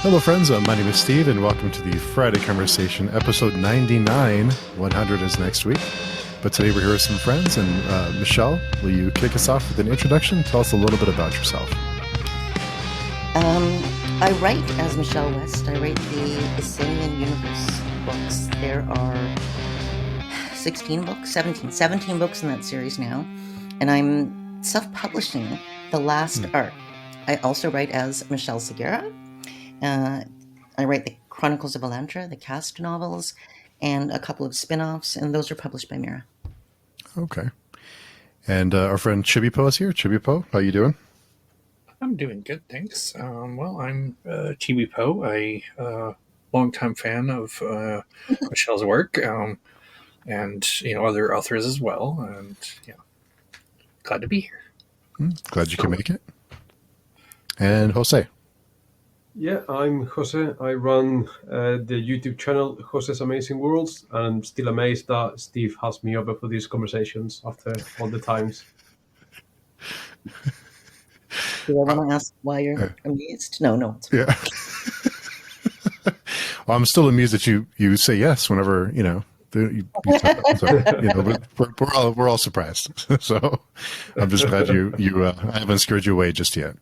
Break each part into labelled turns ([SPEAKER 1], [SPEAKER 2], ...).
[SPEAKER 1] Hello, friends. My name is Steve, and welcome to the Friday Conversation, episode 99. 100 is next week. But today we're here with some friends, and Michelle, will you kick us off with an introduction? Tell us a little bit about yourself.
[SPEAKER 2] I write as Michelle West. I write the Ascension Universe books. There are 17 books in that series now. And I'm self-publishing the last arc. I also write as Michelle Segura. I write the Chronicles of Elantra, the cast novels, and a couple of spin-offs, and those are published by Mira.
[SPEAKER 1] Okay. And our friend Chibipo is here. Chibipo, how you doing?
[SPEAKER 3] I'm doing good, thanks. I'm Chibipo, a longtime fan of Michelle's work, and other authors as well. And glad to be here.
[SPEAKER 1] Glad you can make it. And Jose.
[SPEAKER 4] Yeah, I'm Jose. I run the YouTube channel Jose's Amazing Worlds, and I'm still amazed that Steve has me over for these conversations after all the times.
[SPEAKER 2] Do I want to ask why you're amazed? No.
[SPEAKER 1] Yeah. Well, I'm still amused that you say yes whenever, we're all surprised. So I'm just glad I haven't scared you away just yet.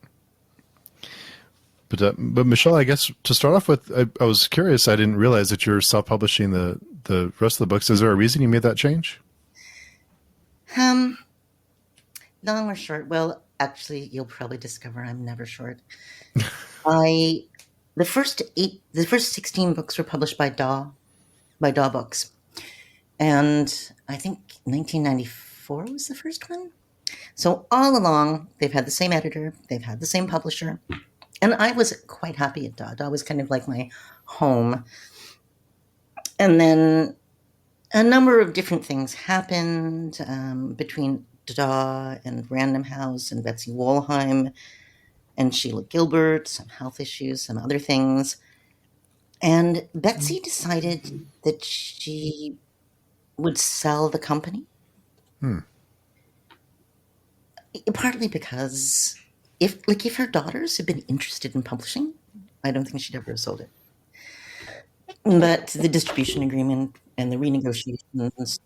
[SPEAKER 1] But Michelle, I guess to start off with, I was curious. I didn't realize that you're self-publishing the rest of the books. Is there a reason you made that change?
[SPEAKER 2] Long or short? Well, actually, you'll probably discover I'm never short. The first 16 books were published by DAW Books, and I think 1994 was the first one. So all along, they've had the same editor, they've had the same publisher. And I was quite happy at DAW. DAW was kind of like my home. And then a number of different things happened between DAW and Random House and Betsy Wollheim and Sheila Gilbert, some health issues, some other things. And Betsy decided that she would sell the company. Partly because if her daughters had been interested in publishing, I don't think she'd ever have sold it. But the distribution agreement and the renegotiations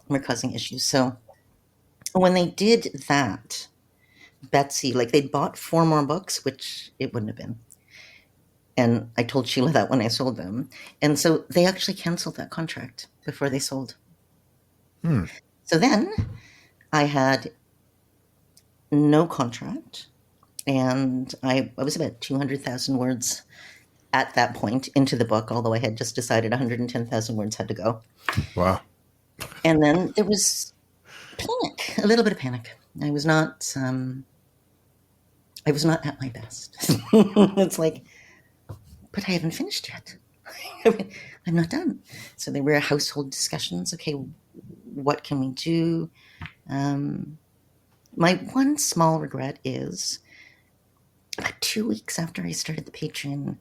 [SPEAKER 2] were causing issues. So when they did that, Betsy, they'd bought 4 more books, which it wouldn't have been. And I told Sheila that when I sold them. And so they actually canceled that contract before they sold. So then I had no contract. And I was about 200,000 words at that point into the book, although I had just decided 110,000 words had to go.
[SPEAKER 1] Wow.
[SPEAKER 2] And then there was panic, a little bit of panic. I was not at my best. It's like, but I haven't finished yet. I'm not done. So there were household discussions. Okay, what can we do? My one small regret is about 2 weeks after I started the Patreon,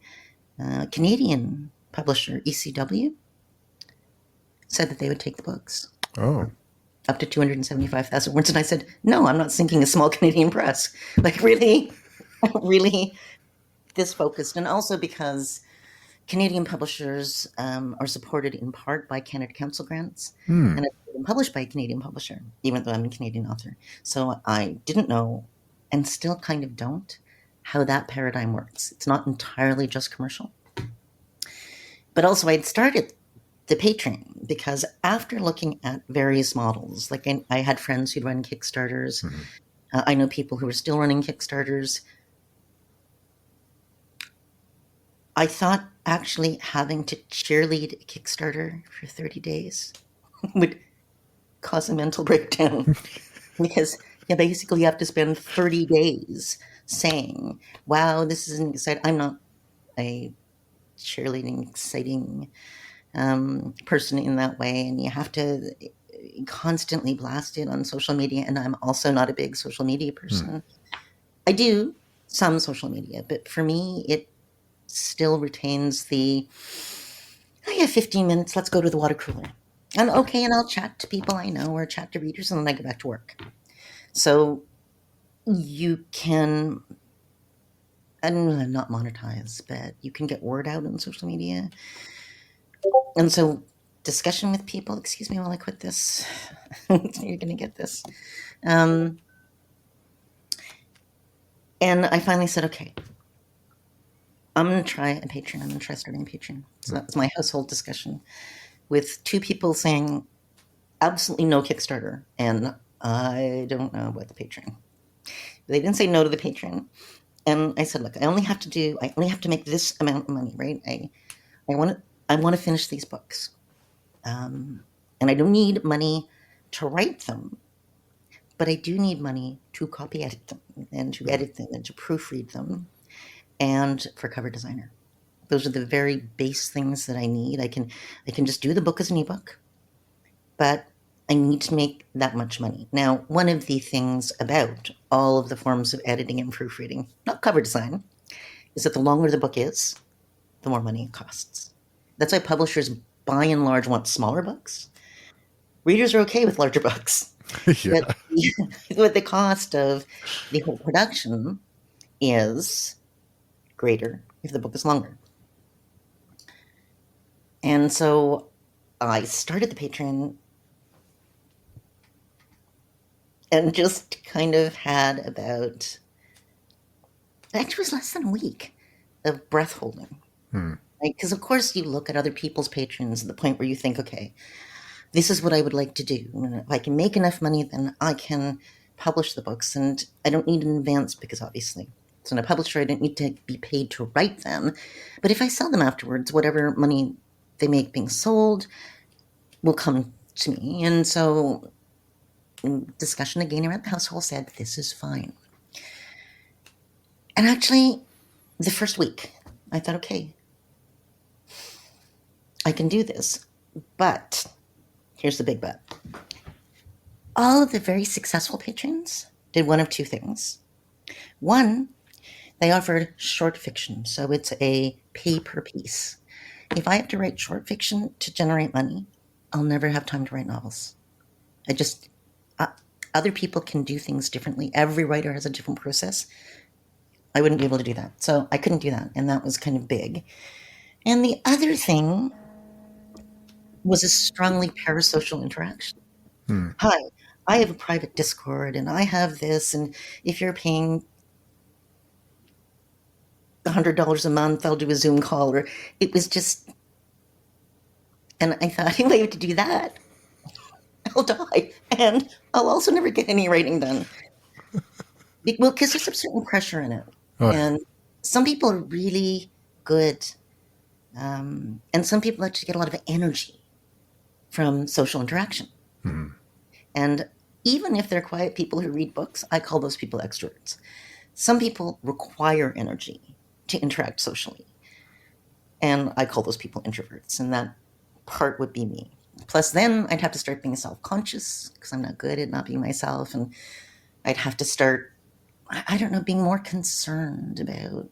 [SPEAKER 2] Canadian publisher ECW said that they would take the books.
[SPEAKER 1] Oh.
[SPEAKER 2] Up to 275,000 words. And I said, no, I'm not sinking a small Canadian press. Really this focused. And also because Canadian publishers are supported in part by Canada Council grants. And I've been published by a Canadian publisher, even though I'm a Canadian author. So I didn't know, and still kind of don't, how that paradigm works. It's not entirely just commercial. But also I'd started the Patreon because after looking at various models, I had friends who'd run Kickstarters. I know people who are still running Kickstarters. I thought actually having to cheerlead a Kickstarter for 30 days would cause a mental breakdown because basically you have to spend 30 days saying, wow, this is exciting. I'm not a cheerleading, exciting person in that way. And you have to constantly blast it on social media. And I'm also not a big social media person. I do some social media, but for me, it still retains the, I have 15 minutes, let's go to the water cooler. And okay, and I'll chat to people I know or chat to readers, and then I go back to work. So you can I'm not monetized, but you can get word out on social media. And so discussion with people, excuse me while I quit this. You're going to get this. And I finally said, okay, I'm going to try a Patreon. I'm going to try starting a Patreon. So that's my household discussion with two people saying absolutely no Kickstarter. And I don't know about the Patreon. They didn't say no to the Patreon. And I said, look, I only have to make this amount of money, right? I want to finish these books. And I don't need money to write them, but I do need money to copy edit them and to edit them and to proofread them and for cover designer. Those are the very base things that I need. I can just do the book as an ebook, but I need to make that much money. Now, one of the things about all of the forms of editing and proofreading, not cover design, is that the longer the book is, the more money it costs. That's why publishers, by and large, want smaller books. Readers are okay with larger books.
[SPEAKER 1] Yeah.
[SPEAKER 2] But the cost of the whole production is greater if the book is longer. And so I started the Patreon and just kind of had about, actually it was less than a week of breath holding. Because of course you look at other people's patrons at the point where you think, okay, this is what I would like to do. And if I can make enough money, then I can publish the books. And I don't need an advance because obviously, as a publisher, I don't need to be paid to write them. But if I sell them afterwards, whatever money they make being sold will come to me. And so discussion again around the household said, this is fine. And actually, the first week, I thought, okay, I can do this. But here's the big but. All of the very successful patrons did one of two things. One, they offered short fiction, so it's a pay per piece. If I have to write short fiction to generate money, I'll never have time to write novels. Other people can do things differently. Every writer has a different process. I wouldn't be able to do that. So I couldn't do that, and that was kind of big. And the other thing was a strongly parasocial interaction. Hi, I have a private Discord, and I have this, and if you're paying $100 a month, I'll do a Zoom call. Or it was just, and I thought, if I have to do that, I'll die, and I'll also never get any writing done. Well, because there's a certain pressure in it, and some people are really good, and some people actually get a lot of energy from social interaction. And even if they're quiet people who read books, I call those people extroverts. Some people require energy to interact socially, and I call those people introverts, and that part would be me. Plus then I'd have to start being self-conscious because I'm not good at not being myself, and I'd have to start, I don't know, being more concerned about.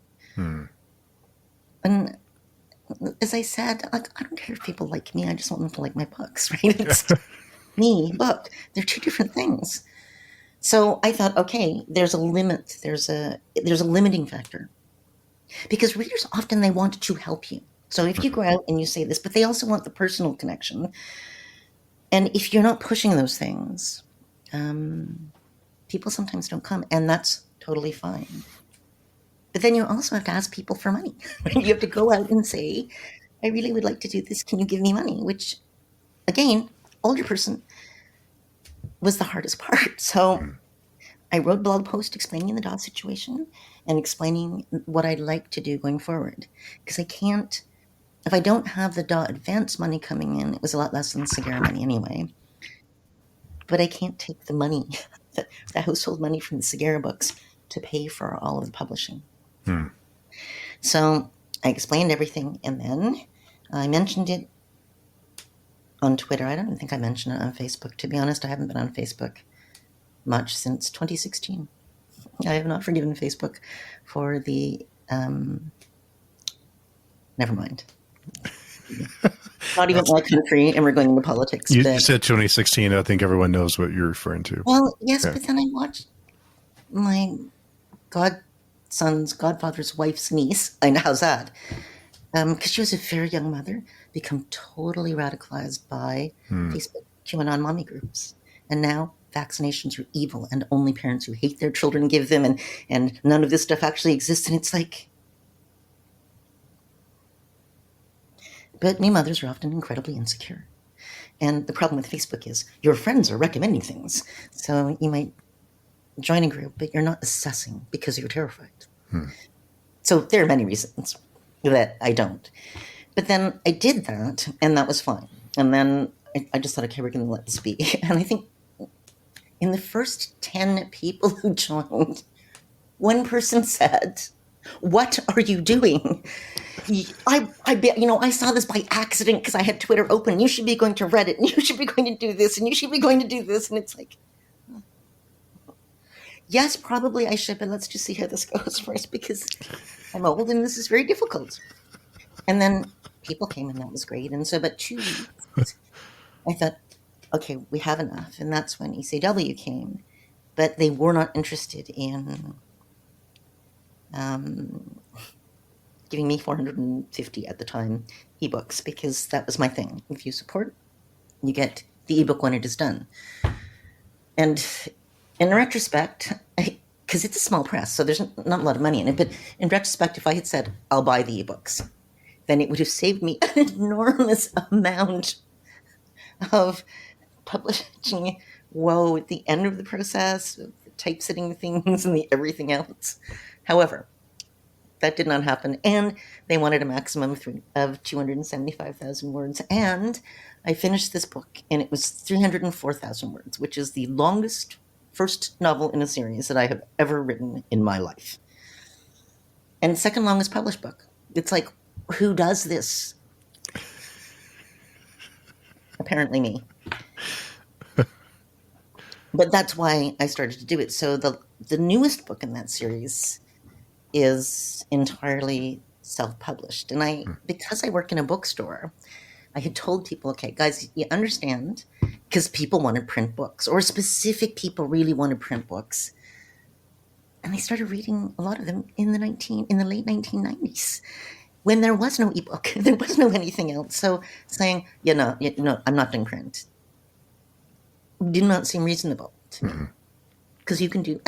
[SPEAKER 2] And as I said, I don't care if people like me, I just want them to like my books, right? It's me, book. They're two different things. So I thought, okay, there's a limit. There's a limiting factor. Because readers often, they want to help you. So if you go out and you say this, but they also want the personal connection. And if you're not pushing those things, people sometimes don't come, and that's totally fine. But then you also have to ask people for money. You have to go out and say, I really would like to do this. Can you give me money? Which, again, older person was the hardest part. So I wrote a blog post explaining the DAW situation and explaining what I'd like to do going forward. Because I can't, if I don't have the DAW advance money coming in, it was a lot less than Sagara money anyway. But I can't take the money, the household money from the Sagara books to pay for all of the publishing. So I explained everything, and then I mentioned it on Twitter. I don't even think I mentioned it on Facebook. To be honest, I haven't been on Facebook much since 2016. I have not forgiven Facebook for the, never mind. Not even my country, and we're going into politics.
[SPEAKER 1] You said 2016. I think everyone knows what you're referring to.
[SPEAKER 2] Well, yes, but then I watched my godson son's godfather's wife's niece. I know, how's that? Because she was a very young mother, become totally radicalized by Facebook, QAnon mommy groups. And now vaccinations are evil and only parents who hate their children give them, and none of this stuff actually exists. And it's like, but new mothers are often incredibly insecure. And the problem with Facebook is your friends are recommending things. So you might join a group, but you're not assessing because you're terrified. So there are many reasons that I don't. But then I did that, and that was fine. And then I just thought, okay, we're going to let this be. And I think in the first 10 people who joined, one person said, "What are you doing? I saw this by accident because I had Twitter open. You should be going to Reddit, and you should be going to do this, and you should be going to do this." And it's like, yes, probably I should, but let's just see how this goes first, because I'm old and this is very difficult. And then people came, and that was great. And so about 2 weeks, I thought, okay, we have enough. And that's when ECW came. But they were not interested in giving me 450 at the time ebooks, because that was my thing. If you support, you get the ebook when it is done. And in retrospect, because it's a small press, so there's not a lot of money in it, but in retrospect, if I had said, I'll buy the ebooks, then it would have saved me an enormous amount of publishing woe at the end of the process, the typesetting things and the everything else. However, that did not happen, and they wanted a maximum of 275,000 words, and I finished this book, and it was 304,000 words, which is the longest first novel in a series that I have ever written in my life. And second longest published book. It's like, who does this? Apparently me. But that's why I started to do it. So the newest book in that series is entirely self-published. And because I work in a bookstore, I had told people, okay, guys, you understand, because people wanted print books, or specific people really wanted print books. And I started reading a lot of them in the late 1990s, when there was no ebook, there was no anything else. So saying, I'm not doing print did not seem reasonable to me, because you can do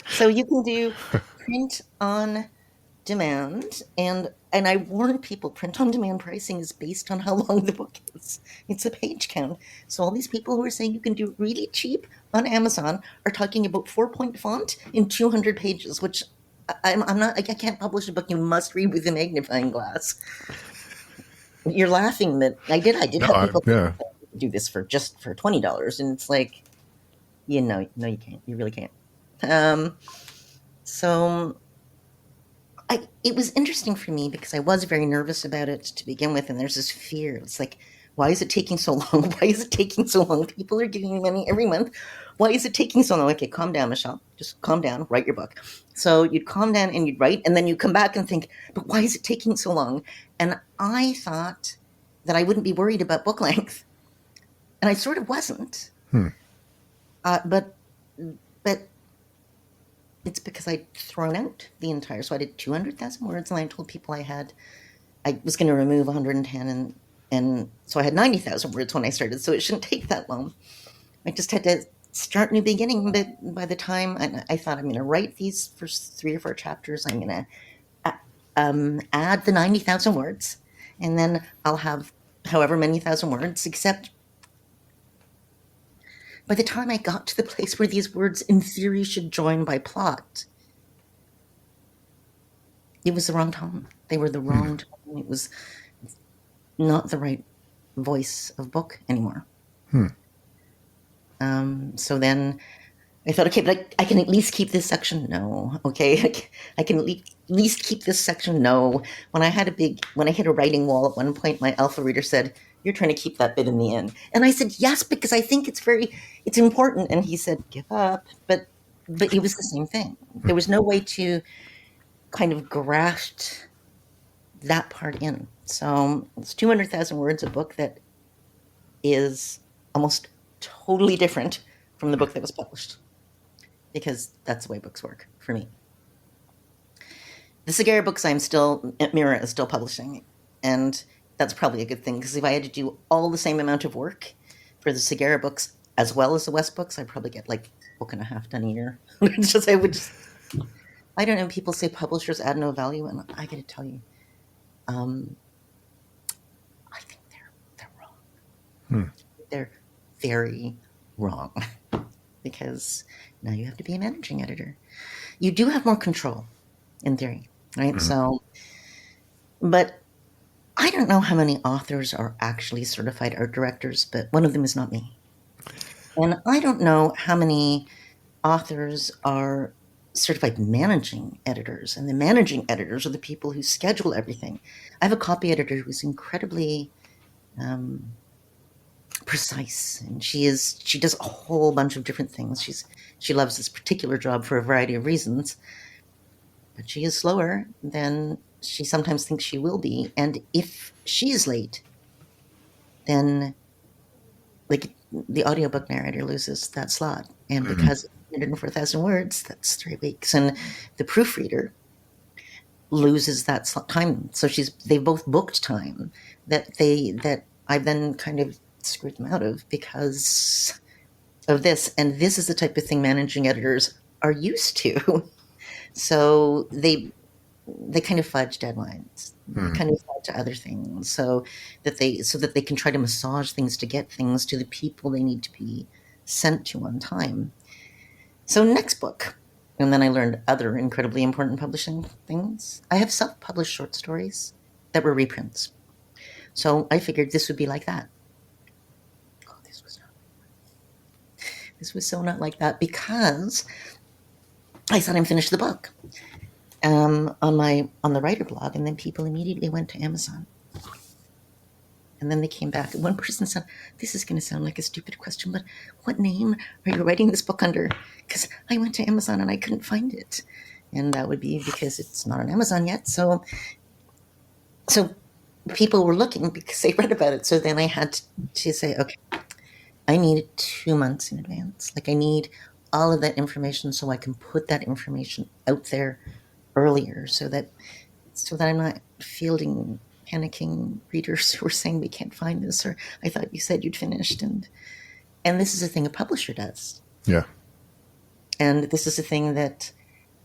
[SPEAKER 2] so you can do print on demand, and I warn people, print on demand pricing is based on how long the book is. It's a page count. So all these people who are saying you can do really cheap on Amazon are talking about 4-point font in 200 pages, which I can't publish a book you must read with a magnifying glass. You're laughing that I did have people do this for $20, and it's like, no, you can't. You really can't. So it was interesting for me, because I was very nervous about it to begin with, and there's this fear. It's like, why is it taking so long? Why is it taking so long? People are giving me money every month. Why is it taking so long? Okay, calm down, Michelle. Just calm down. Write your book. So you'd calm down and you'd write, and then you come back and think, but why is it taking so long? And I thought that I wouldn't be worried about book length, and I sort of wasn't. But it's because I'd thrown out the entire. So I did 200,000 words, and I told people I was going to remove 110, and so I had 90,000 words when I started. So it shouldn't take that long. I just had to start new beginning. But by the time I thought, I'm going to write these first 3 or 4 chapters, I'm going to add the 90,000 words, and then I'll have however many thousand words, except by the time I got to the place where these words in theory should join by plot, it was the wrong tone. They were the wrong tone. It was not the right voice of book anymore. So then I thought, okay, but I can at least keep this section. No. Okay. I can at least keep this section. No. When I hit a writing wall at one point, my alpha reader said, "You're trying to keep that bit in the end." And I said, yes, because I think it's important. And he said, give up. But it was the same thing. There was no way to kind of graft that part in. So it's 200,000 words, a book that is almost totally different from the book that was published. because that's the way books work for me. The Segura books Mira is still publishing, and that's probably a good thing, because if I had to do all the same amount of work for the Segura books as well as the West books, I'd probably get like a book and a half done a year. I don't know, people say publishers add no value, and I gotta tell you, I think they're wrong. They're very wrong, because now you have to be a managing editor. You do have more control, in theory, right? So, but I don't know how many authors are actually certified art directors, but one of them is not me. And I don't know how many authors are certified managing editors, and the managing editors are the people who schedule everything. I have a copy editor who's incredibly precise, and she does a whole bunch of different things. She loves this particular job for a variety of reasons, but she is slower than she sometimes thinks she will be. And if she is late, then like the audiobook narrator loses that slot, and because it's 104,000 words, that's 3 weeks, and the proofreader loses that time. So they both booked time that I've then kind of screwed them out of because of this. And this is the type of thing managing editors are used to. So they kind of fudge deadlines, kind of fudge other things, so that they can try to massage things to get things to the people they need to be sent to on time. So next book, and then I learned other incredibly important publishing things. I have self-published short stories that were reprints. So I figured this would be like that. Oh, this was so not like that, because I thought I'd finish the book on the writer blog, and then people immediately went to Amazon. And then they came back, and one person said, "This is going to sound like a stupid question, but what name are you writing this book under? Because I went to Amazon and I couldn't find it." And that would be because it's not on Amazon yet. So people were looking because they read about it. So then I had to say, okay, I need it 2 months in advance. Like, I need all of that information so I can put that information out there earlier, so that I'm not fielding panicking readers who are saying, "We can't find this," or "I thought you said you'd finished." And this is a thing a publisher does.
[SPEAKER 1] Yeah.
[SPEAKER 2] And this is a thing that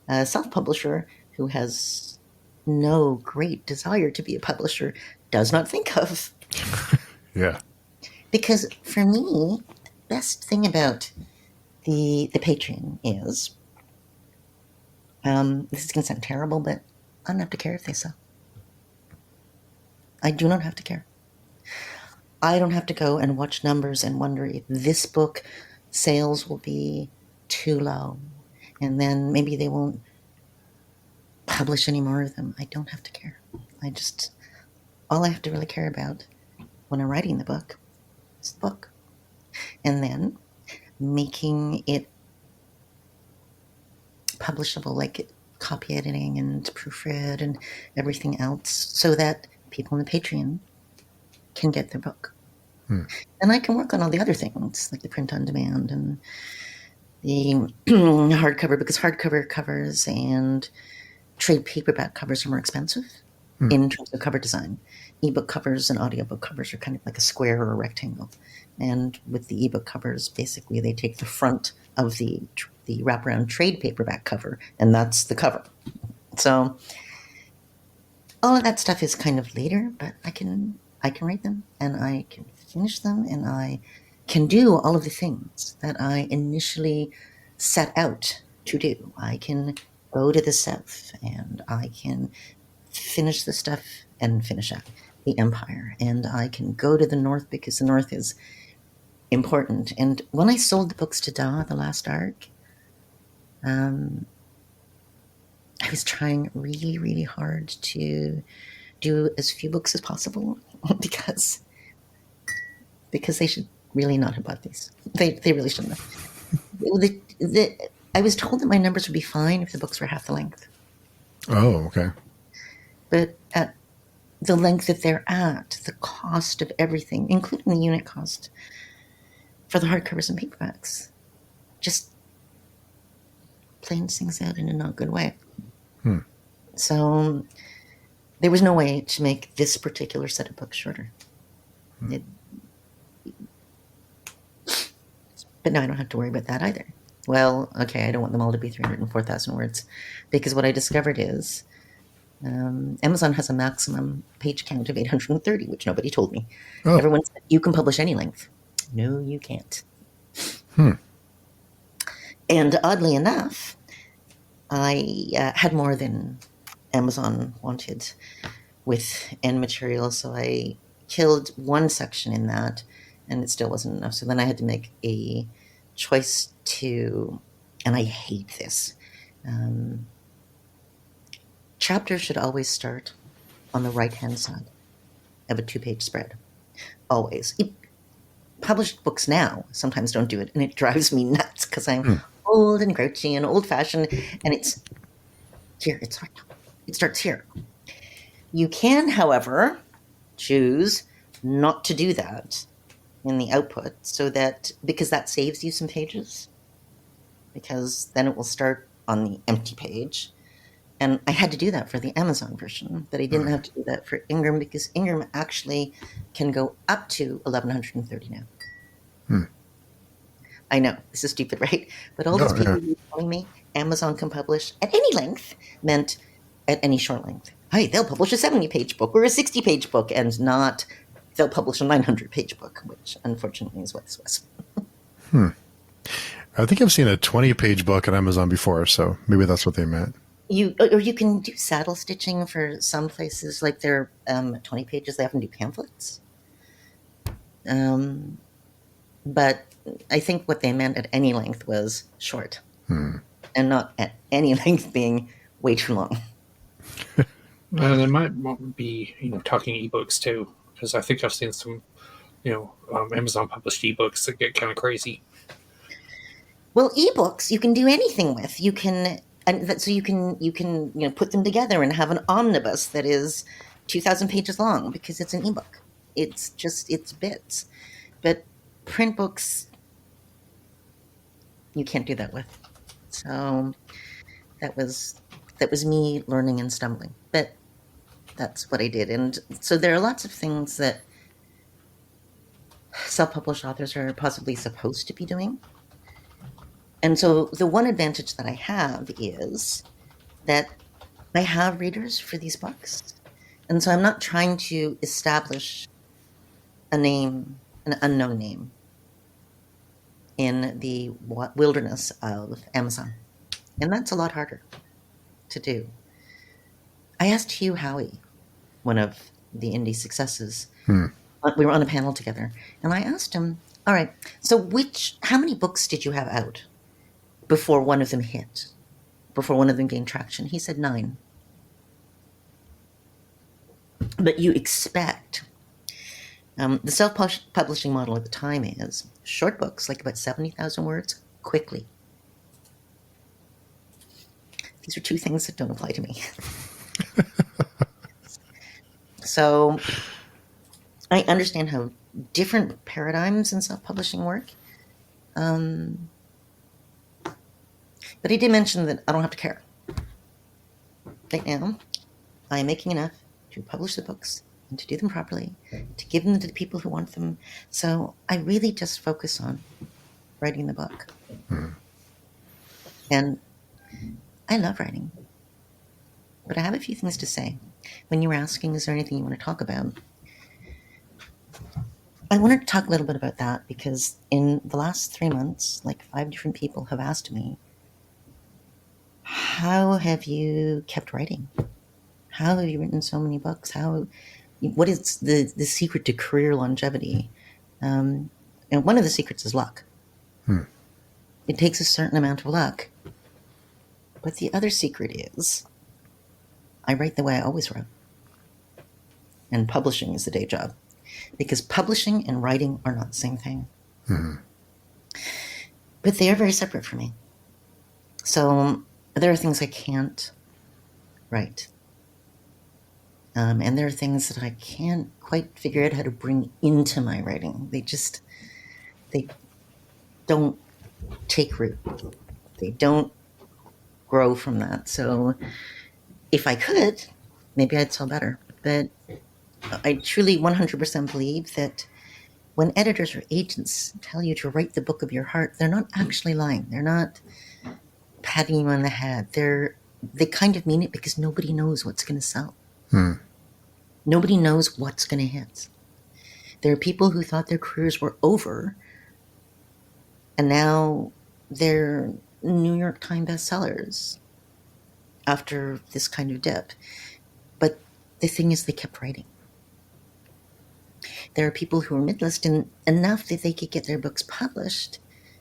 [SPEAKER 2] a self-publisher who has no great desire to be a publisher does not think of.
[SPEAKER 1] Yeah.
[SPEAKER 2] Because for me, the best thing about the Patreon is, this is going to sound terrible, but I don't have to care if they sell. I do not have to care. I don't have to go and watch numbers and wonder if this book sales will be too low, and then maybe they won't publish any more of them. I don't have to care. All I have to really care about when I'm writing the book is the book. And then making it publishable, like copy editing and proofread and everything else, so that people on the Patreon can get their book. And I can work on all the other things, like the print on demand and the hardcover, because hardcover covers and trade paperback covers are more expensive in terms of cover design. Ebook covers and audiobook covers are kind of like a square or a rectangle. And with the ebook covers, basically they take the front of the wraparound trade paperback cover, and that's the cover. So all of that stuff is kind of later, but I can write them, and I can finish them, and I can do all of the things that I initially set out to do. I can go to the south, and I can finish the stuff and finish up the Empire, and I can go to the north because the north is important. And when I sold the books to Da, the last arc, I was trying really, really hard to do as few books as possible because they should really not have bought these. They really shouldn't have. I was told that my numbers would be fine if the books were half the length.
[SPEAKER 1] Oh, okay.
[SPEAKER 2] But at the length that they're at, the cost of everything, including the unit cost for the hardcovers and paperbacks, just plans things out in a not good way.
[SPEAKER 1] Hmm.
[SPEAKER 2] So there was no way to make this particular set of books shorter. But now I don't have to worry about that either. Well, okay, I don't want them all to be 304,000 words, because what I discovered is Amazon has a maximum page count of 830, which nobody told me.
[SPEAKER 1] Oh.
[SPEAKER 2] Everyone said, you can publish any length. No, you can't. And oddly enough, I had more than Amazon wanted with end material, so I killed one section in that, and it still wasn't enough. So then I had to make a choice to, and I hate this, chapters should always start on the right-hand side of a 2-page spread. Always. Published books now sometimes don't do it, and it drives me nuts because I'm old and grouchy and old-fashioned, and it's here. It starts here. You can, however, choose not to do that in the output, so that, because that saves you some pages, because then it will start on the empty page. And I had to do that for the Amazon version, but I didn't have to do that for Ingram, because Ingram actually can go up to 1130 now. I know, this is stupid, right? But all these people who were telling me Amazon can publish at any length meant at any short length. Hey, they'll publish a 70-page book or a 60-page book, and not they'll publish a 900-page book, which unfortunately is what this was.
[SPEAKER 1] I think I've seen a 20-page book on Amazon before, so maybe that's what they meant.
[SPEAKER 2] You can do saddle stitching for some places, like they're 20 pages. They often do pamphlets. But I think what they meant at any length was short, and not at any length being way too long.
[SPEAKER 3] There might be, talking ebooks too, because I think I've seen some, Amazon published ebooks that get kind of crazy.
[SPEAKER 2] Well, ebooks you can do anything with. You can, so you can put them together and have an omnibus that is 2,000 pages long because it's an ebook. It's bits. But print books, you can't do that with. So that was me learning and stumbling. But that's what I did. And so there are lots of things that self-published authors are possibly supposed to be doing. And so the one advantage that I have is that I have readers for these books. And so I'm not trying to establish a name, an unknown name, in the wilderness of Amazon. And that's a lot harder to do. I asked Hugh Howey, one of the indie successes. We were on a panel together, and I asked him, all right, so how many books did you have out before one of them hit, before one of them gained traction? He said 9. But you expect, the self-publishing model at the time is short books, like about 70,000 words, quickly. These are two things that don't apply to me. So I understand how different paradigms in self-publishing work. But he did mention that I don't have to care. Right now, I'm making enough to publish the books and to do them properly, to give them to the people who want them. So I really just focus on writing the book. And I love writing. But I have a few things to say. When you were asking, is there anything you want to talk about? I wanted to talk a little bit about that because in the last 3 months, like 5 different people have asked me, how have you kept writing? How have you written so many books? What is the secret to career longevity? And one of the secrets is luck. It takes a certain amount of luck. But the other secret is I write the way I always wrote. And publishing is the day job. Because publishing and writing are not the same thing. But they are very separate for me. So there are things I can't write. And there are things that I can't quite figure out how to bring into my writing. They don't take root. They don't grow from that. So if I could, maybe I'd sell better. But I truly 100% believe that when editors or agents tell you to write the book of your heart, they're not actually lying. They're not patting you on the head. They kind of mean it, because nobody knows what's going to sell. Nobody knows what's going to hit. There are people who thought their careers were over, and now they're New York Times bestsellers after this kind of dip. But the thing is, they kept writing. There are people who were mid-list enough that they could get their books published,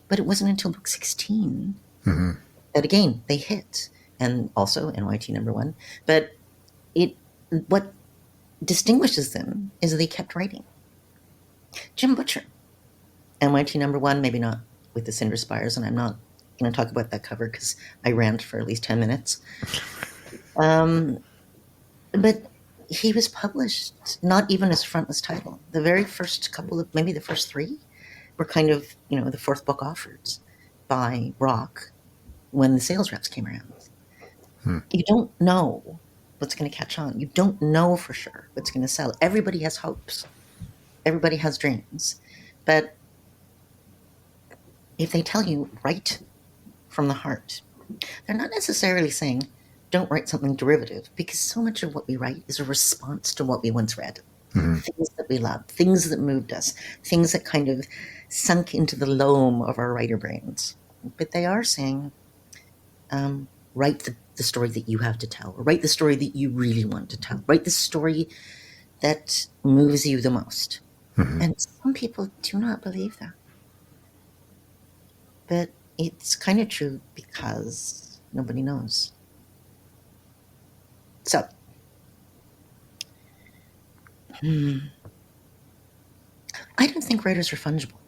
[SPEAKER 2] but it wasn't until book 16 that, again, they hit. And also NYT #1. But what distinguishes them is they kept writing. Jim Butcher, NYT #1, maybe not with the Cinder Spires, and I'm not going to talk about that cover because I rant for at least 10 minutes. But he was published not even as frontlist title. The very first couple of, maybe the first 3, were kind of, the 4th book offered by Rock when the sales reps came around. You don't know what's going to catch on. You don't know for sure what's going to sell. Everybody has hopes. Everybody has dreams. But if they tell you, write from the heart, they're not necessarily saying, don't write something derivative, because so much of what we write is a response to what we once read. Things that we loved, things that moved us, things that kind of sunk into the loam of our writer brains. But they are saying, write the story that you have to tell, or write the story that you really want to tell, write the story that moves you the most. And some people do not believe that. But it's kind of true, because nobody knows. So, I don't think writers are fungible.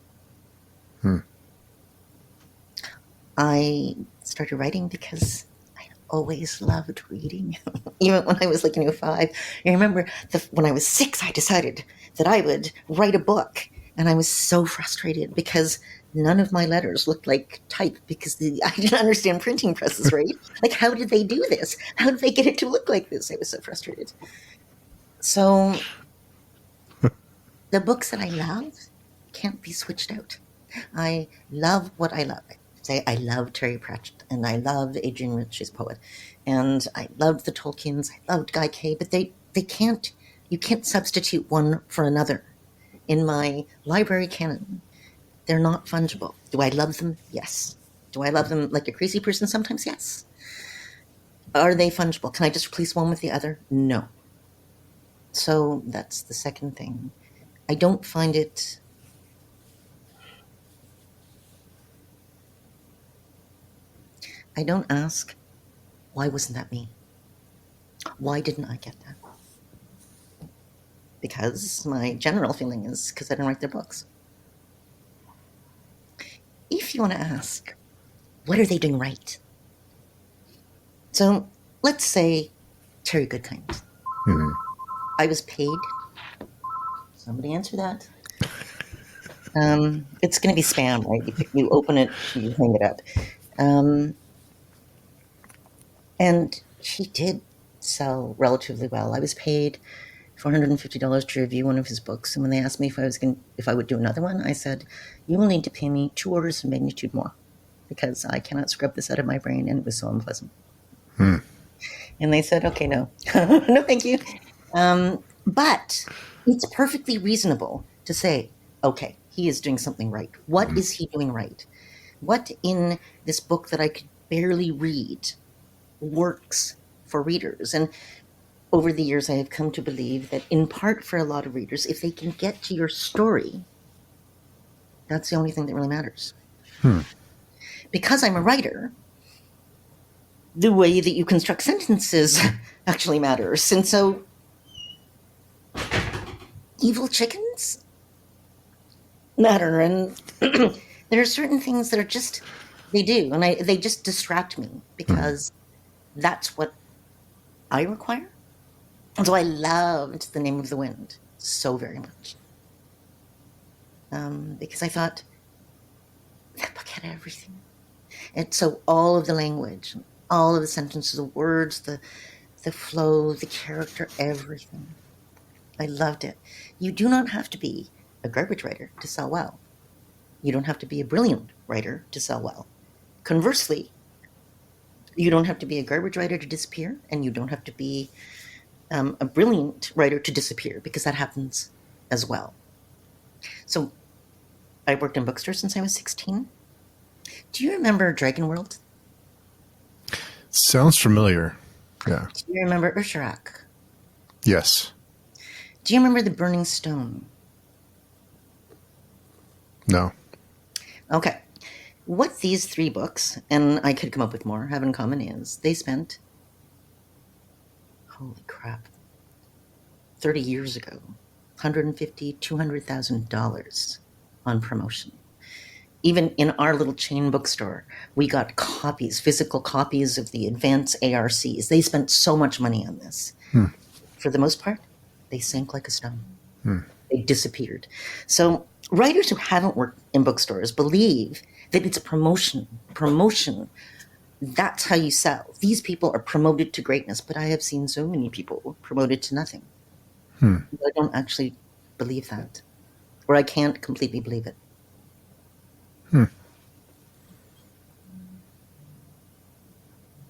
[SPEAKER 2] I started writing because I always loved reading. Even when I was 5. I remember when I was 6, I decided that I would write a book. And I was so frustrated because none of my letters looked like type, because I didn't understand printing presses, right? How did they do this? How did they get it to look like this? I was so frustrated. So the books that I love can't be switched out. I love what I love. I love Terry Pratchett, and I love Adrian Rich's poet, and I loved the Tolkiens. I loved Guy Kay, but you can't substitute one for another. In my library canon, they're not fungible. Do I love them? Yes. Do I love them like a crazy person sometimes? Yes. Are they fungible? Can I just replace one with the other? No. So that's the second thing. I don't find it... I don't ask, why wasn't that me? Why didn't I get that? Because my general feeling is because I didn't write their books. If you want to ask, what are they doing right? So let's say Terry Goodkind. I was paid. Somebody answer that. It's going to be spam, right? You open it, you hang it up. And he did sell relatively well. I was paid $450 to review one of his books, and when they asked me if I would do another one, I said, you will need to pay me 2 orders of magnitude more, because I cannot scrub this out of my brain, and it was so unpleasant. And they said, okay, no. No, thank you. But it's perfectly reasonable to say, okay, he is doing something right. What is he doing right? What in this book that I could barely read works for readers? And over the years, I have come to believe that, in part, for a lot of readers, if they can get to your story, that's the only thing that really matters. Because I'm a writer, the way that you construct sentences actually matters. And so, evil chickens matter. And there are certain things that are just, they do. And they just distract me, because that's what I require. And so I loved The Name of the Wind so very much. Because I thought, that book had everything. And so all of the language, all of the sentences, the words, the flow, the character, everything. I loved it. You do not have to be a garbage writer to sell well. You don't have to be a brilliant writer to sell well. Conversely, you don't have to be a garbage writer to disappear, and you don't have to be a brilliant writer to disappear, because that happens as well. So I worked in bookstores since I was 16. Do you remember Dragon World?
[SPEAKER 1] Sounds familiar. Yeah.
[SPEAKER 2] Do you remember Urshrak?
[SPEAKER 1] Yes.
[SPEAKER 2] Do you remember The Burning Stone?
[SPEAKER 1] No.
[SPEAKER 2] Okay. What these 3 books, and I could come up with more, have in common is they spent, holy crap, 30 years ago, $150,000, $200,000 on promotion. Even in our little chain bookstore, we got copies, physical copies of the advanced ARCs. They spent so much money on this. For the most part, they sank like a stone. They disappeared. So writers who haven't worked in bookstores believe that it's a promotion. Promotion, that's how you sell. These people are promoted to greatness, but I have seen so many people promoted to nothing. I don't actually believe that, or I can't completely believe it.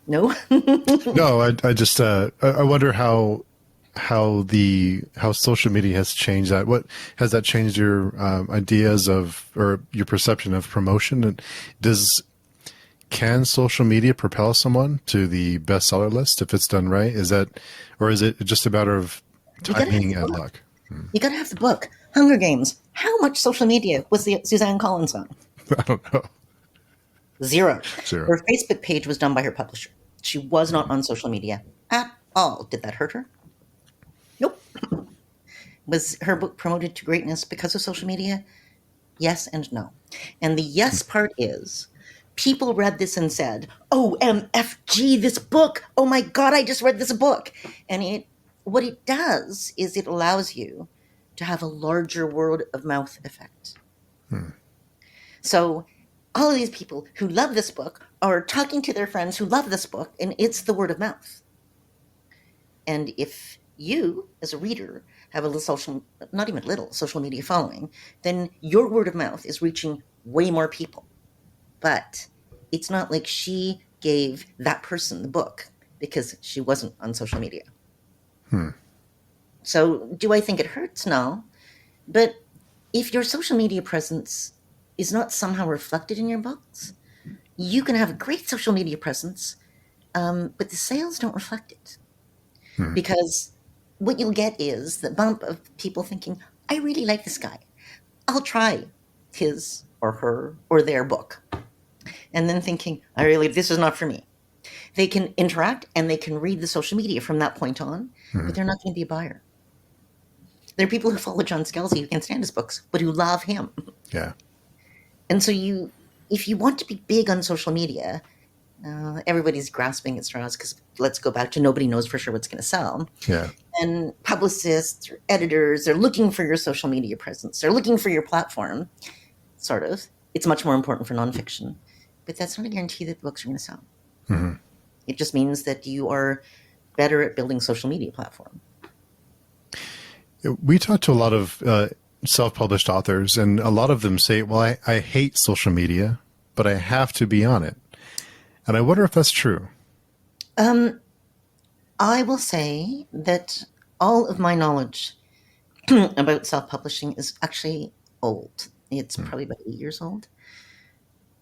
[SPEAKER 2] No?
[SPEAKER 1] No, I just I wonder how social media has changed that. What has that changed your ideas of, or your perception of promotion? And can social media propel someone to the bestseller list if it's done right? Is that, or is it just a matter of timing and luck?
[SPEAKER 2] You gotta have the book. Hunger Games. How much social media was the Suzanne Collins on?
[SPEAKER 1] I don't know.
[SPEAKER 2] Zero.
[SPEAKER 1] Zero.
[SPEAKER 2] Her Facebook page was done by her publisher. She was not on social media at all. Did that hurt her? Nope. Was her book promoted to greatness because of social media? Yes and no. And the yes part is, people read this and said, "Oh, MFG, this book. Oh my God, I just read this book." And what it does is it allows you to have a larger word of mouth effect. So all of these people who love this book are talking to their friends who love this book, and it's the word of mouth. And if you, as a reader, have a little social media following, then your word of mouth is reaching way more people. But it's not like she gave that person the book because she wasn't on social media. So do I think it hurts? No. But if your social media presence is not somehow reflected in your books, you can have a great social media presence, but the sales don't reflect it. Because what you'll get is the bump of people thinking, "I really like this guy. I'll try his or her or their book." And then thinking, this is not for me. They can interact and they can read the social media from that point on, but they're not going to be a buyer. There are people who follow John Scalzi who can't stand his books, but who love him.
[SPEAKER 1] Yeah.
[SPEAKER 2] And so if you want to be big on social media, everybody's grasping at straws, because let's go back to nobody knows for sure what's going to sell.
[SPEAKER 1] Yeah.
[SPEAKER 2] And publicists or editors, they're looking for your social media presence. They're looking for your platform, sort of. It's much more important for nonfiction. But that's not a guarantee that the books are going to sell. It just means that you are better at building social media platform.
[SPEAKER 1] We talk to a lot of self-published authors, and a lot of them say, well, I hate social media, but I have to be on it. And I wonder if that's true.
[SPEAKER 2] I will say that all of my knowledge about self-publishing is actually old. It's probably about 8 years old.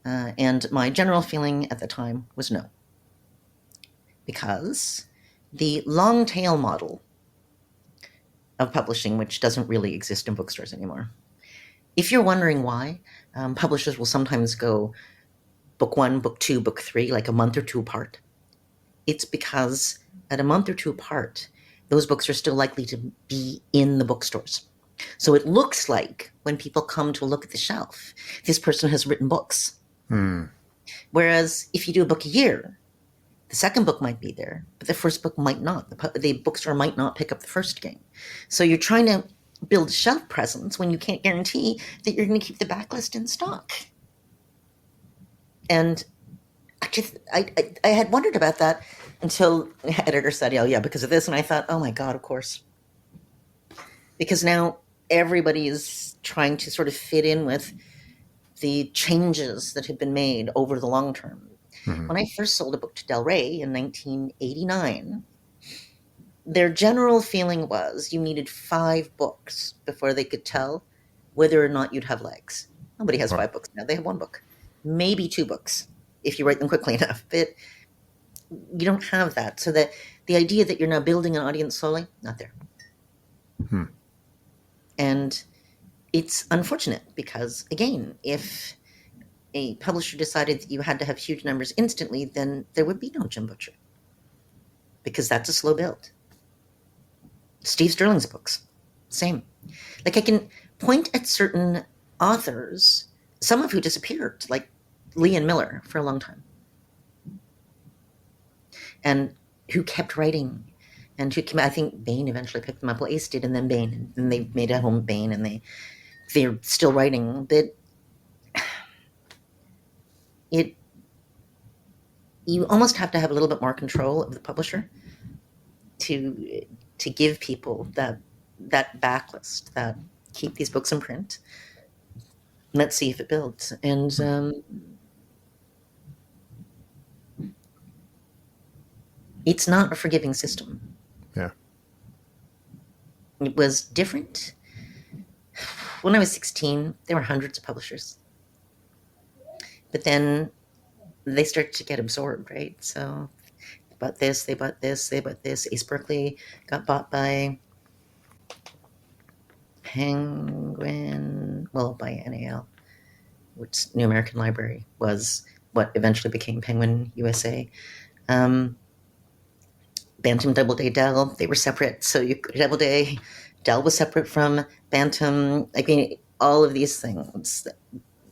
[SPEAKER 2] And my general feeling at the time was no. Because the long tail model of publishing, which doesn't really exist in bookstores anymore. If you're wondering why, publishers will sometimes go book 1, book 2, book 3, like a month or two apart. It's because at a month or two apart, those books are still likely to be in the bookstores. So it looks like when people come to look at the shelf, this person has written books. Whereas if you do a book a year, the second book might be there, but the first book might not. The bookstore might not pick up the first again. So you're trying to build shelf presence when you can't guarantee that you're going to keep the backlist in stock. And Actually, I had wondered about that until the editor said, "Oh yeah, because of this," and I thought, "Oh my god, of course," because now everybody is trying to sort of fit in with the changes that have been made over the long term.
[SPEAKER 1] Mhm.
[SPEAKER 2] When I first sold a book to Del Rey in 1989, their general feeling was you needed 5 books before they could tell whether or not you'd have legs. Nobody has
[SPEAKER 1] Wow.
[SPEAKER 2] 5 books now. They have 1 book, maybe 2 books if you write them quickly enough. But you don't have that. So that the idea that you're now building an audience slowly, not there.
[SPEAKER 1] Hmm.
[SPEAKER 2] And it's unfortunate because, again, if a publisher decided that you had to have huge numbers instantly, then there would be no Jim Butcher because that's a slow build. Steve Sterling's books, same. Like I can point at certain authors, some of who disappeared, like Lee and Miller for a long time, and who kept writing, and who came. I think Bain eventually picked them up. Well, Ace did, and then Bain, and they made a home with Bain, and they're still writing. But you almost have to have a little bit more control of the publisher to give people that backlist, that keep these books in print. Let's see if it builds. And it's not a forgiving system.
[SPEAKER 1] Yeah.
[SPEAKER 2] It was different. When I was 16, there were hundreds of publishers. But then they started to get absorbed, right? So they bought this, they bought this, they bought this. Ace Berkeley got bought by Penguin, well, by NAL, which New American Library was what eventually became Penguin USA. Bantam, Doubleday, Dell, they were separate. So you Doubleday, Dell was separate from Bantam. I mean, all of these things.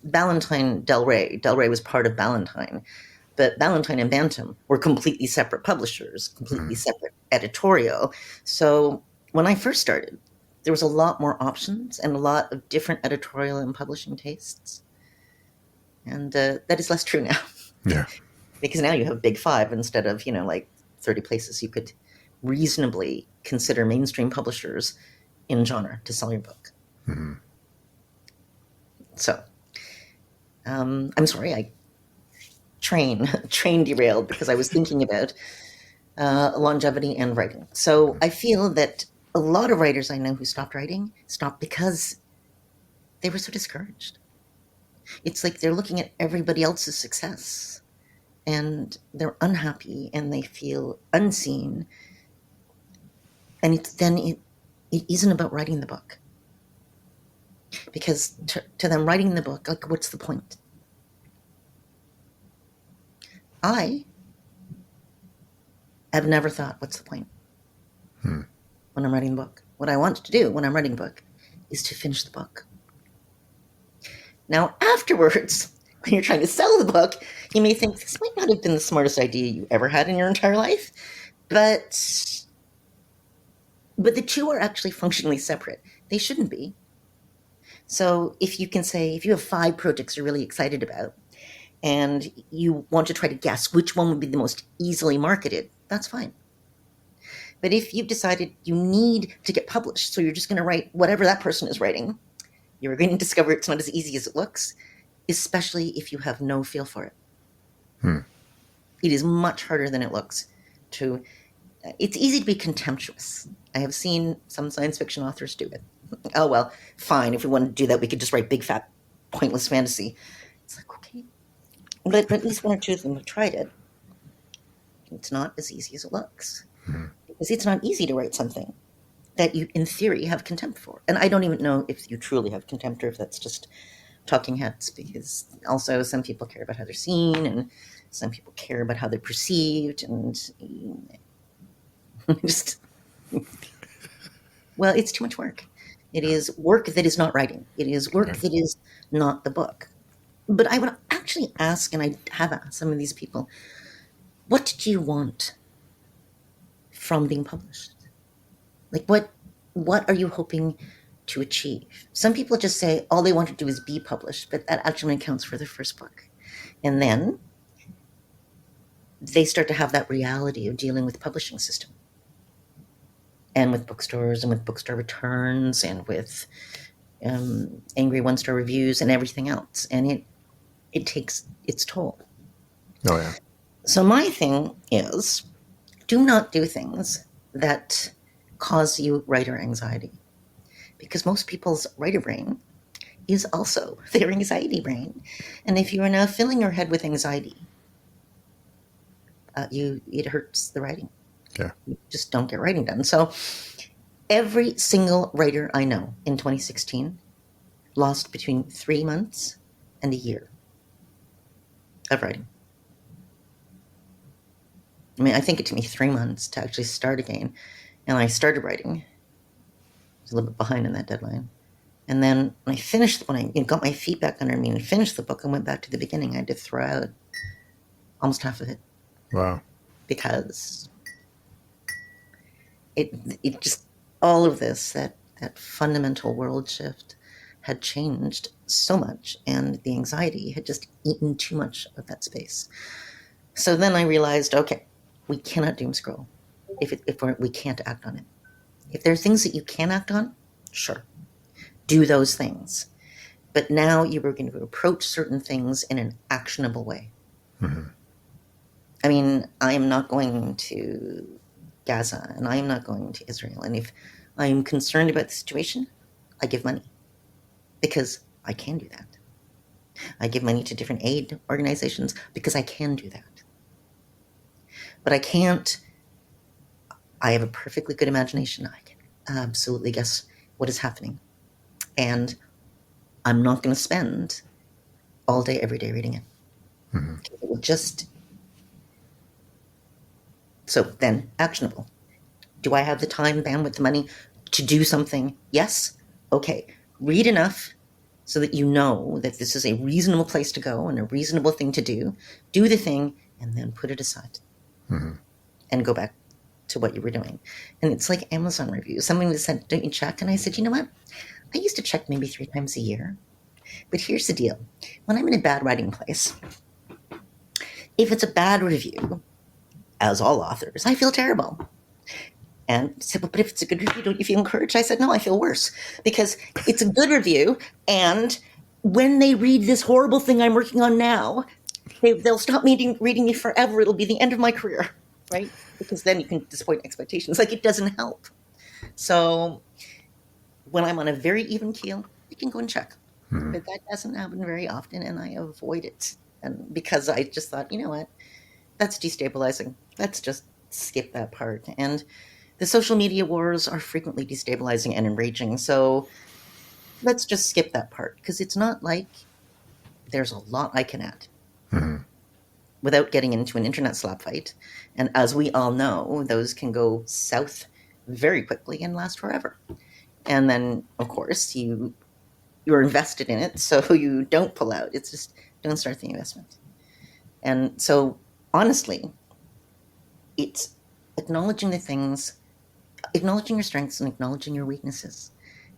[SPEAKER 2] Ballantine, Del Rey was part of Ballantine, but Ballantine and Bantam were completely separate publishers, completely separate editorial. So when I first started, there was a lot more options and a lot of different editorial and publishing tastes. And that is less true now.
[SPEAKER 1] Yeah.
[SPEAKER 2] Because now you have Big Five instead of, like 30 places you could reasonably consider mainstream publishers in genre to sell your book.
[SPEAKER 1] Mm-hmm.
[SPEAKER 2] So, I'm sorry, I train derailed because I was thinking about longevity and writing. So I feel that a lot of writers I know who stopped writing stopped because they were so discouraged. It's like they're looking at everybody else's success and they're unhappy and they feel unseen. And it isn't about writing the book. Because to them, writing the book, like, what's the point? I have never thought, what's the point when I'm writing a book? What I want to do when I'm writing a book is to finish the book. Now, afterwards, when you're trying to sell the book, you may think this might not have been the smartest idea you ever had in your entire life, but the two are actually functionally separate. They shouldn't be. So if you have 5 projects you're really excited about, and you want to try to guess which one would be the most easily marketed, that's fine. But if you've decided you need to get published, so you're just going to write whatever that person is writing, you're going to discover it's not as easy as it looks, especially if you have no feel for it. It is much harder than it looks. It's easy to be contemptuous. I have seen some science fiction authors do it. Oh, well, fine. If we want to do that, we could just write big, fat, pointless fantasy. It's like, okay. But at least 1 or 2 of them have tried it. It's not as easy as it looks. Because it's not easy to write something that you, in theory, have contempt for. And I don't even know if you truly have contempt or if that's just talking heads, because also some people care about how they're seen and some people care about how they're perceived. And just, well, it's too much work. It is work that is not writing. It is work that is not the book. But I would actually ask, and I have asked some of these people, what did you want from being published? Like, what are you hoping to achieve? Some people just say all they want to do is be published, but that actually counts for their first book. And then they start to have that reality of dealing with the publishing system and with bookstores and with bookstore returns and with angry one-star reviews and everything else. And it takes its toll.
[SPEAKER 1] Oh, yeah.
[SPEAKER 2] So my thing is, do not do things that cause you writer anxiety, because most people's writer brain is also their anxiety brain. And if you are now filling your head with anxiety, it hurts the writing.
[SPEAKER 1] Yeah.
[SPEAKER 2] You just don't get writing done. So every single writer I know in 2016 lost between 3 months and a year of writing. I mean, I think it took me 3 months to actually start again. And I started writing. I was a little bit behind on that deadline. And then when I finished, when I got my feet back under me and finished the book and went back to the beginning, I had to throw out almost half of it.
[SPEAKER 1] Wow.
[SPEAKER 2] Because it just, all of this, that fundamental world shift had changed so much, and the anxiety had just eaten too much of that space. So then I realized, okay, we cannot doom scroll if we can't act on it. If there are things that you can act on, sure, do those things. But now you were going to approach certain things in an actionable way.
[SPEAKER 1] Mm-hmm.
[SPEAKER 2] I mean, I am not going to Gaza, and I am not going to Israel. And if I am concerned about the situation, I give money, because I can do that. I give money to different aid organizations because I can do that. But I can't. I have a perfectly good imagination. I can absolutely guess what is happening. And I'm not going to spend all day, every day reading it.
[SPEAKER 1] Mm-hmm.
[SPEAKER 2] It will just... So then, actionable. Do I have the time, bandwidth, the money to do something? Yes. Okay. Read enough so that you know that this is a reasonable place to go and a reasonable thing to do. Do the thing, and then put it aside.
[SPEAKER 1] Mm-hmm.
[SPEAKER 2] And go back to what you were doing. And it's like Amazon reviews. Someone said, don't you check? And I said, you know what? I used to check maybe 3 times a year. But here's the deal. When I'm in a bad writing place, if it's a bad review, as all authors, I feel terrible. And he said, but if it's a good review, don't you feel encouraged? I said, no, I feel worse, because it's a good review. And when they read this horrible thing I'm working on now, they'll stop reading me forever. It'll be the end of my career, right? Because then you can disappoint expectations. Like, it doesn't help. So when I'm on a very even keel, I can go and check.
[SPEAKER 1] Mm-hmm.
[SPEAKER 2] But that doesn't happen very often, and I avoid it. And because I just thought, you know what? That's destabilizing. Let's just skip that part. And the social media wars are frequently destabilizing and enraging. So let's just skip that part, because it's not like there's a lot I can add.
[SPEAKER 1] Mm-hmm.
[SPEAKER 2] Without getting into an internet slap fight. And as we all know, those can go south very quickly and last forever. And then, of course, you're invested in it, so you don't pull out. It's just, don't start the investment. And so, honestly, it's acknowledging the things, acknowledging your strengths and acknowledging your weaknesses.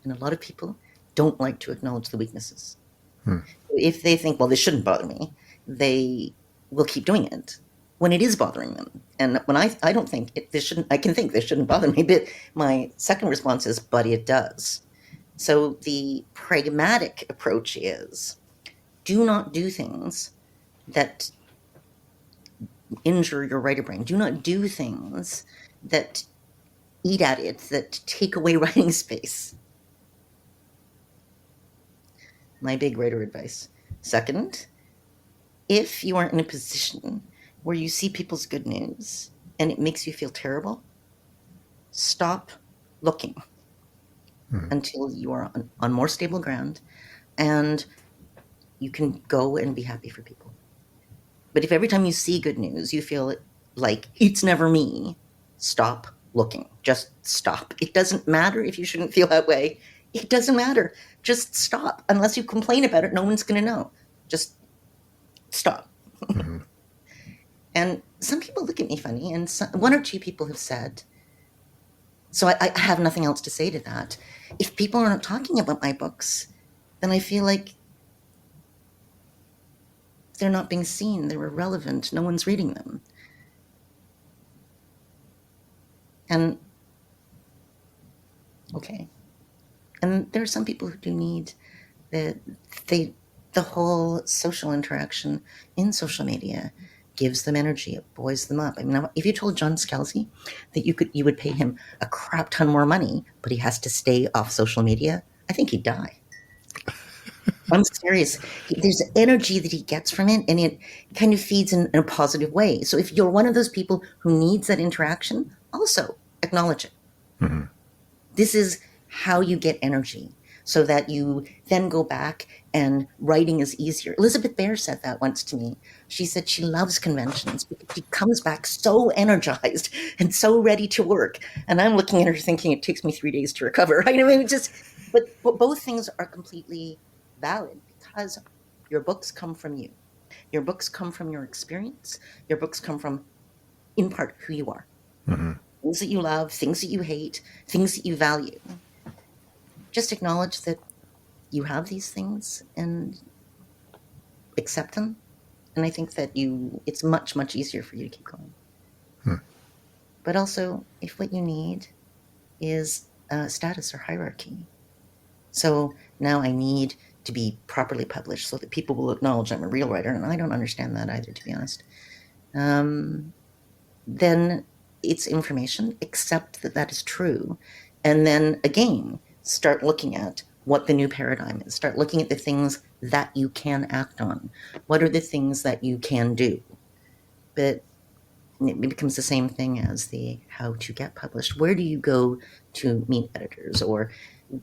[SPEAKER 2] And a lot of people don't like to acknowledge the weaknesses. If they think, well, this shouldn't bother me, they will keep doing it when it is bothering them. And when I don't think this shouldn't, I can think this shouldn't bother me, but my second response is, but it does. So the pragmatic approach is, do not do things that injure your writer brain. Do not do things that eat at it, that take away writing space. My big writer advice. Second, if you are in a position where you see people's good news and it makes you feel terrible, stop looking until you are on more stable ground and you can go and be happy for people. But if every time you see good news, you feel like it's never me, stop looking. Just stop. It doesn't matter if you shouldn't feel that way. It doesn't matter. Just stop. Unless you complain about it, no one's going to know. Just stop.
[SPEAKER 1] Mm-hmm.
[SPEAKER 2] And some people look at me funny, and one or two people have said, so I have nothing else to say to that. If people are not talking about my books, then I feel like they're not being seen, they're irrelevant, no one's reading them. And okay. And there are some people who do need the whole social interaction in social media gives them energy. It buoys them up. I mean, if you told John Scalzi that you would pay him a crap ton more money, but he has to stay off social media, I think he'd die. I'm serious. There's energy that he gets from it, and it kind of feeds in a positive way. So if you're one of those people who needs that interaction, also acknowledge it.
[SPEAKER 1] Mm-hmm.
[SPEAKER 2] This is how you get energy, so that you then go back and writing is easier. Elizabeth Bear said that once to me. She said she loves conventions because she comes back so energized and so ready to work. And I'm looking at her thinking it takes me 3 days to recover. I mean, but both things are completely valid because your books come from you. Your books come from your experience. Your books come from, in part, who you are.
[SPEAKER 1] Mm-hmm.
[SPEAKER 2] Things that you love, things that you hate, things that you value. Just acknowledge that you have these things and accept them. And I think that it's much, much easier for you to keep going. But also, if what you need is status or hierarchy. So now I need to be properly published so that people will acknowledge I'm a real writer, and I don't understand that either, to be honest. Then it's information, accept that that is true, and then again, start looking at what the new paradigm is. Start looking at the things that you can act on. What are the things that you can do? But it becomes the same thing as the how to get published. Where do you go to meet editors, or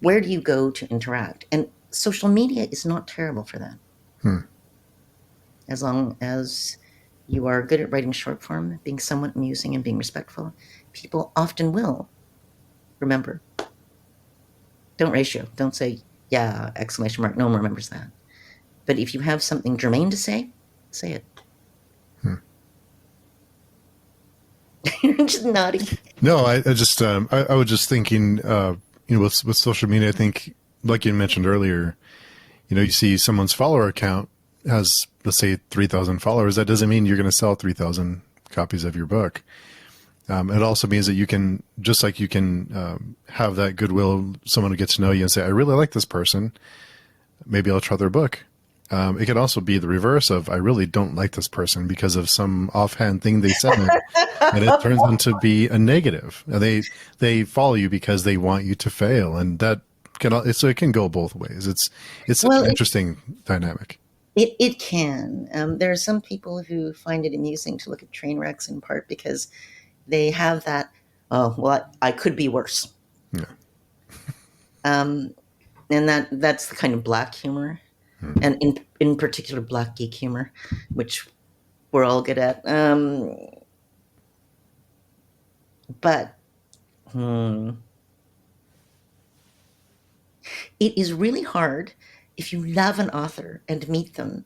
[SPEAKER 2] where do you go to interact? And social media is not terrible for that. As long as you are good at writing short form, being somewhat amusing and being respectful, people often will remember. Don't ratio. Don't say, yeah, exclamation mark. No one remembers that. But if you have something germane to say it. You're just nodding.
[SPEAKER 1] No, I just I was just thinking, with social media, I think, like you mentioned earlier, you see someone's follower account has, let's say, 3,000 followers. That doesn't mean you're going to sell 3,000 copies of your book. It also means that you can, just like you can have that goodwill, someone who gets to know you and say, I really like this person. Maybe I'll try their book. It can also be the reverse of, I really don't like this person because of some offhand thing they said, and it turns out to be a negative. They follow you because they want you to fail, and that it can go both ways. It's an interesting dynamic.
[SPEAKER 2] It can. There are some people who find it amusing to look at train wrecks, in part because they have that, I could be worse.
[SPEAKER 1] Yeah.
[SPEAKER 2] And that's the kind of black humor. And in particular, black geek humor, which we're all good at. But it is really hard if you love an author and meet them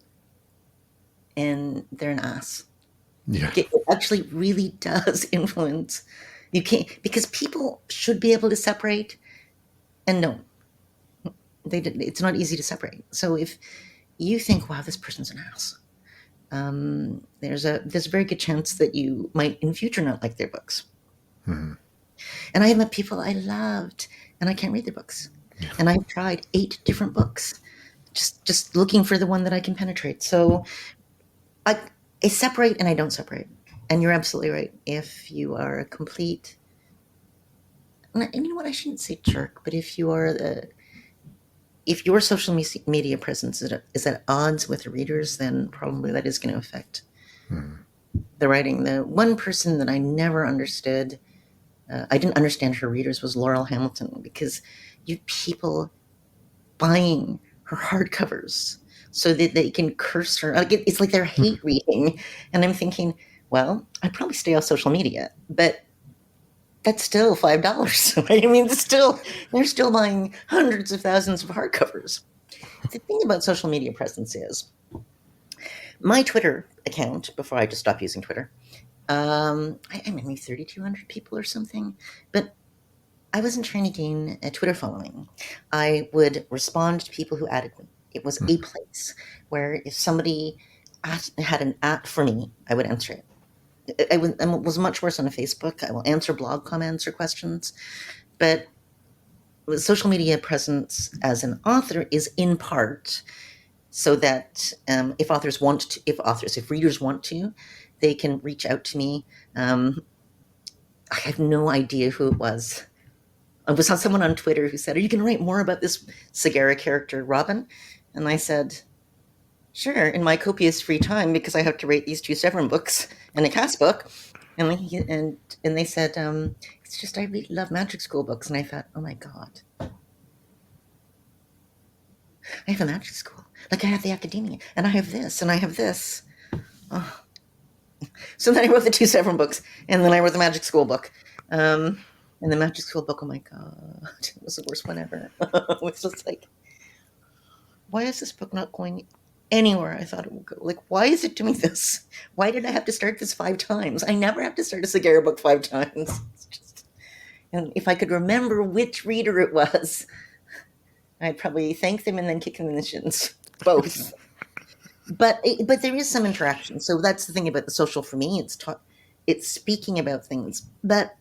[SPEAKER 2] and they're an ass.
[SPEAKER 1] Yeah.
[SPEAKER 2] It actually really does influence. You can't, because people should be able to separate, and no. It's not easy to separate. So if you think, wow, this person's an ass, there's a very good chance that you might in future not like their books. Mm-hmm. And I have met people I loved, and I can't read their books. Yeah. And I've tried 8 different books, just looking for the one that I can penetrate. So I separate and I don't separate. And you're absolutely right. If you are a complete, and you know what, I shouldn't say jerk, but if you are if your social media presence is at odds with the readers, then probably that is going to affect the writing. The one person that I never understood, I didn't understand her readers, was Laurel Hamilton, because you people buying her hardcovers so that they can curse her. It's like they're hate reading. And I'm thinking, well, I'd probably stay off social media, but that's still $5. Right? I mean, they're still buying hundreds of thousands of hardcovers. The thing about social media presence is, my Twitter account, before I just stopped using Twitter, I maybe 3,200 people or something, but I wasn't trying to gain a Twitter following. I would respond to people who added me. It was a place where if somebody had an at for me, I would answer it. I was much worse on Facebook. I will answer blog comments or questions, but social media presence as an author is in part so that if readers want to, they can reach out to me. I have no idea who it was. I was on someone on Twitter who said, "Are you going to write more about this Sagara character, Robin?" And I said, "Sure, in my copious free time, because I have to write these 2 Severin books and a cast book." And they said, "It's just I really love Magic School books." And I thought, "Oh my god, I have a Magic School. Like I have the Academia, and I have this, and I have this." Oh. So then I wrote the 2 Severin books, and then I wrote the Magic School book. And the Magic School book, oh my god, it was the worst one ever. It was just like, why is this book not going anywhere I thought it would go? Like, why is it doing this? Why did I have to start this 5 times? I never have to start a Sagara book 5 times. It's just, and if I could remember which reader it was, I'd probably thank them and then kick them in the shins. Both. But there is some interaction. So that's the thing about the social for me. It's speaking about things. But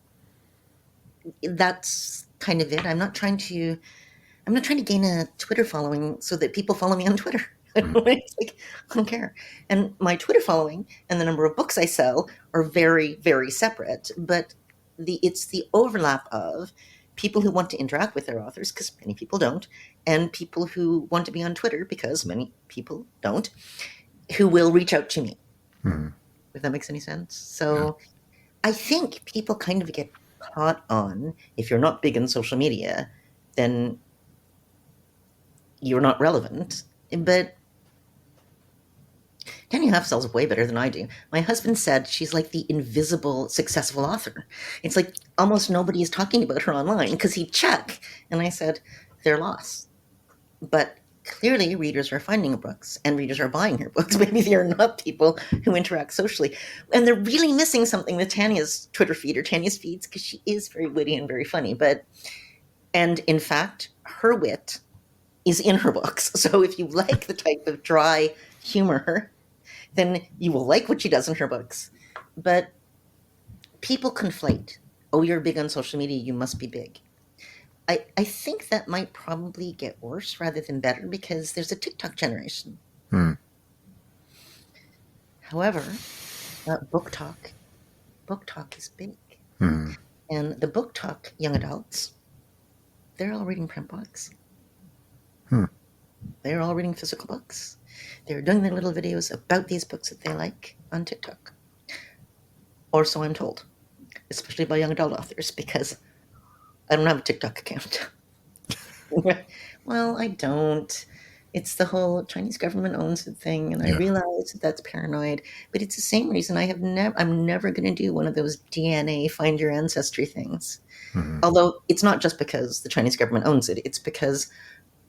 [SPEAKER 2] that's kind of it. I'm not trying to gain a Twitter following so that people follow me on Twitter. It's like, I don't care. And my Twitter following and the number of books I sell are very, very separate. But it's the overlap of people who want to interact with their authors, because many people don't, and people who want to be on Twitter, because many people don't, who will reach out to me. If that makes any sense. So I think people kind of get caught on, if you're not big in social media, then you're not relevant. But Tanya Huff sells way better than I do. My husband said she's like the invisible successful author. It's like almost nobody is talking about her online because he'd check. And I said, they're lost. But clearly readers are finding her books and readers are buying her books. Maybe they're not people who interact socially. And they're really missing something with Tanya's Twitter feed or Tanya's feeds, because she is very witty and very funny. And in fact, her wit is in her books. So if you like the type of dry humor, then you will like what she does in her books. But people conflate, oh, you're big on social media, you must be big. I think that might probably get worse rather than better, because there's a TikTok generation. However, book talk is big. And the book talk young adults, they're all reading print books. They're all reading physical books. They're doing their little videos about these books that they like on TikTok. Or so I'm told, especially by young adult authors, because I don't have a TikTok account. Well, I don't. It's the whole Chinese government owns it thing, and I realize that that's paranoid. But it's the same reason I'm never going to do one of those DNA find your ancestry things. Although it's not just because the Chinese government owns it. It's because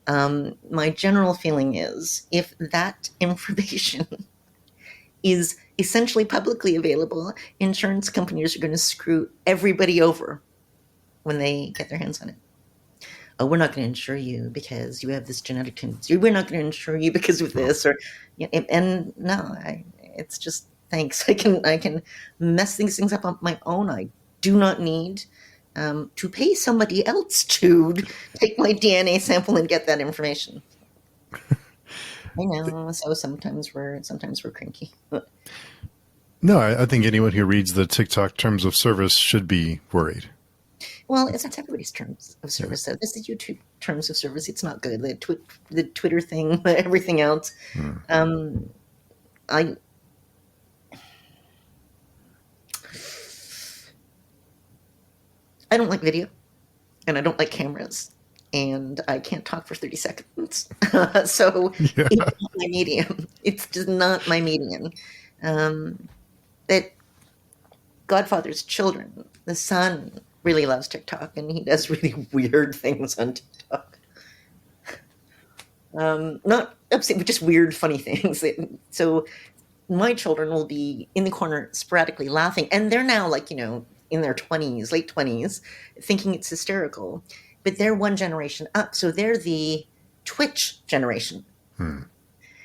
[SPEAKER 2] my general feeling is, if that information is essentially publicly available, insurance companies are going to screw everybody over when they get their hands on it. Oh, we're not going to insure you because you have this genetic tendency. We're not going to insure you because of this, and no, it's just, thanks. I can mess these things up on my own. I do not need to pay somebody else to take my DNA sample and get that information. I know. So sometimes we're cranky.
[SPEAKER 1] No, I think anyone who reads the TikTok terms of service should be worried.
[SPEAKER 2] Well, it's not everybody's terms of service. So this is YouTube terms of service. It's not good. The Twitter thing, everything else. I don't like video, and I don't like cameras, and I can't talk for 30 seconds. So it's not my medium. It's just not my medium. That Godfather's Children, the son, really loves TikTok, and he does really weird things on TikTok. Not upset, but just weird, funny things. So my children will be in the corner sporadically laughing, and they're now in their 20s, late 20s, thinking it's hysterical. But they're one generation up, so they're the Twitch generation.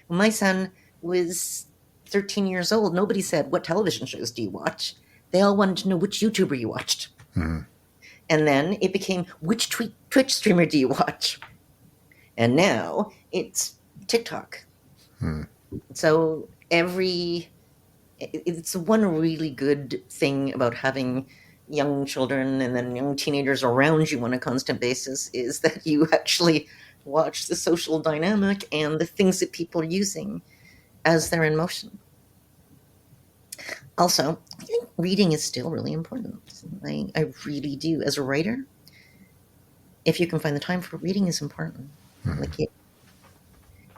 [SPEAKER 2] My son was 13 years old, nobody said, what television shows do you watch? They all wanted to know which YouTuber you watched.
[SPEAKER 1] Mm-hmm.
[SPEAKER 2] And then it became, which Twitch streamer do you watch? And now it's TikTok. So it's one really good thing about having young children and then young teenagers around you on a constant basis is that you actually watch the social dynamic and the things that people are using as they're in motion. Also, I think reading is still really important. I really do. As a writer, if you can find the time for reading is important. Like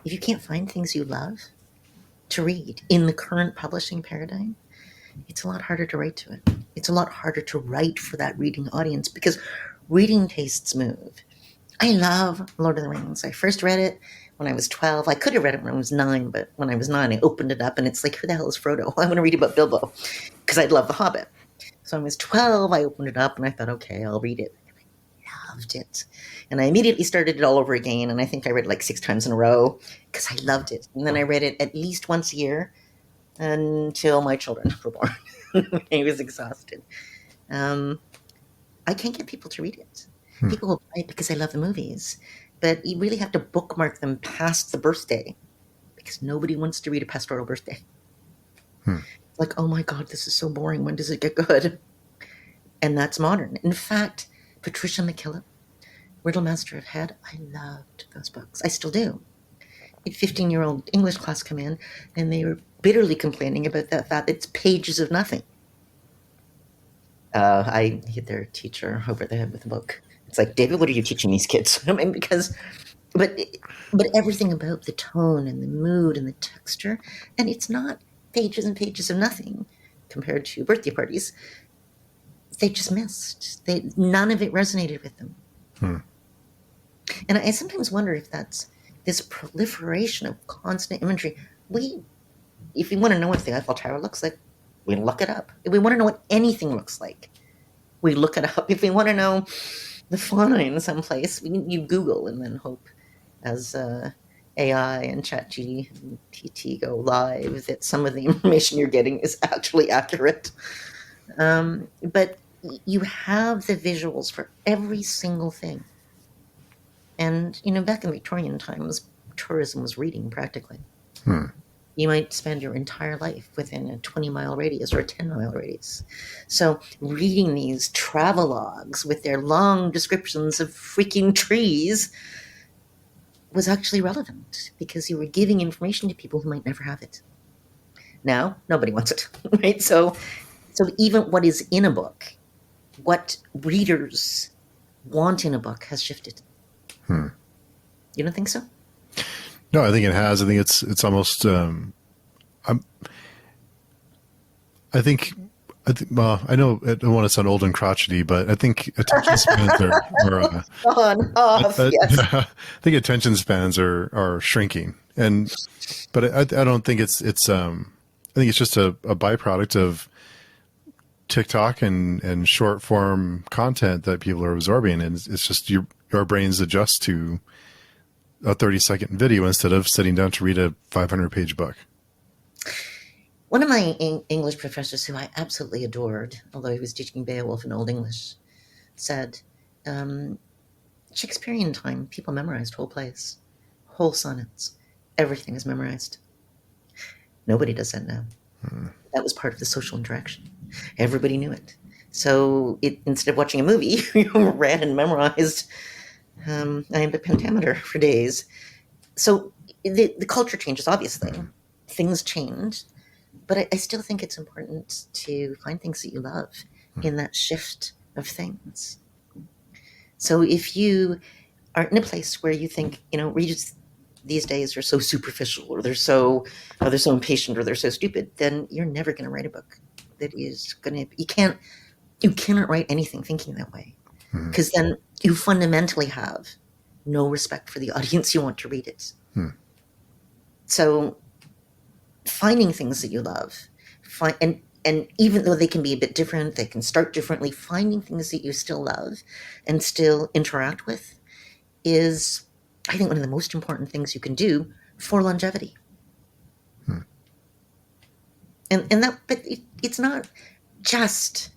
[SPEAKER 2] if you can't find things you love to read in the current publishing paradigm, it's a lot harder to write to it. It's a lot harder to write for that reading audience because reading tastes move. I love Lord of the Rings. I first read it when I was 12. I could have read it when I was 9, but when I was 9, I opened it up and it's like, who the hell is Frodo? I want to read about Bilbo because I love The Hobbit. So when I was 12, I opened it up and I thought, okay, I'll read it. I loved it. And I immediately started it all over again. And I think I read it like 6 times in a row because I loved it. And then I read it at least once a year until my children were born. I was exhausted. I can't get people to read it. People will buy it because they love the movies. But you really have to bookmark them past the birthday because nobody wants to read a pastoral birthday. Like, oh my God, this is so boring. When does it get good? And that's modern. In fact, Patricia McKillop, Riddlemaster of Head, I loved those books. I still do. A 15-year-old English class come in, and they were bitterly complaining about that fact it's pages of nothing. I hit their teacher over the head with a book. It's like, David, what are you teaching these kids? I mean, but everything about the tone and the mood and the texture, and it's not pages and pages of nothing compared to birthday parties. They just missed. None of it resonated with them. And I sometimes wonder if that's this proliferation of constant imagery. If we want to know what the Eiffel Tower looks like, we look it up. If we want to know what anything looks like, we look it up. If we want to know the fauna in some place, you Google and then hope as AI and ChatGPT go live that some of the information you're getting is actually accurate. But you have the visuals for every single thing. And, back in Victorian times, tourism was reading practically. You might spend your entire life within a 20-mile radius or a 10-mile radius. So reading these travelogues with their long descriptions of freaking trees was actually relevant because you were giving information to people who might never have it. Now, nobody wants it, right? So even what is in a book, what readers want in a book has shifted. You don't think so?
[SPEAKER 1] No, I think it has. I think it's almost. Well, I know I don't want to sound old and crotchety, but I think attention spans are
[SPEAKER 2] on off. Yes.
[SPEAKER 1] I think attention spans are shrinking, but I don't think it's. I think it's just a byproduct of TikTok and short form content that people are absorbing, and it's just your brains adjust to a 30-second video instead of sitting down to read a 500-page book.
[SPEAKER 2] One of my English professors, who I absolutely adored, although he was teaching Beowulf in Old English, said, Shakespearean time, people memorized whole plays, whole sonnets. Everything is memorized. Nobody does that now. That was part of the social interaction. Everybody knew it. So instead of watching a movie, you read and memorized iambic pentameter for days. So the culture changes, obviously. Things change. But I still think it's important to find things that you love in that shift of things. So if you are in a place where you think, readers these days are so superficial, or they're so impatient, or they're so stupid, then you're never going to write a book that is going to. You cannot write anything thinking that way, because then you fundamentally have no respect for the audience you want to read it. So finding things that you love, and even though they can be a bit different, they can start differently, finding things that you still love and still interact with is, I think, one of the most important things you can do for longevity. And that, but it's not just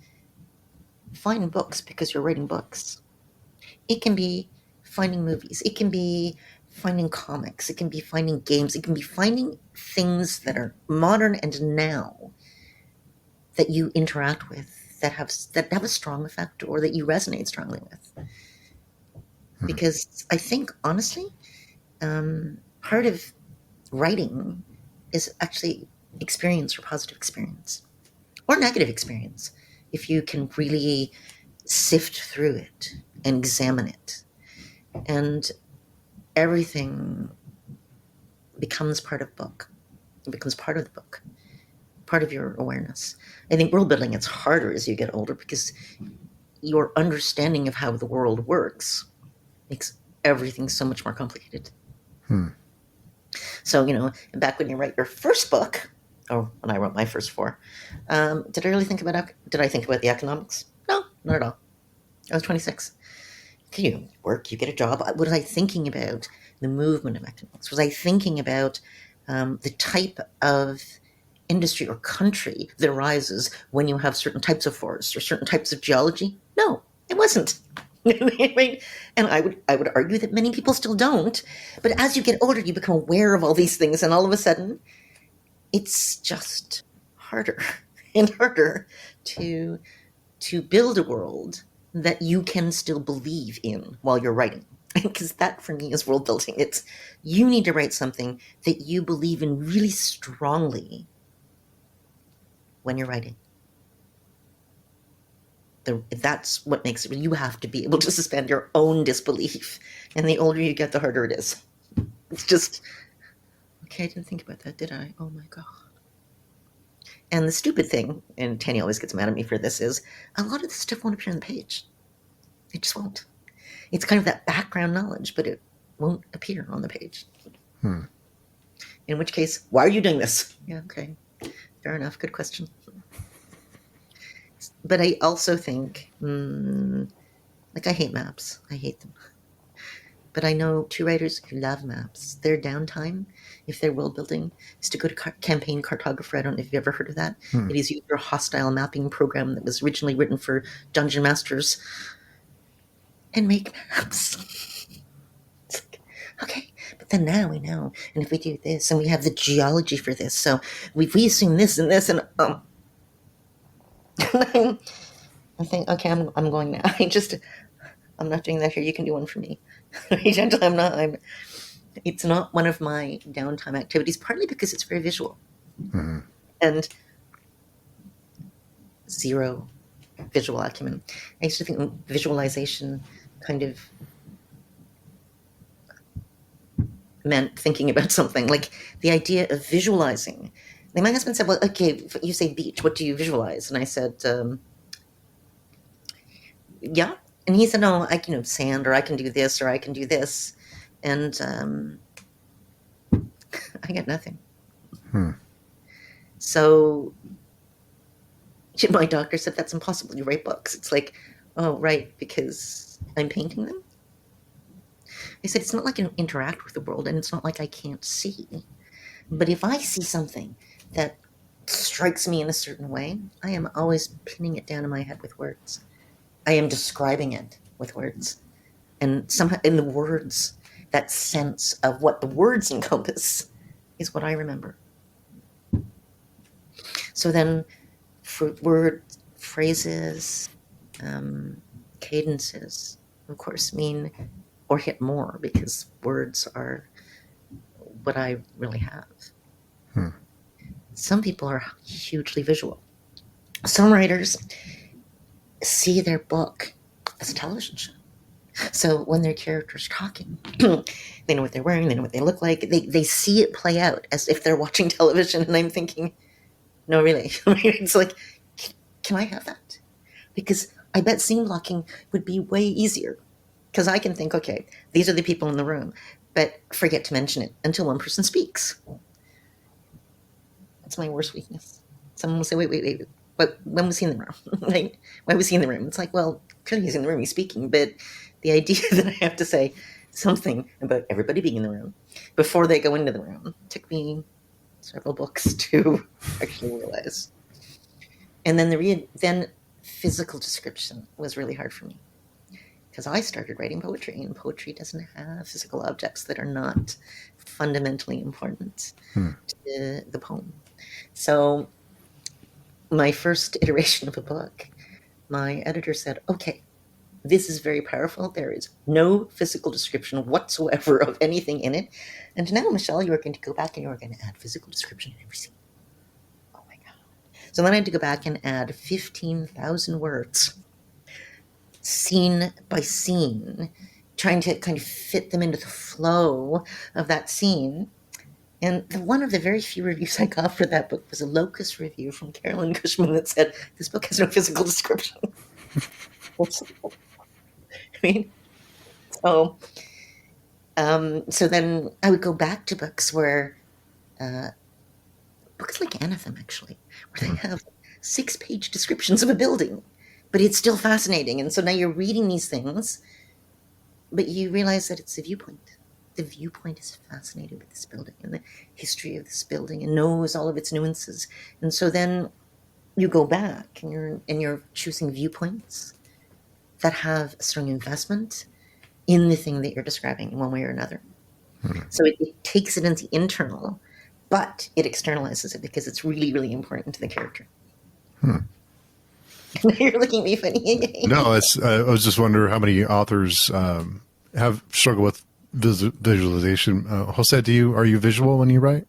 [SPEAKER 2] finding books because you're writing books. It can be finding movies. It can be finding comics. It can be finding games. It can be finding things that are modern and now that you interact with that have a strong effect or that you resonate strongly with. Because I think, honestly, part of writing is actually experience or positive experience or negative experience. If you can really sift through it and examine it, and everything becomes part of the book. It becomes part of the book, part of your awareness. I think world building, it's harder as you get older because your understanding of how the world works makes everything so much more complicated. So, back when you write your first book, or when I wrote my first four, did I think about the economics? No, not at all. I was 26. You work, you get a job. What was I thinking about? The movement of economics? Was I thinking about the type of industry or country that arises when you have certain types of forests or certain types of geology? No, it wasn't. Right? And I would argue that many people still don't. But as you get older, you become aware of all these things, and all of a sudden, it's just harder and harder to build a world that you can still believe in while you're writing. Because that, for me, is world building. It's you need to write something that you believe in really strongly when you're writing. That's what makes it. You have to be able to suspend your own disbelief. And the older you get, the harder it is. It's just, okay, I didn't think about that, did I? Oh my God. And the stupid thing, and Tanny always gets mad at me for this, is a lot of this stuff won't appear on the page. It just won't. It's kind of that background knowledge, but it won't appear on the page. In which case, why are you doing this? Yeah, okay. Fair enough. Good question. But I also think, I hate maps. I hate them. But I know two writers who love maps. Their downtime, if they're world building, is to go to Campaign Cartographer. I don't know if you've ever heard of that. It is your hostile mapping program that was originally written for Dungeon Masters. And make maps. It's like, okay, but then now we know. And if we do this, and we have the geology for this, so we assume this and this, and I think, okay, I'm going now. I'm not doing that here. You can do one for me. It's not one of my downtime activities, partly because it's very visual. And zero visual acumen. I used to think visualization kind of meant thinking about something, like the idea of visualizing. Like my husband said, well, okay, you say beach, what do you visualize? And I said, yeah. And he said, no, I can sand, or I can do this, or I can do this. And I got nothing. So my doctor said, that's impossible. You write books. It's like, oh, right, because I'm painting them. I said, it's not like I can interact with the world, and it's not like I can't see. But if I see something that strikes me in a certain way, I am always pinning it down in my head with words. I am describing it with words. And somehow in the words, that sense of what the words encompass is what I remember. So then for word phrases, cadences, of course, mean or hit more, because words are what I really have. Some people are hugely visual. Some writers see their book as a television show. So when their character's talking, they know what they're wearing, they know what they look like. They see it play out as if they're watching television, and I'm thinking, no, really. It's like, can I have that? Because I bet scene blocking would be way easier. Because I can think, okay, these are the people in the room, but forget to mention it until one person speaks. That's my worst weakness. Someone will say, wait, but when was he in the room? Right? When was he in the room? It's like, well, clearly he's in the room, he's speaking, but the idea that I have to say something about everybody being in the room before they go into the room took me several books to actually realize. And then then physical description was really hard for me because I started writing poetry, and poetry doesn't have physical objects that are not fundamentally important to the poem. So my first iteration of a book, my editor said, okay, this is very powerful. There is no physical description whatsoever of anything in it. And now, Michelle, you are going to go back and you are going to add physical description in every scene. Oh my God. So then I had to go back and add 15,000 words, scene by scene, trying to kind of fit them into the flow of that scene. And one of the very few reviews I got for that book was a Locus review from Carolyn Cushman that said, this book has no physical description. I mean, so then I would go back to books where, books like Anthem, actually, where they have 6-page descriptions of a building, but it's still fascinating. And so now you're reading these things, but you realize that it's the viewpoint. The viewpoint is fascinated with this building and the history of this building and knows all of its nuances. And so then you go back and you're choosing viewpoints that have a strong investment in the thing that you're describing in one way or another. So it takes it into internal, but it externalizes it because it's really, really important to the character. You're looking at me funny.
[SPEAKER 1] No, I was just wondering how many authors have struggled with visualization. Jose, are you visual when you write?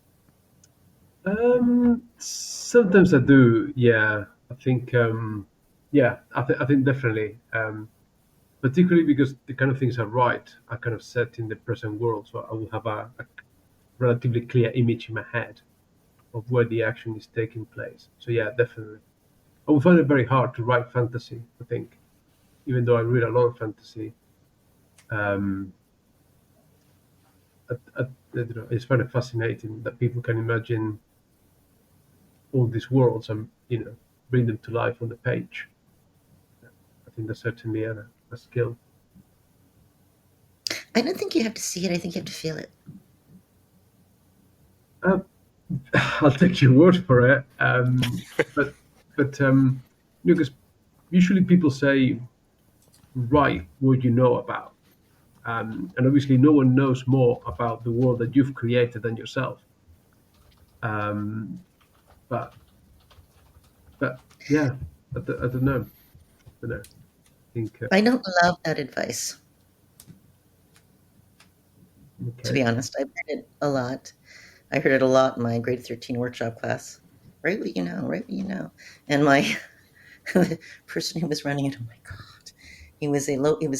[SPEAKER 4] Sometimes I do. Yeah, I think. I think definitely. Particularly because the kind of things I write are kind of set in the present world, so I will have a relatively clear image in my head of where the action is taking place. So yeah, definitely. I would find it very hard to write fantasy, I think, even though I read a lot of fantasy. It's kind of fascinating that people can imagine all these worlds and bring them to life on the page. I think that's certainly a skill.
[SPEAKER 2] I don't think you have to see it. I think you have to feel it.
[SPEAKER 4] I'll take your word for it. But because usually people say, write what you know about. And obviously no one knows more about the world that you've created than yourself. But yeah, I don't know.
[SPEAKER 2] I don't love that advice.
[SPEAKER 4] Okay.
[SPEAKER 2] To be honest, I've heard it a lot. I heard it a lot in my grade 13 workshop class. Write what you know, write what you know. And my the person who was running it, oh my God, he was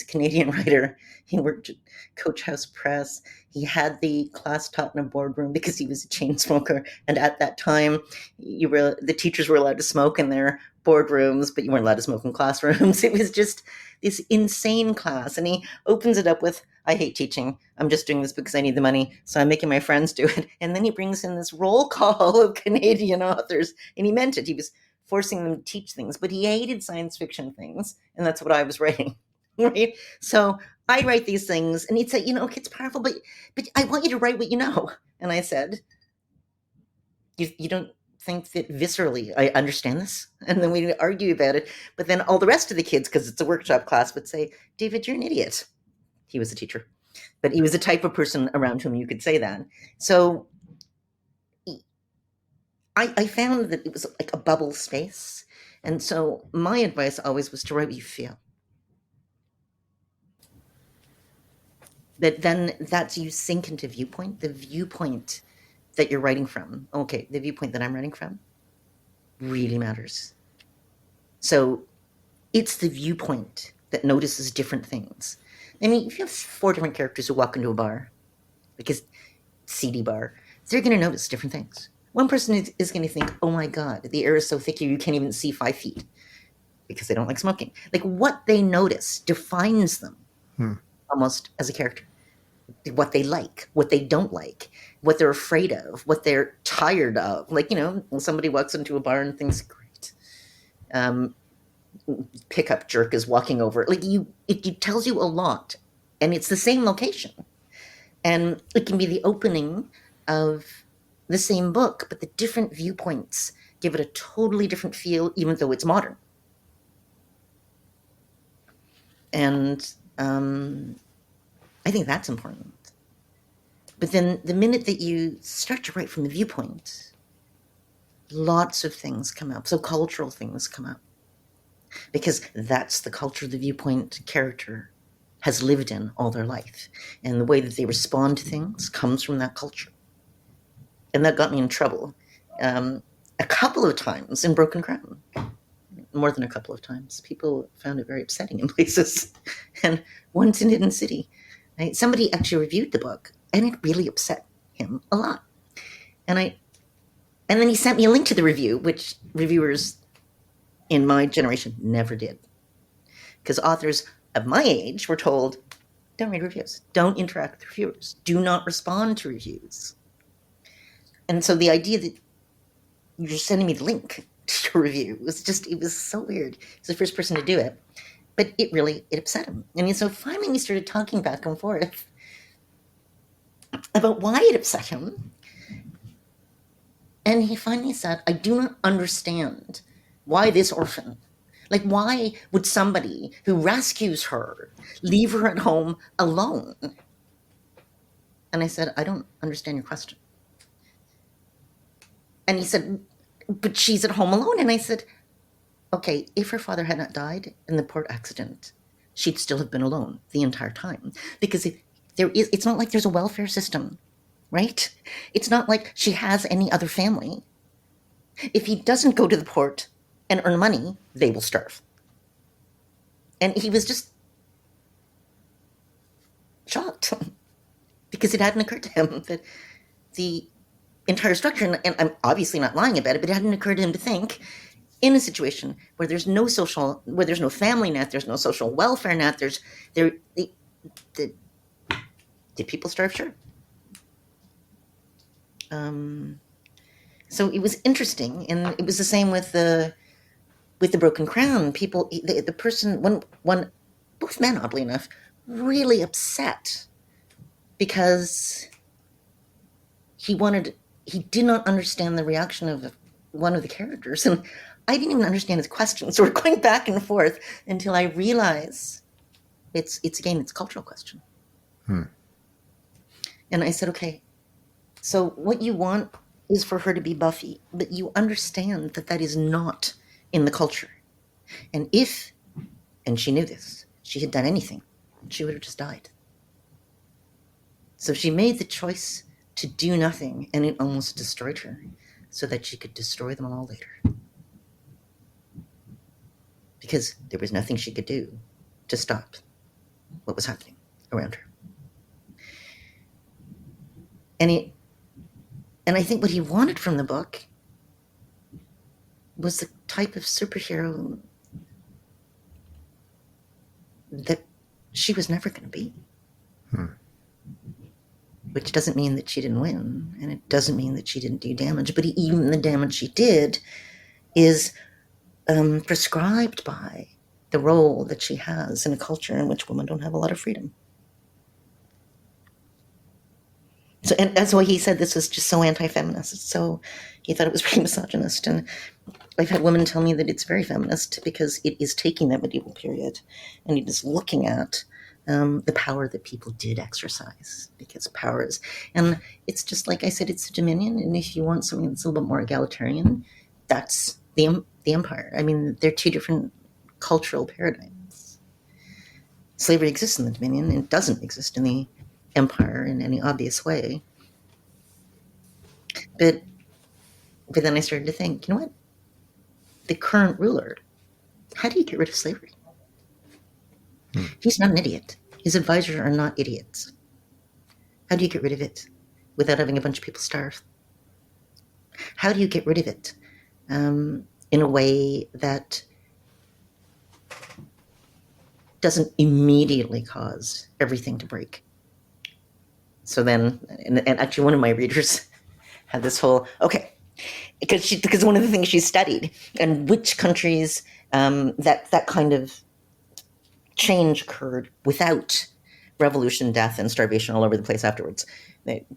[SPEAKER 2] a Canadian writer. He worked at Coach House Press. He had the class taught in a boardroom because he was a chain smoker. And at that time, the teachers were allowed to smoke in their boardrooms, but you weren't allowed to smoke in classrooms. It was just this insane class. And he opens it up with, I hate teaching. I'm just doing this because I need the money. So I'm making my friends do it. And then he brings in this roll call of Canadian authors. And he meant it. He was forcing them to teach things, but he hated science fiction things. And that's what I was writing. Right? So I write these things and he'd say, okay, it's powerful, but I want you to write what you know. And I said, you don't think that viscerally I understand this? And then we argue about it. But then all the rest of the kids, because it's a workshop class, would say, David, you're an idiot. He was a teacher, but he was the type of person around whom you could say that. So I found that it was like a bubble space. And so my advice always was to write what you feel. That then that's you sink into viewpoint, the viewpoint that you're writing from. Okay, the viewpoint that I'm writing from really matters. So it's the viewpoint that notices different things. I mean, if you have 4 different characters who walk into a bar, like a seedy bar, they're going to notice different things. One person is going to think, oh my God, the air is so thick here you can't even see 5 feet because they don't like smoking. Like what they notice defines them almost as a character. What they like, what they don't like, what they're afraid of, what they're tired of. Like, when somebody walks into a bar and thinks, great, pickup jerk is walking over. Like it tells you a lot. And it's the same location. And it can be the opening of the same book, but the different viewpoints give it a totally different feel, even though it's modern. And I think that's important. But then the minute that you start to write from the viewpoint, lots of things come up. So cultural things come up. Because that's the culture the viewpoint character has lived in all their life. And the way that they respond to things comes from that culture. And that got me in trouble a couple of times in Broken Crown. More than a couple of times. People found it very upsetting in places. And once in Hidden City, right? Somebody actually reviewed the book, and it really upset him a lot. And then he sent me a link to the review, which reviewers in my generation never did. Because authors of my age were told, don't read reviews. Don't interact with reviewers. Do not respond to reviews. And so the idea that you're sending me the link to your review it was so weird. He was the first person to do it. But it upset him. And so finally we started talking back and forth about why it upset him. And he finally said, I do not understand why this orphan, like why would somebody who rescues her leave her at home alone? And I said, I don't understand your question. And he said, but she's at home alone. And I said, okay, if her father had not died in the port accident, she'd still have been alone the entire time. Because it's not like there's a welfare system, right? It's not like she has any other family. If he doesn't go to the port and earn money, they will starve. And he was just shocked because it hadn't occurred to him that the entire structure, and I'm obviously not lying about it, but it hadn't occurred to him to think in a situation where there's no family net, there's no social welfare net, did people starve? Sure. So it was interesting, and it was the same with the Broken Crown. People, the person, both men, oddly enough, really upset because he did not understand the reaction of one of the characters, and I didn't even understand his question. So we're going back and forth until I realize it's a cultural question. And I said, okay, so what you want is for her to be Buffy, but you understand that is not in the culture. And she knew this, she had done anything, she would have just died. So she made the choice to do nothing, and it almost destroyed her, so that she could destroy them all later. Because there was nothing she could do to stop what was happening around her. And I think what he wanted from the book was the type of superhero that she was never going to be. Which doesn't mean that she didn't win, and it doesn't mean that she didn't do damage, but even the damage she did is prescribed by the role that she has in a culture in which women don't have a lot of freedom. So, and that's why he said this was just so anti-feminist. So he thought it was very misogynist. And I've had women tell me that it's very feminist because it is taking that medieval period and it is looking at the power that people did exercise, because power is, and it's just like I said, it's a dominion. And if you want something that's a little bit more egalitarian, that's the empire. I mean, they're two different cultural paradigms. Slavery exists in the dominion and it doesn't exist in the empire in any obvious way. But then I started to think, you know what? The current ruler, how do you get rid of slavery? He's not an idiot. His advisors are not idiots. How do you get rid of it without having a bunch of people starve? How do you get rid of it in a way that doesn't immediately cause everything to break? So then, and actually one of my readers had this whole, okay, because one of the things she studied and which countries that kind of change occurred without revolution, death, and starvation all over the place afterwards.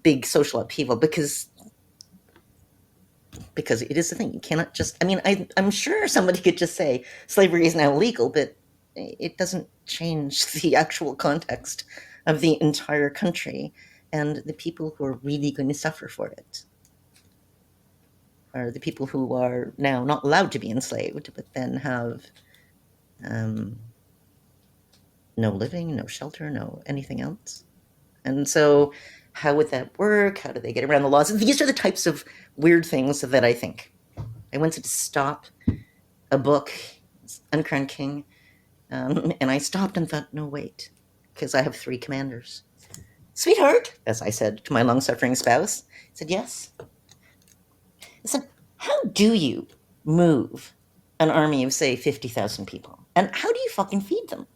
[SPEAKER 2] Big social upheaval, because because it is the thing. You cannot just, I mean, I'm sure somebody could just say slavery is now legal, but it doesn't change the actual context of the entire country and the people who are really going to suffer for it are the people who are now not allowed to be enslaved, but then have no living, no shelter, no anything else. And so how would that work? How do they get around the laws? These are the types of weird things that I think. I went to stop a book, Uncrowned King, and I stopped and thought, no, wait, because I have 3 commanders. Sweetheart, as I said to my long-suffering spouse, I said, yes. I said, how do you move an army of, say, 50,000 people? And how do you fucking feed them?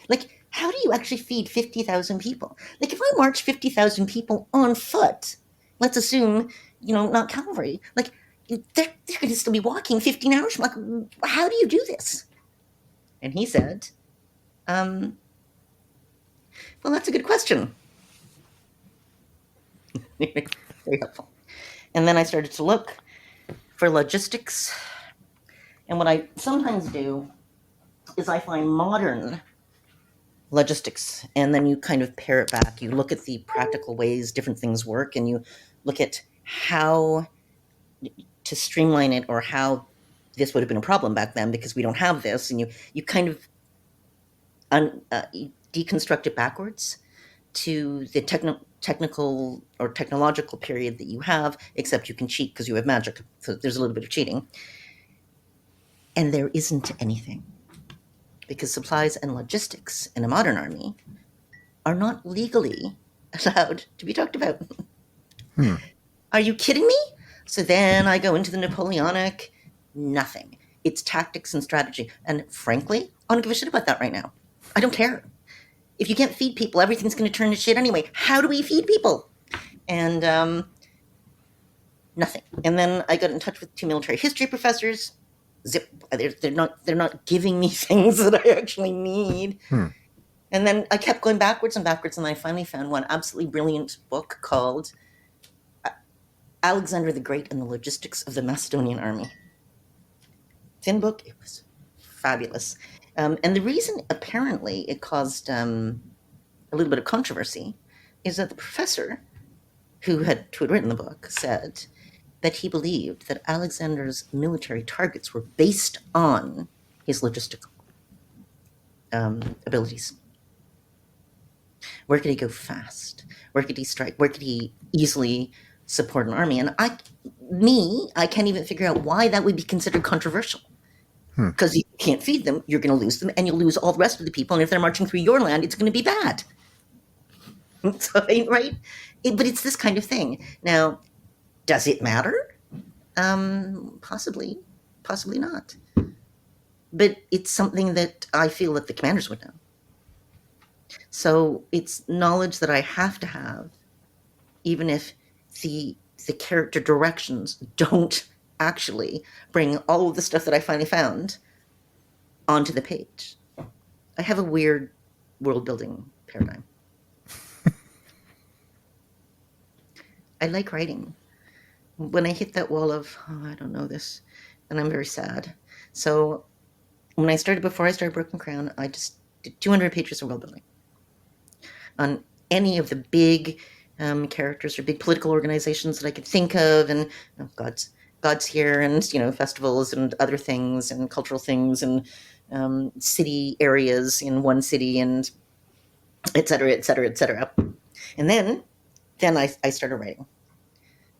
[SPEAKER 2] Like, how do you actually feed 50,000 people? Like, if I march 50,000 people on foot, let's assume, not cavalry, like, they're going to still be walking 15 hours. Like, how do you do this? And he said, well, that's a good question. Very helpful. And then I started to look for logistics. And what I sometimes do is I find modern logistics, and then you kind of pare it back. You look at the practical ways different things work, and you look at how to streamline it, or how this would have been a problem back then because we don't have this, and you kind of deconstruct it backwards to the technical or technological period that you have, except you can cheat because you have magic, so there's a little bit of cheating. And there isn't anything, because supplies and logistics in a modern army are not legally allowed to be talked about. Are you kidding me? So then I go into the Napoleonic, nothing. It's tactics and strategy. And frankly, I don't give a shit about that right now. I don't care. If you can't feed people, everything's going to turn to shit anyway. How do we feed people? And nothing. And then I got in touch with 2 military history professors. Zip. They're not giving me things that I actually need. And then I kept going backwards and backwards, and I finally found one absolutely brilliant book called Alexander the Great and the Logistics of the Macedonian Army. Thin book. It was fabulous. And the reason apparently it caused a little bit of controversy is that the professor who had written the book said that he believed that Alexander's military targets were based on his logistical abilities. Where could he go fast? Where could he strike? Where could he easily support an army? And I can't even figure out why that would be considered controversial. Because you can't feed them, you're going to lose them, and you'll lose all the rest of the people. And if they're marching through your land, it's going to be bad. So, right? But it's this kind of thing. Now, does it matter? Possibly not. But it's something that I feel that the commanders would know. So it's knowledge that I have to have, even if the character directions don't actually bring all of the stuff that I finally found onto the page. I have a weird world building paradigm. I like writing. When I hit that wall of, I don't know this, and I'm very sad. So before I started Broken Crown, I just did 200 pages of world building on any of the big characters or big political organizations that I could think of, and God's here, and festivals and other things and cultural things, and city areas in one city, and et cetera, et cetera, et cetera. And then I started writing.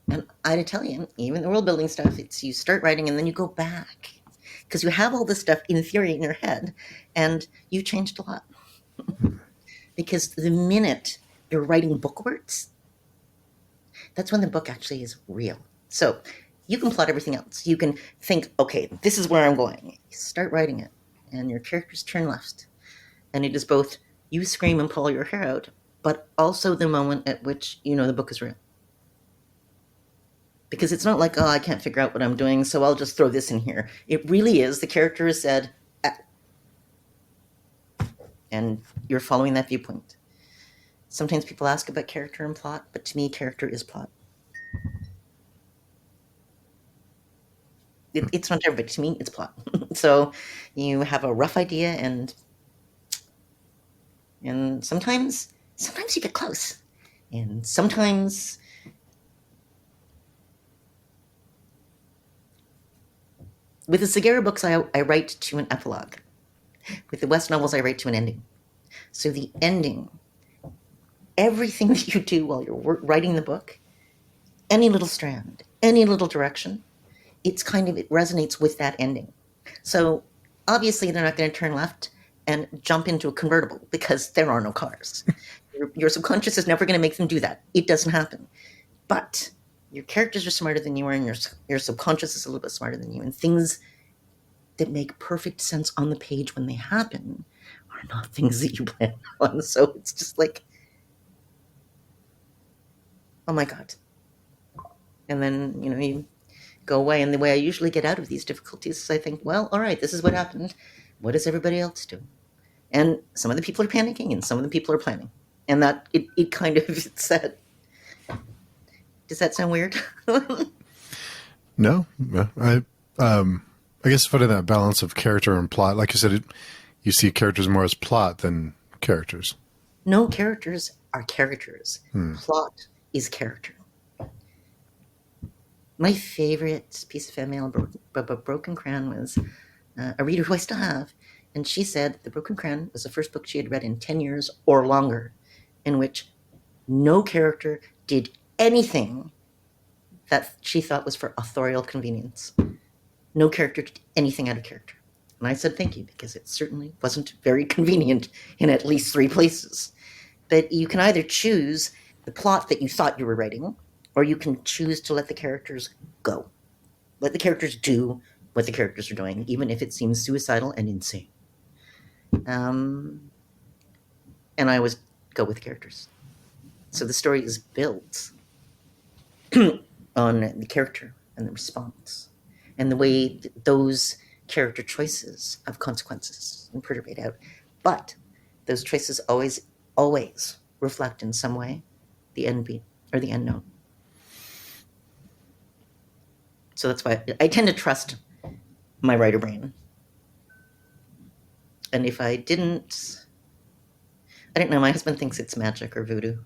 [SPEAKER 2] And I tell you, even the world building stuff, it's you start writing and then you go back, because you have all this stuff in theory in your head, and you've changed a lot. Because the minute you're writing book words, that's when the book actually is real. So you can plot everything else. You can think, okay, this is where I'm going. You start writing it, and your characters turn left. And it is both you scream and pull your hair out, but also the moment at which you know the book is real. Because it's not like, I can't figure out what I'm doing, so I'll just throw this in here. It really is, the character has said, and you're following that viewpoint. Sometimes people ask about character and plot, but to me, character is plot. It's not everybody. To me, it's plot. So you have a rough idea, and sometimes you get close, and sometimes with the Segura books, I write to an epilogue. With the West novels, I write to an ending. So the ending, everything that you do while you're writing the book, any little strand, any little direction, it resonates with that ending. So obviously they're not going to turn left and jump into a convertible because there are no cars. Your subconscious is never going to make them do that. It doesn't happen. But your characters are smarter than you are, and your subconscious is a little bit smarter than you. And things that make perfect sense on the page when they happen are not things that you plan on. So it's just like, oh my God. And then, you go away. And the way I usually get out of these difficulties is I think, well, all right, this is what happened. What is everybody else doing? And some of the people are panicking and some of the people are planning. And that it kind of said, does that sound weird?
[SPEAKER 1] No, I guess finding that balance of character and plot, like you said, you see characters more as plot than characters.
[SPEAKER 2] No, characters are characters. Plot is character. My favorite piece of fan mail about Broken Crown was a reader who I still have, and she said The Broken Crown was the first book she had read in 10 years or longer, in which no character did anything that she thought was for authorial convenience. No character did anything out of character. And I said thank you, because it certainly wasn't very convenient in at least 3 places. But you can either choose the plot that you thought you were writing, or you can choose to let the characters go. Let the characters do what the characters are doing, even if it seems suicidal and insane. And I always go with characters. So the story is built on the character and the response, and the way those character choices have consequences and perturbate out. But those choices always reflect in some way the end or the unknown. So that's why I tend to trust my writer brain. And if I didn't, I don't know, my husband thinks it's magic or voodoo.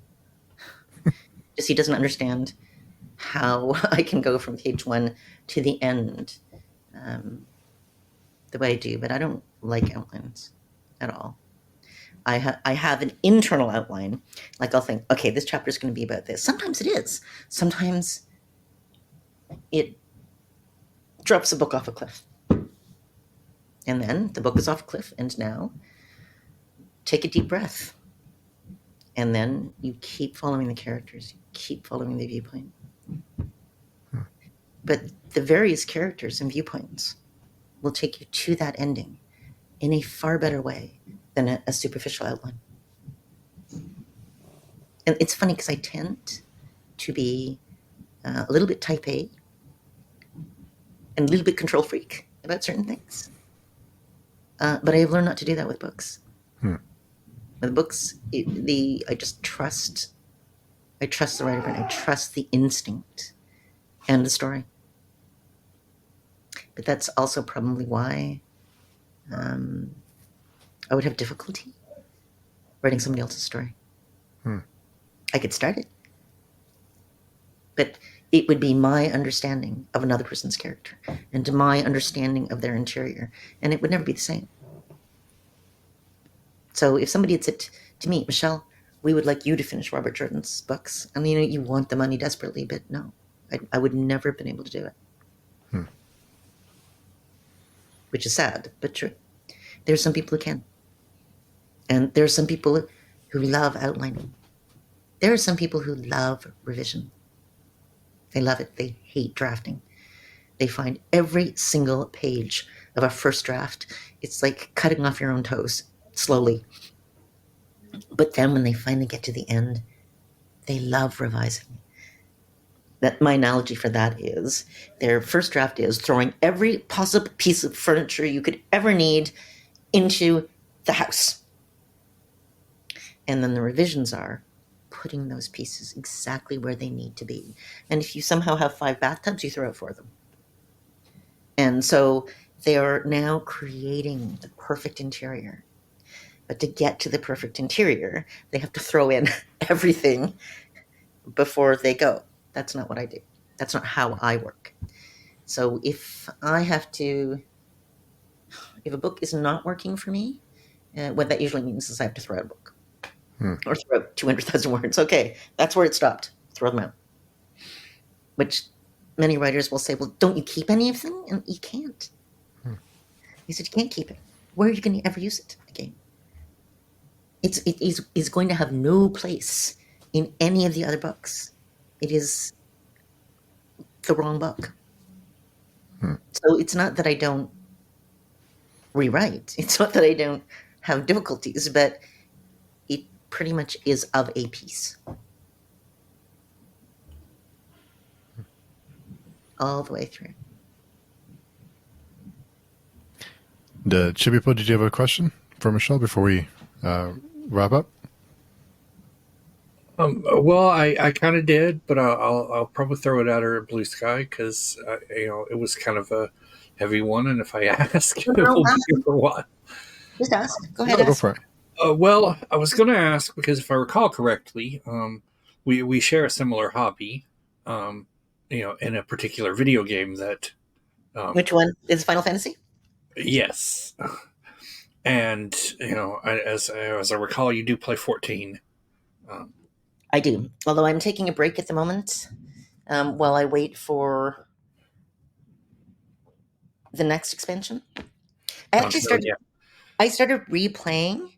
[SPEAKER 2] Just he doesn't understand how I can go from page 1 to the end the way I do, but I don't like outlines at all. I have an internal outline. Like I'll think, okay, this chapter is going to be about this. Sometimes it is. Sometimes it drops the book off a cliff. And then the book is off a cliff, and now take a deep breath. And then you keep following the characters. You keep following the viewpoint. But the various characters and viewpoints will take you to that ending in a far better way than a superficial outline. And it's funny because I tend to be a little bit type A and a little bit control freak about certain things. But I have learned not to do that with books. With books, I just trust. I trust the writer, and I trust the instinct and the story. But that's also probably why I would have difficulty writing somebody else's story. I could start it, but it would be my understanding of another person's character and my understanding of their interior, and it would never be the same. So if somebody had said to me, Michelle, we would like you to finish Robert Jordan's books, and you want the money desperately, but no, I would never have been able to do it. Which is sad, but true. There's some people who can. And there are some people who love outlining. There are some people who love revision. They love it. They hate drafting. They find every single page of a first draft, it's like cutting off your own toes slowly. But then when they finally get to the end, they love revising. That my analogy for that is their first draft is throwing every possible piece of furniture you could ever need into the house. And then the revisions are putting those pieces exactly where they need to be. And if you somehow have 5 bathtubs, you throw out 4 of them. And so they are now creating the perfect interior. But to get to the perfect interior, they have to throw in everything before they go. That's not what I do. That's not how I work. So if a book is not working for me, what that usually means is I have to throw out a book or throw out 200,000 words. Okay, that's where it stopped. Throw them out. Which many writers will say, well, don't you keep any of them? And you can't. He said, you can't keep it. Where are you going to ever use it again? It is going to have no place in any of the other books. It is the wrong book. So it's not that I don't rewrite. It's not that I don't have difficulties, but it pretty much is of a piece. All the way through.
[SPEAKER 1] Chibipo, did you have a question for Michelle before we wrap up?
[SPEAKER 3] Well, I kind of did, but I'll probably throw it at her at Blue Sky because it was kind of a heavy one, and if I ask, it will be for what.
[SPEAKER 2] Just ask. Go ahead.
[SPEAKER 1] Go for it.
[SPEAKER 3] Well, I was going to ask because if I recall correctly, we share a similar hobby, in a particular video game that.
[SPEAKER 2] Which one is Final Fantasy?
[SPEAKER 3] Yes, and as I recall, you do play 14.
[SPEAKER 2] I do, although I'm taking a break at the moment while I wait for the next expansion. I started replaying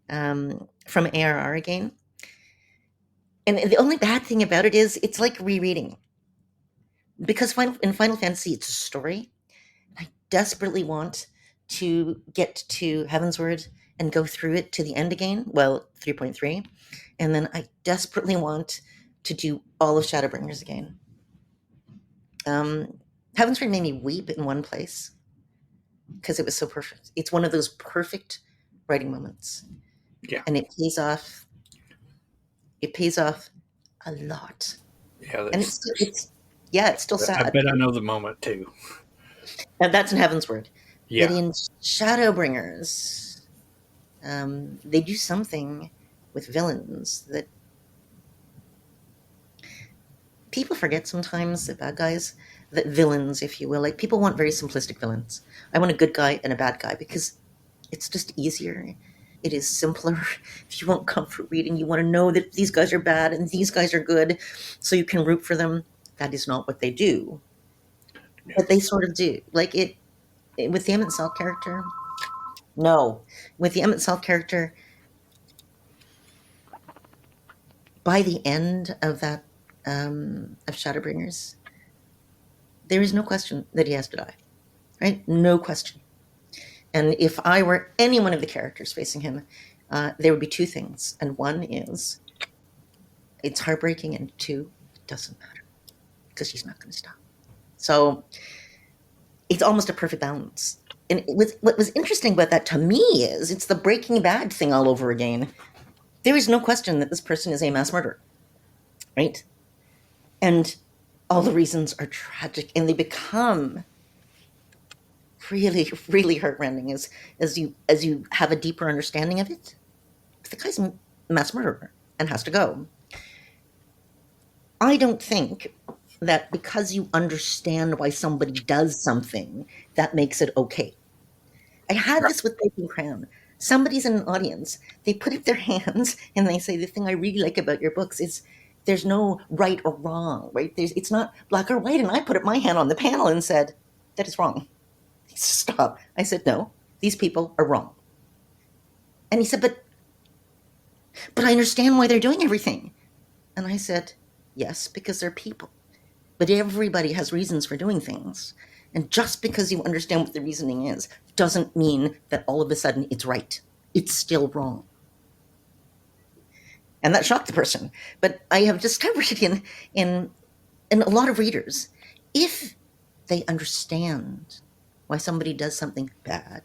[SPEAKER 2] from ARR again, and the only bad thing about it is it's like rereading, because in Final Fantasy it's a story. I desperately want to get to Heavensward and go through it to the end again. Well, 3.3. And then I desperately want to do all of Shadowbringers again. Heavensward made me weep in one place because it was so perfect. It's one of those perfect writing moments.
[SPEAKER 3] Yeah.
[SPEAKER 2] And it pays off. It pays off a lot.
[SPEAKER 3] Yeah.
[SPEAKER 2] And it's still sad.
[SPEAKER 3] I bet I know the moment too.
[SPEAKER 2] And that's in Heavensward.
[SPEAKER 3] Yeah.
[SPEAKER 2] But in Shadowbringers, they do something with villains that people forget sometimes, the bad guys, that villains, if you will, like people want very simplistic villains. I want a good guy and a bad guy because it's just easier. It is simpler. If you want comfort reading, you want to know that these guys are bad and these guys are good, so you can root for them. That is not what they do. But they sort of do. Like it with the Emmett Salt character. No. With the Emmett Salt character, by the end of that of Shadowbringers, there is no question that he has to die. Right? No question. And if I were any one of the characters facing him, there would be two things. And one is it's heartbreaking, and two, it doesn't matter because he's not going to stop. So it's almost a perfect balance. And what was interesting about that to me is it's the Breaking Bad thing all over again. There is no question that this person is a mass murderer, right? And all the reasons are tragic, and they become really, really heartrending as you have a deeper understanding of it. The guy's a mass murderer and has to go. I don't think that because you understand why somebody does something, that makes it okay. I had this with Breaking Crown. Somebody's in an audience, they put up their hands and they say, the thing I really like about your books is there's no right or wrong, right? It's not black or white. And I put up my hand on the panel and said, that is wrong. He said, stop. I said, no, these people are wrong. And he said, but I understand why they're doing everything. And I said, yes, because they're people. But everybody has reasons for doing things. And just because you understand what the reasoning is doesn't mean that all of a sudden it's right. It's still wrong. And that shocked the person. But I have discovered it in a lot of readers. If they understand why somebody does something bad,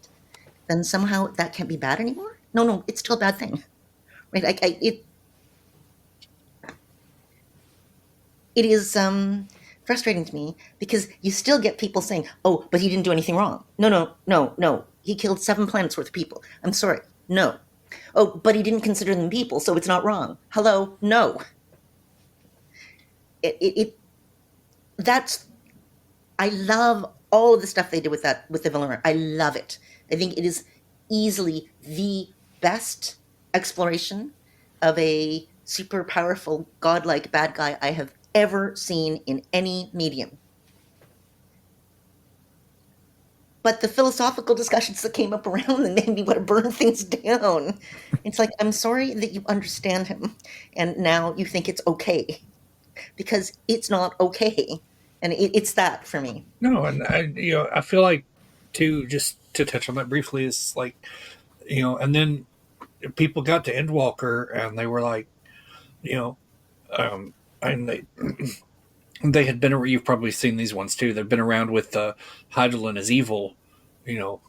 [SPEAKER 2] then somehow that can't be bad anymore. No, it's still a bad thing. Right? It is the frustrating to me because you still get people saying, oh, but he didn't do anything wrong. No. He killed 7 planets worth of people. I'm sorry. No. Oh, but he didn't consider them people, so it's not wrong. Hello? No. That's, I love all of the stuff they did with the villain. I love it. I think it is easily the best exploration of a super powerful, godlike bad guy I have ever seen in any medium. But the philosophical discussions that came up around them made me want to burn things down. It's like, I'm sorry that you understand him, and now you think it's okay, because it's not okay. And it's that for me.
[SPEAKER 3] No, and I feel like, just to touch on that briefly, is like, and then people got to Endwalker and they were like, and they had been, you've probably seen these ones too. They've been around with Hydaelyn as evil,
[SPEAKER 2] Well,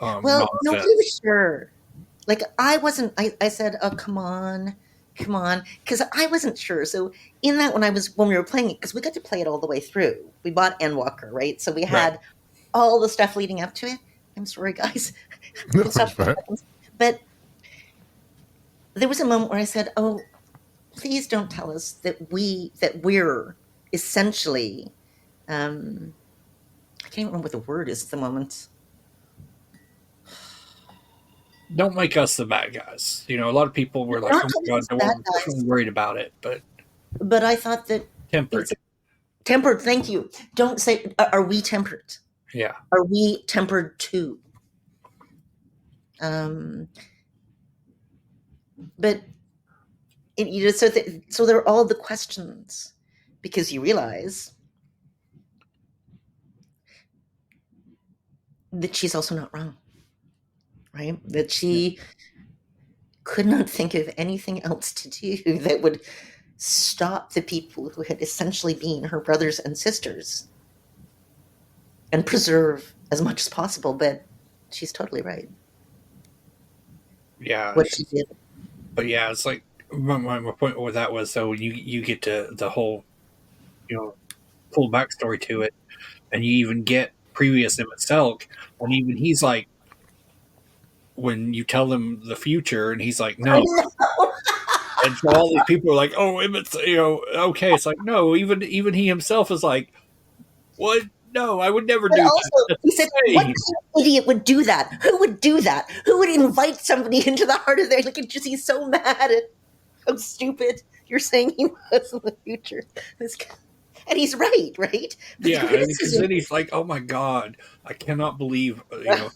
[SPEAKER 3] nonsense.
[SPEAKER 2] nobody was sure. Like, I wasn't, I said, oh, come on, because I wasn't sure. So in that, when we were playing it, because we got to play it all the way through, we bought Endwalker, right? So we had all the stuff leading up to it. I'm sorry, guys. But there was a moment where I said, oh, please don't tell us that we're essentially, I can't even remember what the word is at the moment.
[SPEAKER 3] Don't make us the bad guys. A lot of people were like, oh my God, we're worried about it.
[SPEAKER 2] But I thought that tempered, thank you. Don't say, are we tempered?
[SPEAKER 3] Yeah.
[SPEAKER 2] Are we tempered too? But so there are all the questions, because you realize that she's also not wrong, right? That she could not think of anything else to do that would stop the people who had essentially been her brothers and sisters and preserve as much as possible. But she's totally right.
[SPEAKER 3] Yeah.
[SPEAKER 2] What she did.
[SPEAKER 3] But yeah, it's like, my point with that was, so you get to the whole, full backstory to it, and you even get previous Emmett Selk, and even he's like, when you tell him the future, and he's like, no. And so all these people are like, oh, Emmett's, okay. It's like, no, even he himself is like, what? No, I would never do that.
[SPEAKER 2] He said, what kind of idiot would do that? Who would do that? Who would invite somebody into the heart of their, like, he's so mad at how stupid you're saying he was in the future. And he's right?
[SPEAKER 3] Yeah, because then he's like, oh my God, I cannot believe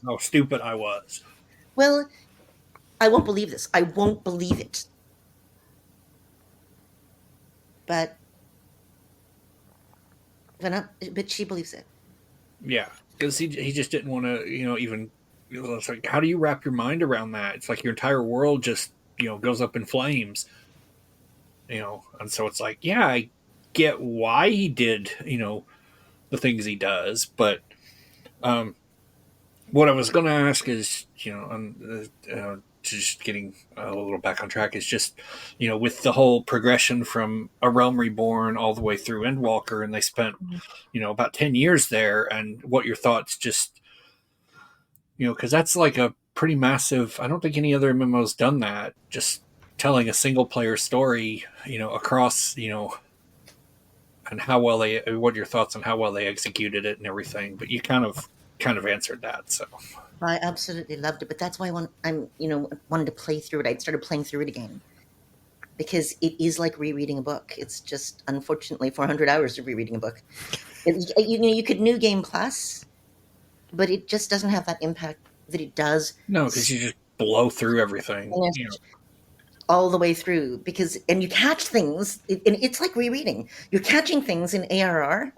[SPEAKER 3] how stupid I was.
[SPEAKER 2] Well, I won't believe this. I won't believe it. But she believes it.
[SPEAKER 3] Yeah, because he just didn't want to, even. It's like, how do you wrap your mind around that? It's like your entire world just, goes up in flames. And so it's like, yeah, I get why he did, the things he does, but what I was going to ask is, just getting a little back on track, is just, with the whole progression from A Realm Reborn all the way through Endwalker, and they spent, about 10 years there, and what your thoughts just, because that's like a pretty massive, I don't think any other MMO's done that, just telling a single player story, across, and how well what your thoughts on how well they executed it and everything, but you kind of answered that. So
[SPEAKER 2] I absolutely loved it, but that's why I wanted to play through it. I started playing through it again because it is like rereading a book. It's just, unfortunately, 400 hours of rereading a book. You could New Game Plus, but it just doesn't have that impact that it does.
[SPEAKER 3] No, because you just blow through everything.
[SPEAKER 2] All the way through, and you catch things, and it's like rereading. You're catching things in ARR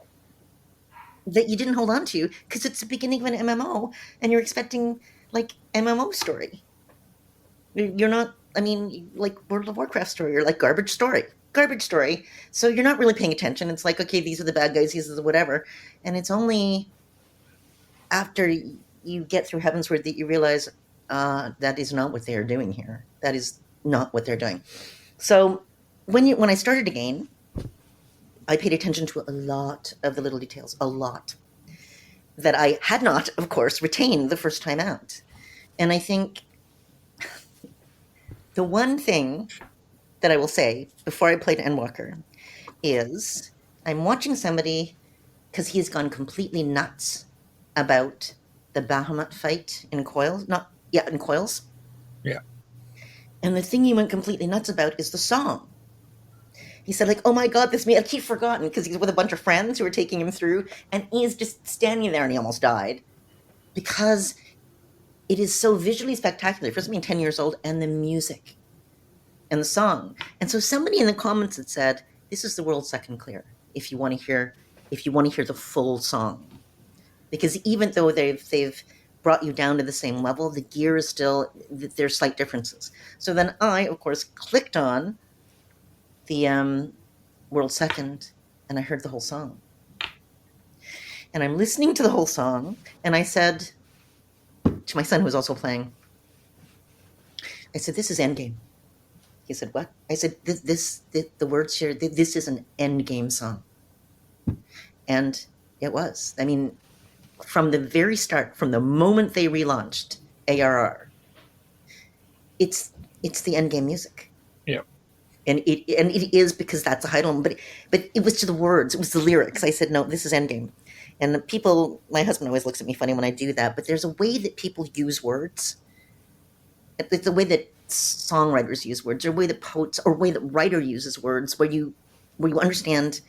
[SPEAKER 2] that you didn't hold on to because it's the beginning of an MMO, and you're expecting like MMO story. You're not. I mean, like World of Warcraft story, or like garbage story. So you're not really paying attention. It's like, okay, these are the bad guys, these are the whatever, and it's only after you get through Heavensward that you realize that is not what they are doing here. That is not what they're doing. So when I started again, I paid attention to a lot of the little details, a lot, that I had not, of course, retained the first time out. And I think the one thing that I will say before I played Endwalker is I'm watching somebody, because he has gone completely nuts about the Bahamut fight in Coils. In Coils.
[SPEAKER 3] Yeah.
[SPEAKER 2] And the thing he went completely nuts about is the song. He said, like, oh my God, this man, he'd forgotten, because he's with a bunch of friends who were taking him through, and he's just standing there and he almost died. Because it is so visually spectacular, first being 10 years old, and the music and the song. And so somebody in the comments had said, this is the world's second clear, if you want to hear the full song. Because even though they've brought you down to the same level, the gear is still, there's slight differences. So then I, of course, clicked on the world second, and I heard the whole song. And I'm listening to the whole song, and I said to my son, who was also playing, I said, this is Endgame. He said, what? I said, the words here, this is an Endgame song. And it was. I mean, from the very start, from the moment they relaunched ARR, it's the Endgame music.
[SPEAKER 3] Yeah.
[SPEAKER 2] And it is, because that's a Heidelman, but it was to the words, it was the lyrics. I said, no, this is Endgame. And the people, my husband always looks at me funny when I do that, but there's a way that people use words. It's the way that songwriters use words, or way that poets, or way that writer uses words, where you understand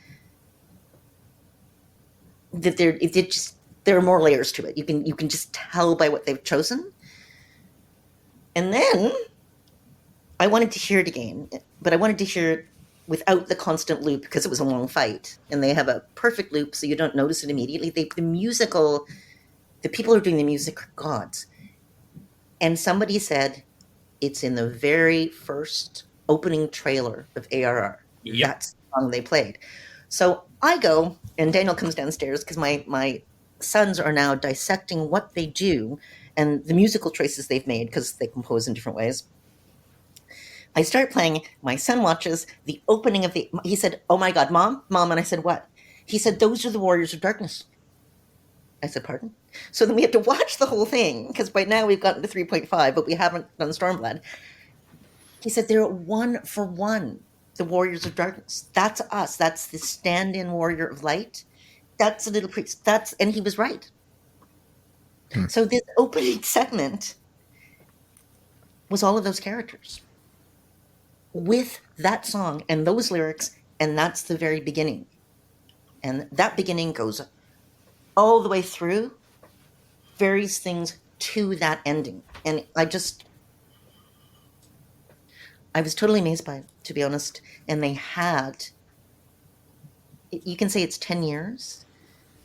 [SPEAKER 2] that there are more layers to it. You can just tell by what they've chosen. And then I wanted to hear it again, but I wanted to hear it without the constant loop, because it was a long fight, and they have a perfect loop, so you don't notice it immediately. The people who are doing the music are gods. And somebody said it's in the very first opening trailer of ARR.
[SPEAKER 3] Yep.
[SPEAKER 2] That's the song they played. So I go, and Daniel comes downstairs, because my sons are now dissecting what they do and the musical choices they've made, because they compose in different ways. I start playing, my son watches the opening of he said, oh my God, Mom, and I said, what? He said, those are the Warriors of Darkness. I said, pardon? So then we have to watch the whole thing, because by now we've gotten to 3.5, but we haven't done Stormblood. He said, they're 1-for-1, the Warriors of Darkness. That's us. That's the stand-in Warrior of Light. That's the little priest. And he was right. So this opening segment was all of those characters, with that song and those lyrics, and that's the very beginning. And that beginning goes all the way through various things to that ending. And I was totally amazed by it, to be honest. And they had, you can say it's 10 years,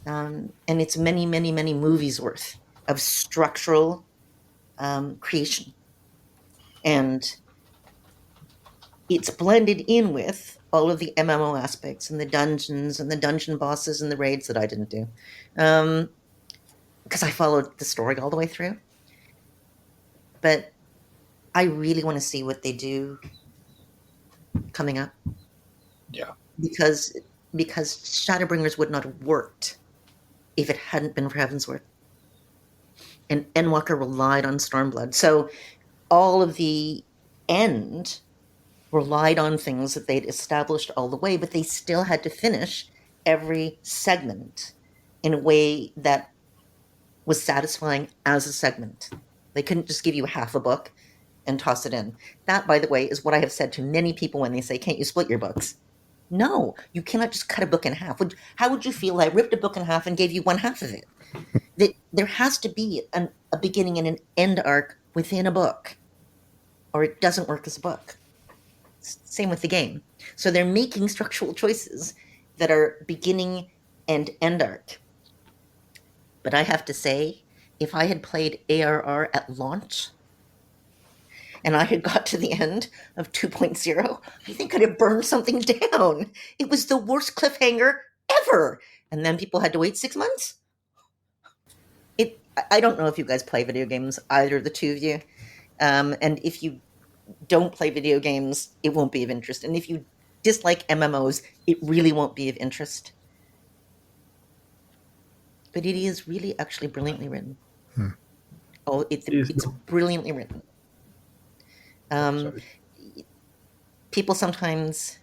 [SPEAKER 2] and it's many, many, many movies worth of structural creation. And it's blended in with all of the MMO aspects and the dungeons and the dungeon bosses and the raids that I didn't do, because I followed the story all the way through. But I really want to see what they do coming up.
[SPEAKER 3] Yeah.
[SPEAKER 2] Because Shadowbringers would not have worked if it hadn't been for Heavensward. And Endwalker relied on Stormblood. So all of the end relied on things that they'd established all the way, but they still had to finish every segment in a way that was satisfying as a segment. They couldn't just give you half a book and toss it in. That, by the way, is what I have said to many people when they say, can't you split your books? No, you cannot just cut a book in half. How would you feel I ripped a book in half and gave you one half of it? There has to be a beginning and an end arc within a book, or it doesn't work as a book. Same with the game. So they're making structural choices that are beginning and end arc. But I have to say, if I had played ARR at launch and I had got to the end of 2.0, I think I'd have burned something down. It was the worst cliffhanger ever. And then people had to wait 6 months. I don't know if you guys play video games, either the two of you. And if you don't play video games, it won't be of interest. And if you dislike MMOs, it really won't be of interest. But it is really actually brilliantly written. Oh, it's brilliantly written. People sometimes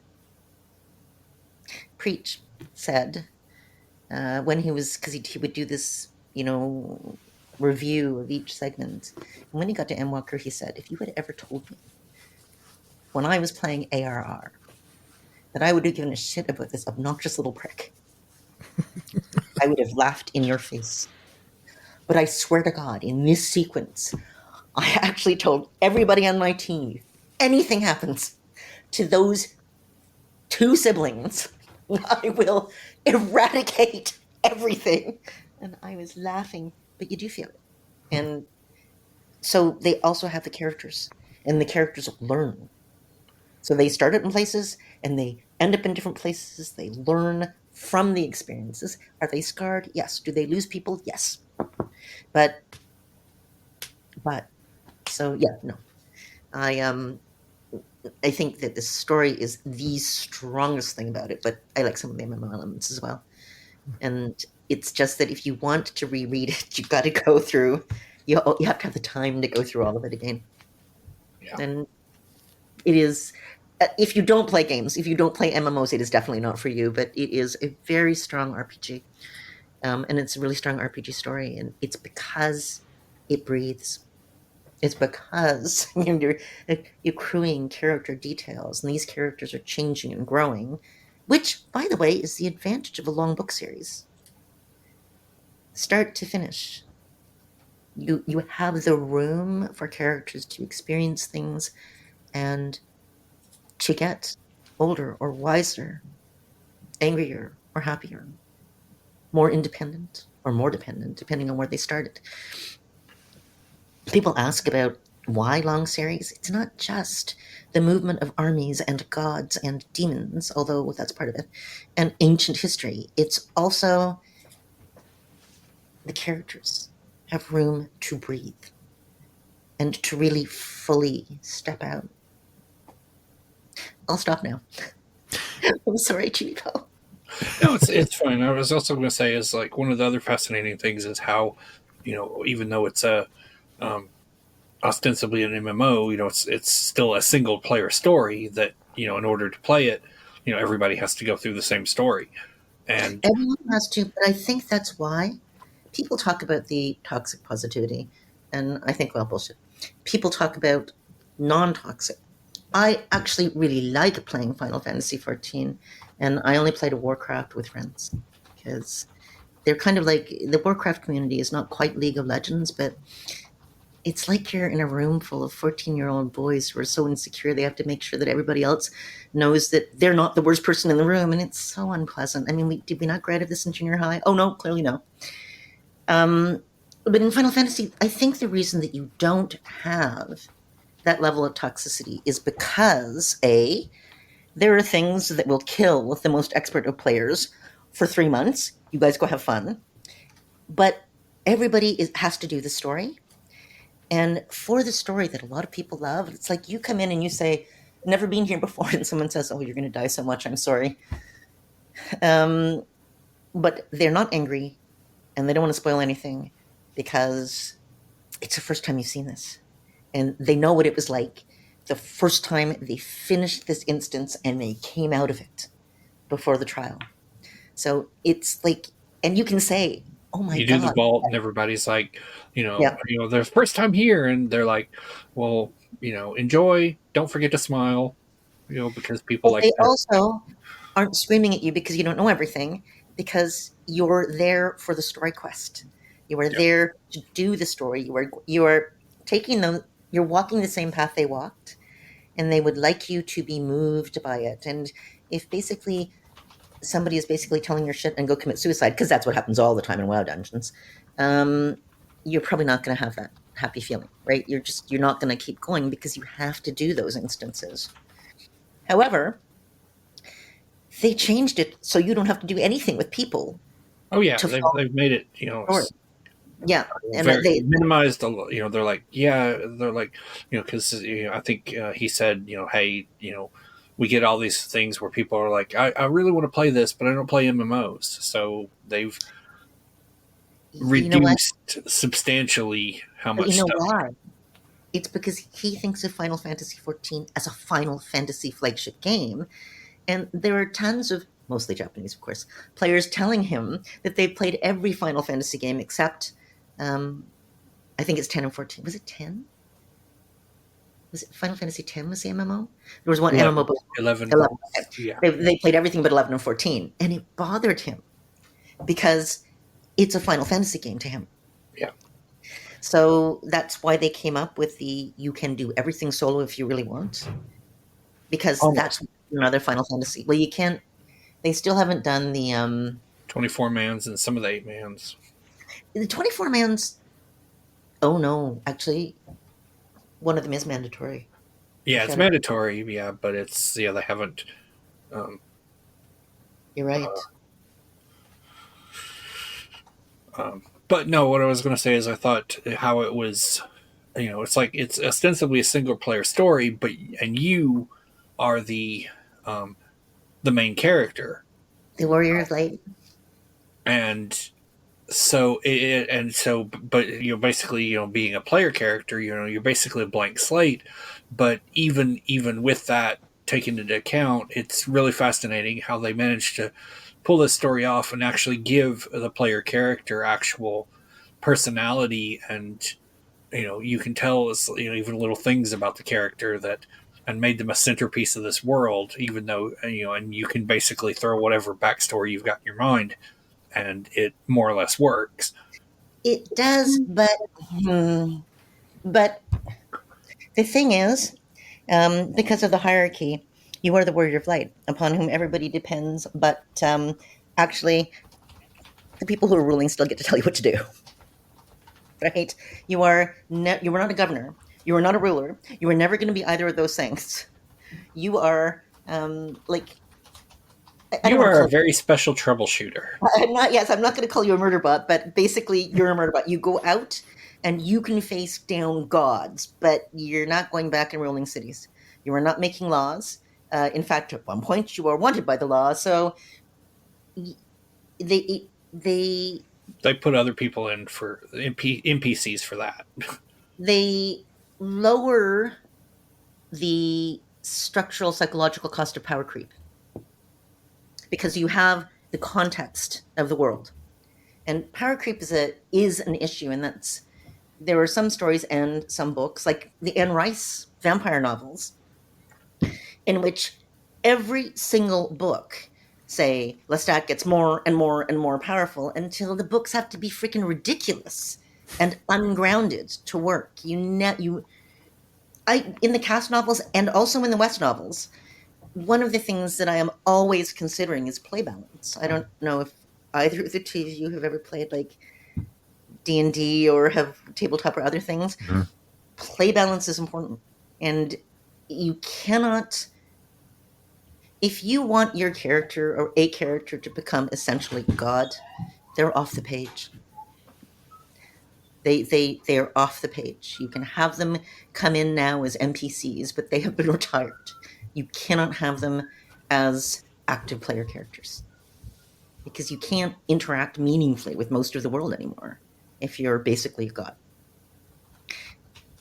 [SPEAKER 2] Preach said when he was, because he would do this, review of each segment. And when he got to Endwalker, he said, if you had ever told me when I was playing ARR that I would have given a shit about this obnoxious little prick, I would have laughed in your face. But I swear to God, in this sequence, I actually told everybody on my team, if anything happens to those two siblings, I will eradicate everything. And I was laughing, but you do feel it. And so they also have the characters, and the characters learn. So they start out in places, and they end up in different places. They learn from the experiences. Are they scarred? Yes. Do they lose people? Yes. But so yeah, no. I think that this story is the strongest thing about it, but I like some of the MMO elements as well. And it's just that if you want to reread it, you've got to go through. You have to have the time to go through all of it again.
[SPEAKER 3] Yeah.
[SPEAKER 2] And it is. If you don't play games, if you don't play MMOs, it is definitely not for you. But it is a very strong RPG, and it's a really strong RPG story, and it's because it breathes. It's because you're accruing character details, and these characters are changing and growing, which, by the way, is the advantage of a long book series. Start to finish, you have the room for characters to experience things and to get older or wiser, angrier or happier, more independent or more dependent, depending on where they started. People ask about why long series. It's not just the movement of armies and gods and demons, although that's part of it, and ancient history. It's also the characters have room to breathe and to really fully step out. I'll stop now. I'm sorry, Chico.
[SPEAKER 3] No, it's fine. I was also going to say is like one of the other fascinating things is how, even though it's a ostensibly an MMO, it's still a single player story that, in order to play it, everybody has to go through the same story. And
[SPEAKER 2] everyone has to, but I think that's why people talk about the toxic positivity, and I think, well, bullshit. People talk about non-toxic. I actually really like playing Final Fantasy XIV, and I only played a Warcraft with friends because they're kind of like, the Warcraft community is not quite League of Legends, but it's like you're in a room full of 14-year-old boys who are so insecure they have to make sure that everybody else knows that they're not the worst person in the room, and it's so unpleasant. I mean, did we not grad this in junior high? Oh, no, clearly no. But in Final Fantasy, I think the reason that you don't have that level of toxicity is because, A, there are things that will kill the most expert of players for 3 months. You guys go have fun. But everybody has to do the story. And for the story that a lot of people love, it's like you come in and you say, never been here before, and someone says, oh, you're going to die so much, I'm sorry. But they're not angry, and they don't want to spoil anything because it's the first time you've seen this. And they know what it was like the first time they finished this instance and they came out of it before the trial. So it's like, and you can say, oh my God.
[SPEAKER 3] You do the vault and everybody's like, their first time here. And they're like, well, enjoy. Don't forget to smile, because people like
[SPEAKER 2] they also aren't screaming at you because you don't know everything, because you're there for the story quest. You are there to do the story. You are taking them. You're walking the same path they walked, and they would like you to be moved by it. And if basically somebody is basically telling your shit and go commit suicide, because that's what happens all the time in WoW dungeons, you're probably not going to have that happy feeling, right? You're not going to keep going because you have to do those instances. However, they changed it so you don't have to do anything with people.
[SPEAKER 3] Oh yeah, they've made it,
[SPEAKER 2] yeah, and
[SPEAKER 3] they minimized a lot. They're like, because I think he said, hey, we get all these things where people are like, I really want to play this, but I don't play MMOs. So they've
[SPEAKER 2] You know what?
[SPEAKER 3] reduced substantially how
[SPEAKER 2] But
[SPEAKER 3] much
[SPEAKER 2] you know
[SPEAKER 3] stuff.
[SPEAKER 2] why? It's because he thinks of Final Fantasy XIV as a Final Fantasy flagship game. And there are tons of, mostly Japanese, of course, players telling him that they've played every Final Fantasy game except, I think it's 10 and 14. Was it 10? Was it Final Fantasy X was the MMO? There was one
[SPEAKER 3] 11,
[SPEAKER 2] MMO, but
[SPEAKER 3] 11.
[SPEAKER 2] 11.
[SPEAKER 3] Yeah.
[SPEAKER 2] They played everything but 11 and 14. And it bothered him because it's a Final Fantasy game to him.
[SPEAKER 3] Yeah.
[SPEAKER 2] So that's why they came up with the you can do everything solo if you really want. Because that's another Final Fantasy. Well, you can't. They still haven't done the
[SPEAKER 3] 24 mans and some of the 8 mans.
[SPEAKER 2] the 24 mans. Oh no, actually, one of them is mandatory.
[SPEAKER 3] Yeah, it's mandatory. Yeah, but it's they haven't.
[SPEAKER 2] You're right.
[SPEAKER 3] But no, what I was going to say is I thought how it was, it's like it's ostensibly a single player story, but and you are the main character,
[SPEAKER 2] The Warrior of Light.
[SPEAKER 3] and so but basically being a player character, you're basically a blank slate. But even with that taken into account, it's really fascinating how they managed to pull this story off and actually give the player character actual personality, and you can tell even little things about the character that and made them a centerpiece of this world, even though and you can basically throw whatever backstory you've got in your mind and it more or less works.
[SPEAKER 2] It does, but the thing is, because of the hierarchy, you are the Warrior of Light, upon whom everybody depends. But actually, the people who are ruling still get to tell you what to do. Right? You are not a governor. You are not a ruler. You are never going to be either of those things. You are
[SPEAKER 3] You are a very special troubleshooter.
[SPEAKER 2] I'm not going to call you a murder bot, but basically you're a murder bot. You go out and you can face down gods, but you're not going back and ruling cities. You are not making laws. In fact, at one point you are wanted by the law. So they
[SPEAKER 3] put other people in for NPCs for that.
[SPEAKER 2] They lower the structural psychological cost of power creep because you have the context of the world, and power creep is an issue, and there are some stories and some books like the Anne Rice vampire novels in which every single book say Lestat gets more and more and more powerful until the books have to be freaking ridiculous and ungrounded to work. In the cast novels and also in the West novels, one of the things that I am always considering is play balance. I don't know if either of the two of you have ever played like D&D or have tabletop or other things. Mm-hmm. Play balance is important, and you cannot. If you want your character or a character to become essentially God, they're off the page. They're off the page. You can have them come in now as NPCs, but they have been retired. You cannot have them as active player characters because you can't interact meaningfully with most of the world anymore if you're basically a god.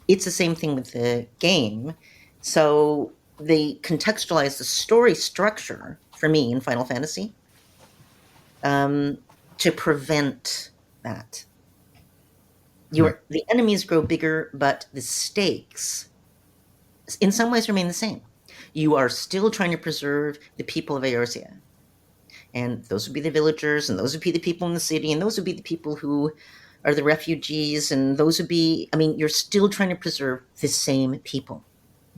[SPEAKER 2] It's the same thing with the game. So they contextualize the story structure for me in Final Fantasy to prevent that. The enemies grow bigger, but the stakes in some ways remain the same. You are still trying to preserve the people of Eorzea. And those would be the villagers, and those would be the people in the city, and those would be the people who are the refugees, and those would be, you're still trying to preserve the same people.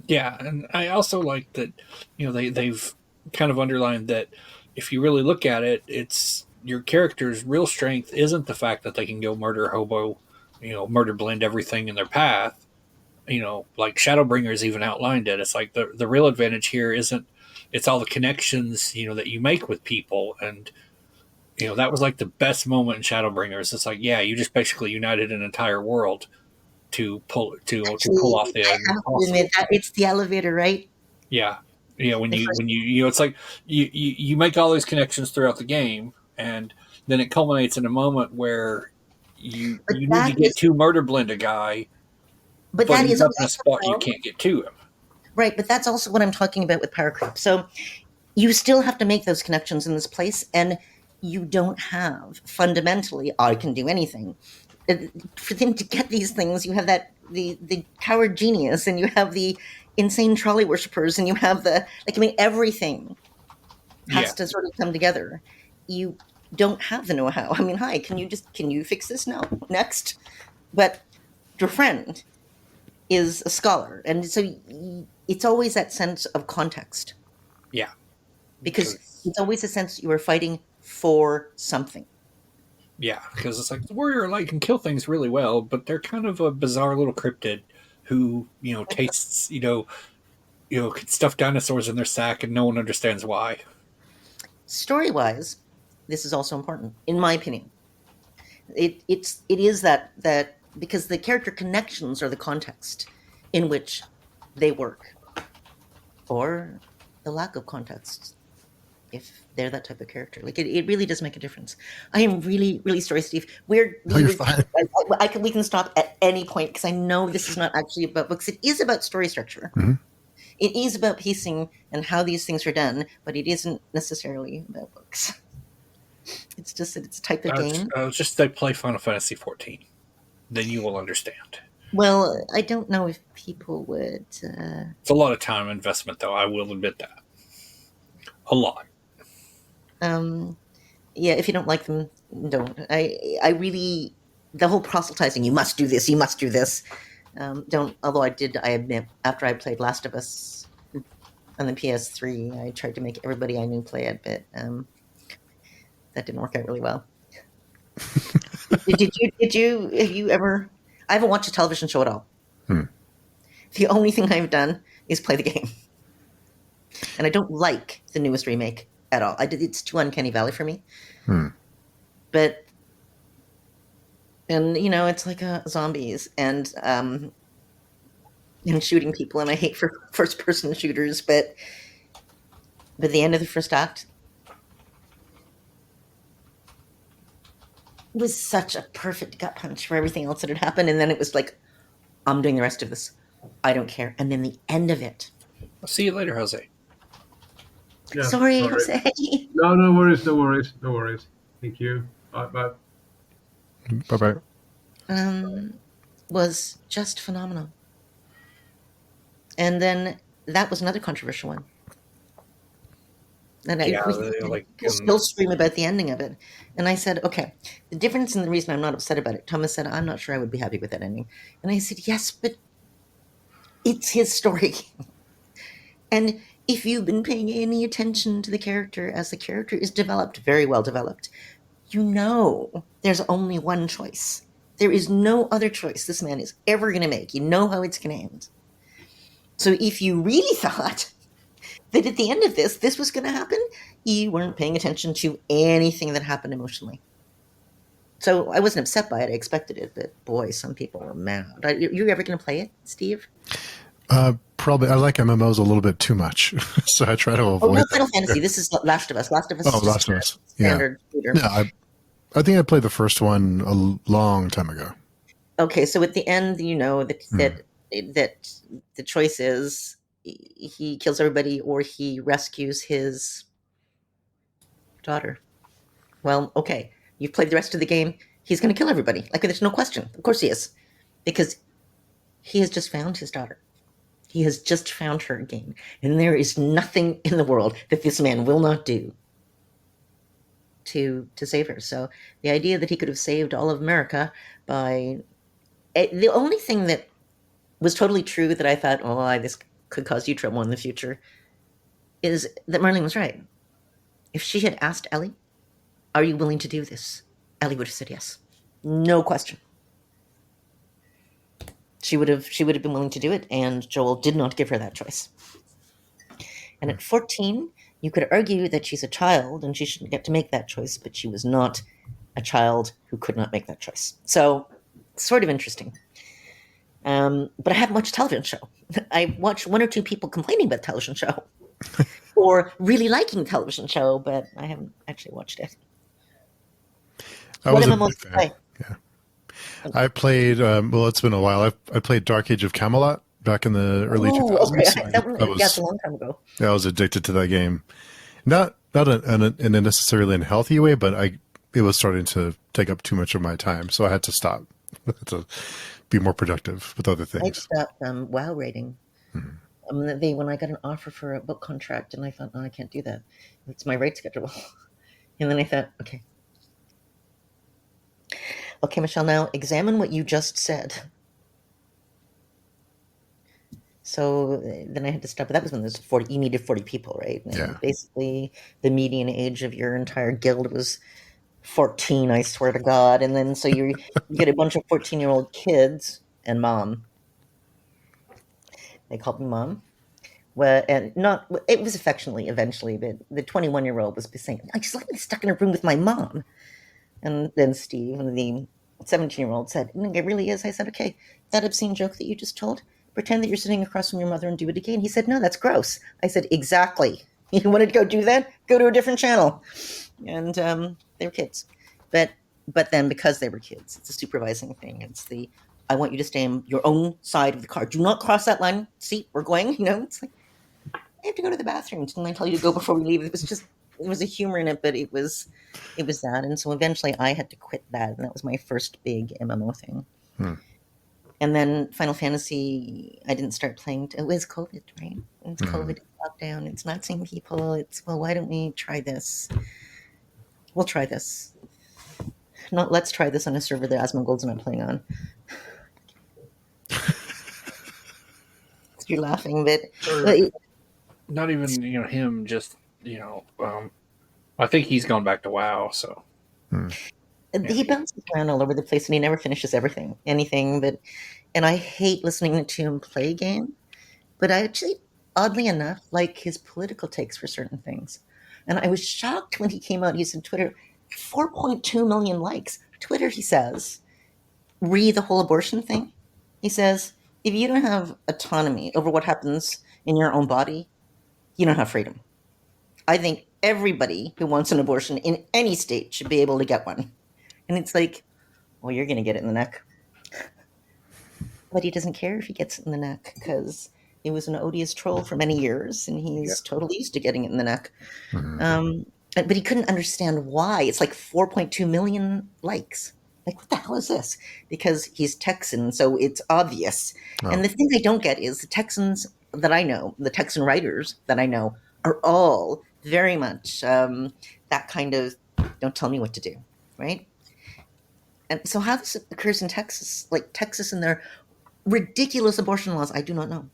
[SPEAKER 3] Yeah, and I also like that, they've kind of underlined that if you really look at it, it's your character's real strength isn't the fact that they can go murder hobo, murder blend everything in their path. Like Shadowbringers even outlined it. It's like the real advantage here it's all the connections, that you make with people. And, that was like the best moment in Shadowbringers. It's like, yeah, you just basically united an entire world to pull off the.
[SPEAKER 2] I have to admit that it's the elevator, right?
[SPEAKER 3] Yeah. When
[SPEAKER 2] The
[SPEAKER 3] you
[SPEAKER 2] first,
[SPEAKER 3] it's like you make all these connections throughout the game, and then it culminates in a moment where
[SPEAKER 2] but
[SPEAKER 3] you need to
[SPEAKER 2] that
[SPEAKER 3] get
[SPEAKER 2] is,
[SPEAKER 3] to murder blend a guy,
[SPEAKER 2] but
[SPEAKER 3] but
[SPEAKER 2] that
[SPEAKER 3] he's
[SPEAKER 2] is
[SPEAKER 3] up in a
[SPEAKER 2] also
[SPEAKER 3] spot you can't get to him.
[SPEAKER 2] right. But that's also what I'm talking about with power creep. So you still have to make those connections in this place, and you don't have fundamentally. I can do anything. For them to get these things, you have that the coward genius, and you have the insane trolley worshippers, and you have the like. I mean, everything
[SPEAKER 3] Yeah,
[SPEAKER 2] has to sort of come together. You don't have the know-how. I mean, hi, can you fix this? No, next. But your friend is a scholar, and so it's always that sense of context
[SPEAKER 3] yeah,
[SPEAKER 2] because
[SPEAKER 3] because
[SPEAKER 2] it's always a sense you are fighting for something.
[SPEAKER 3] it's like the warrior of light can kill things really well, but they're kind of a bizarre little cryptid who tastes could stuff dinosaurs in their sack, and no one understands why.
[SPEAKER 2] Story-wise, this is also important, in my opinion. It is that because the character connections are the context in which they work, or the lack of context if they're that type of character. Like it really does make a difference. I am really, really sorry, Steve.
[SPEAKER 1] No, you're fine.
[SPEAKER 2] We can stop at any point because I know this is not actually about books. It is about story structure.
[SPEAKER 1] Mm-hmm.
[SPEAKER 2] It is about pacing and how these things are done, but it isn't necessarily about books. It's just that it's a type of game.
[SPEAKER 3] Just they play Final Fantasy XIV, then you will understand.
[SPEAKER 2] Well, I don't know if people would.
[SPEAKER 3] It's a lot of time investment, though. I will admit that. A lot.
[SPEAKER 2] Yeah, if you don't like them, don't. I really, the whole proselytizing, you must do this, you must do this. Don't, although I admit, after I played Last of Us on the PS3, I tried to make everybody I knew play it, but that didn't work out really well. Have you ever, I haven't watched a television show at all. The only thing I've done is play the game. And I don't like the newest remake at all. It's too Uncanny Valley for me. But, and it's like zombies and shooting people, and I hate for first person shooters, but the end of the first act was such a perfect gut punch for everything else that had happened, and then it was like, I'm doing the rest of this. I don't care. And then the end of it.
[SPEAKER 3] I'll see you later, Jose.
[SPEAKER 4] Yeah,
[SPEAKER 2] Sorry, Jose.
[SPEAKER 4] No worries. Thank you. Bye.
[SPEAKER 1] Bye-bye.
[SPEAKER 2] Was just phenomenal. And then that was another controversial one. And people still scream about the ending of it. And I said, okay, the difference and the reason I'm not upset about it, Thomas said, I'm not sure I would be happy with that ending. And I said, yes, but it's his story. And if you've been paying any attention to the character as the character is developed, very well developed, there's only one choice. There is no other choice this man is ever going to make. You know how it's going to end. So if you really thought that at the end of this was going to happen, you weren't paying attention to anything that happened emotionally. So I wasn't upset by it. I expected it, but boy, some people were mad. You ever going to play it, Steve?
[SPEAKER 1] Probably. I like MMOs a little bit too much, so I try to avoid.
[SPEAKER 2] Oh, no, Final Fantasy. This is Last of Us. Last of Us.
[SPEAKER 1] Oh, Last of Us.
[SPEAKER 2] Standard shooter.
[SPEAKER 1] Yeah, I think I played the first one a long time ago.
[SPEAKER 2] Okay, so at the end, that the choice is he kills everybody or he rescues his daughter. Well, okay, you've played the rest of the game. He's going to kill everybody. Like, there's no question. Of course he is, because he has just found his daughter. He has just found her again, and there is nothing in the world that this man will not do to save her. So the idea that he could have saved all of America by the only thing that was totally true that I thought, this could cause you trouble in the future, is that Marlene was right. If she had asked Ellie, are you willing to do this? Ellie would have said yes. No question. She would have been willing to do it, and Joel did not give her that choice. And at 14, you could argue that she's a child and she shouldn't get to make that choice, but she was not a child who could not make that choice. So, sort of interesting. But I haven't watched a television show. I watched one or two people complaining about the television show. or really liking the television show, but I haven't actually watched it.
[SPEAKER 1] I
[SPEAKER 2] What
[SPEAKER 1] was a
[SPEAKER 2] MMOs
[SPEAKER 1] big
[SPEAKER 2] do you
[SPEAKER 1] fan.
[SPEAKER 2] play?
[SPEAKER 1] Yeah. I played, well, it's been a while. I played Dark Age of Camelot back in the early
[SPEAKER 2] Oh, okay.
[SPEAKER 1] 2000s.
[SPEAKER 2] That's a long time ago.
[SPEAKER 1] I was addicted to that game. Not in a necessarily unhealthy way, but it was starting to take up too much of my time, so I had to stop to be more productive with other
[SPEAKER 2] I
[SPEAKER 1] things.
[SPEAKER 2] stopped WoW rating. When I got an offer for a book contract, and I thought, no, I can't do that. It's my rate schedule. And then I thought, okay, Michelle, now examine what you just said. So then I had to stop. But that was when there's 40. You needed 40 people, right? And
[SPEAKER 1] Yeah.
[SPEAKER 2] basically, the median age of your entire guild was 14. I swear to God. And then so you get a bunch of 14-year-old kids and mom. They called me mom. Well, and not it was affectionately eventually, but the 21-year-old was saying, "I just like me stuck in a room with my mom." And then Steve, and the 17-year-old, said, "It really is." I said, "Okay, that obscene joke that you just told, pretend that you're sitting across from your mother and do it again." He said, "No, that's gross." I said, "Exactly. You want to go do that? Go to a different channel." And they were kids, but then because they were kids, it's a supervising thing. It's the I want you to stay on your own side of the car. Do not cross that line. See, we're going. It's like I have to go to the bathroom. Didn't I tell you to go before we leave? It was a humor in it, but it was that. And so eventually I had to quit that. And that was my first big MMO thing. And then Final Fantasy, I didn't start playing. It was COVID, right? It's COVID lockdown. It's not seeing people. It's, well, why don't we try this? We'll try this. Not let's try this on a server that Asmongold's not playing on. You're laughing, but
[SPEAKER 3] not even him. Just I think he's gone back to WoW. So
[SPEAKER 2] he bounces around all over the place, and he never finishes anything. And I hate listening to him play a game. But I actually, oddly enough, like his political takes for certain things. And I was shocked when he came out. He said Twitter, 4.2 million likes. Twitter, he says, the whole abortion thing. He says, if you don't have autonomy over what happens in your own body, you don't have freedom. I think everybody who wants an abortion in any state should be able to get one. And it's like, well, you're going to get it in the neck. But he doesn't care if he gets it in the neck because he was an odious troll for many years, and he's totally used to getting it in the neck. But he couldn't understand why. It's like 4.2 million likes. Like, what the hell is this? Because he's Texan, so it's obvious. Oh. And the thing I don't get is the Texans that I know, the Texan writers that I know, are all very much that kind of, don't tell me what to do, right? And so how this occurs in Texas, like Texas and their ridiculous abortion laws, I do not know.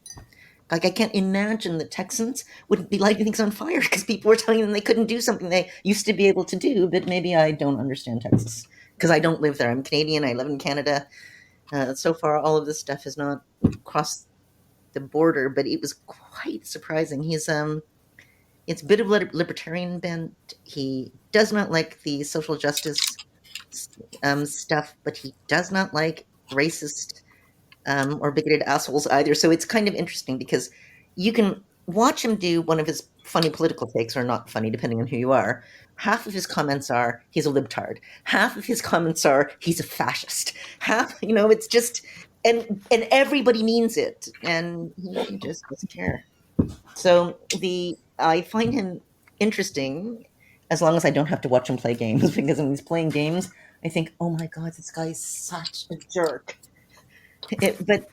[SPEAKER 2] Like, I can't imagine that Texans wouldn't be lighting things on fire because people were telling them they couldn't do something they used to be able to do, but maybe I don't understand Texas because I don't live there. I'm Canadian. I live in Canada. So far, all of this stuff has not crossed the border, but it was quite surprising. It's a bit of libertarian bent. He does not like the social justice stuff, but he does not like racist or bigoted assholes either. So it's kind of interesting because you can watch him do one of his funny political takes, or not funny, depending on who you are. Half of his comments are, he's a libtard. Half of his comments are, he's a fascist. Half, it's just, and everybody means it. And he just doesn't care. So I find him interesting as long as I don't have to watch him play games, because when he's playing games, I think, oh my God, this guy is such a jerk. But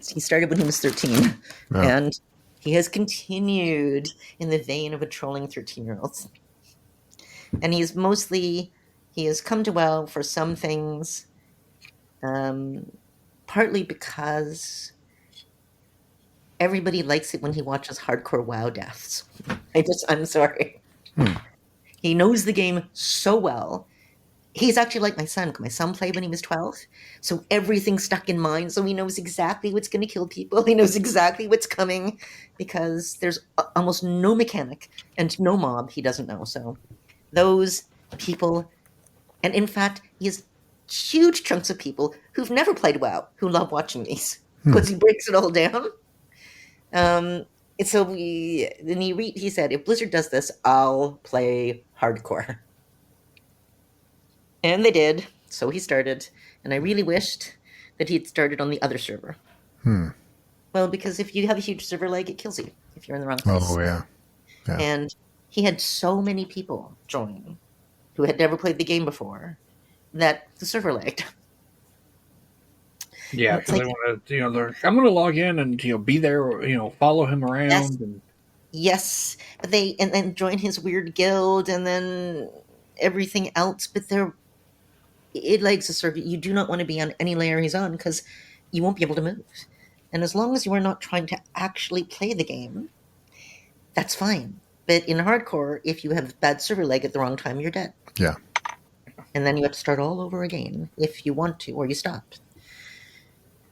[SPEAKER 2] he started when he was 13, and he has continued in the vein of a trolling 13-year-old. And he has come to WoW for some things, partly because everybody likes it when he watches hardcore WoW deaths. I'm sorry. He knows the game so well. He's actually like my son. My son played when he was 12, so everything's stuck in mind. So he knows exactly what's going to kill people. He knows exactly what's coming because there's almost no mechanic and no mob he doesn't know. So those people, and in fact, he has huge chunks of people who've never played WoW who love watching these because he breaks it all down. So he said, if Blizzard does this, I'll play hardcore. And they did. So he started. And I really wished that he had started on the other server. Well, because if you have a huge server lag, it kills you if you're in the wrong place.
[SPEAKER 1] Oh, yeah. Yeah.
[SPEAKER 2] And he had so many people join who had never played the game before that the server lagged.
[SPEAKER 3] Yeah,
[SPEAKER 2] And it's
[SPEAKER 3] because
[SPEAKER 2] like,
[SPEAKER 3] they want to, I'm going to log in and be there, or follow him around.
[SPEAKER 2] Yes.
[SPEAKER 3] And
[SPEAKER 2] yes, but and then join his weird guild and then everything else. But it lags the server. You do not want to be on any layer he's on because you won't be able to move. And as long as you are not trying to actually play the game, that's fine. But in hardcore, if you have bad server lag at the wrong time, you're dead.
[SPEAKER 1] Yeah.
[SPEAKER 2] And then you have to start all over again if you want to, or you stop.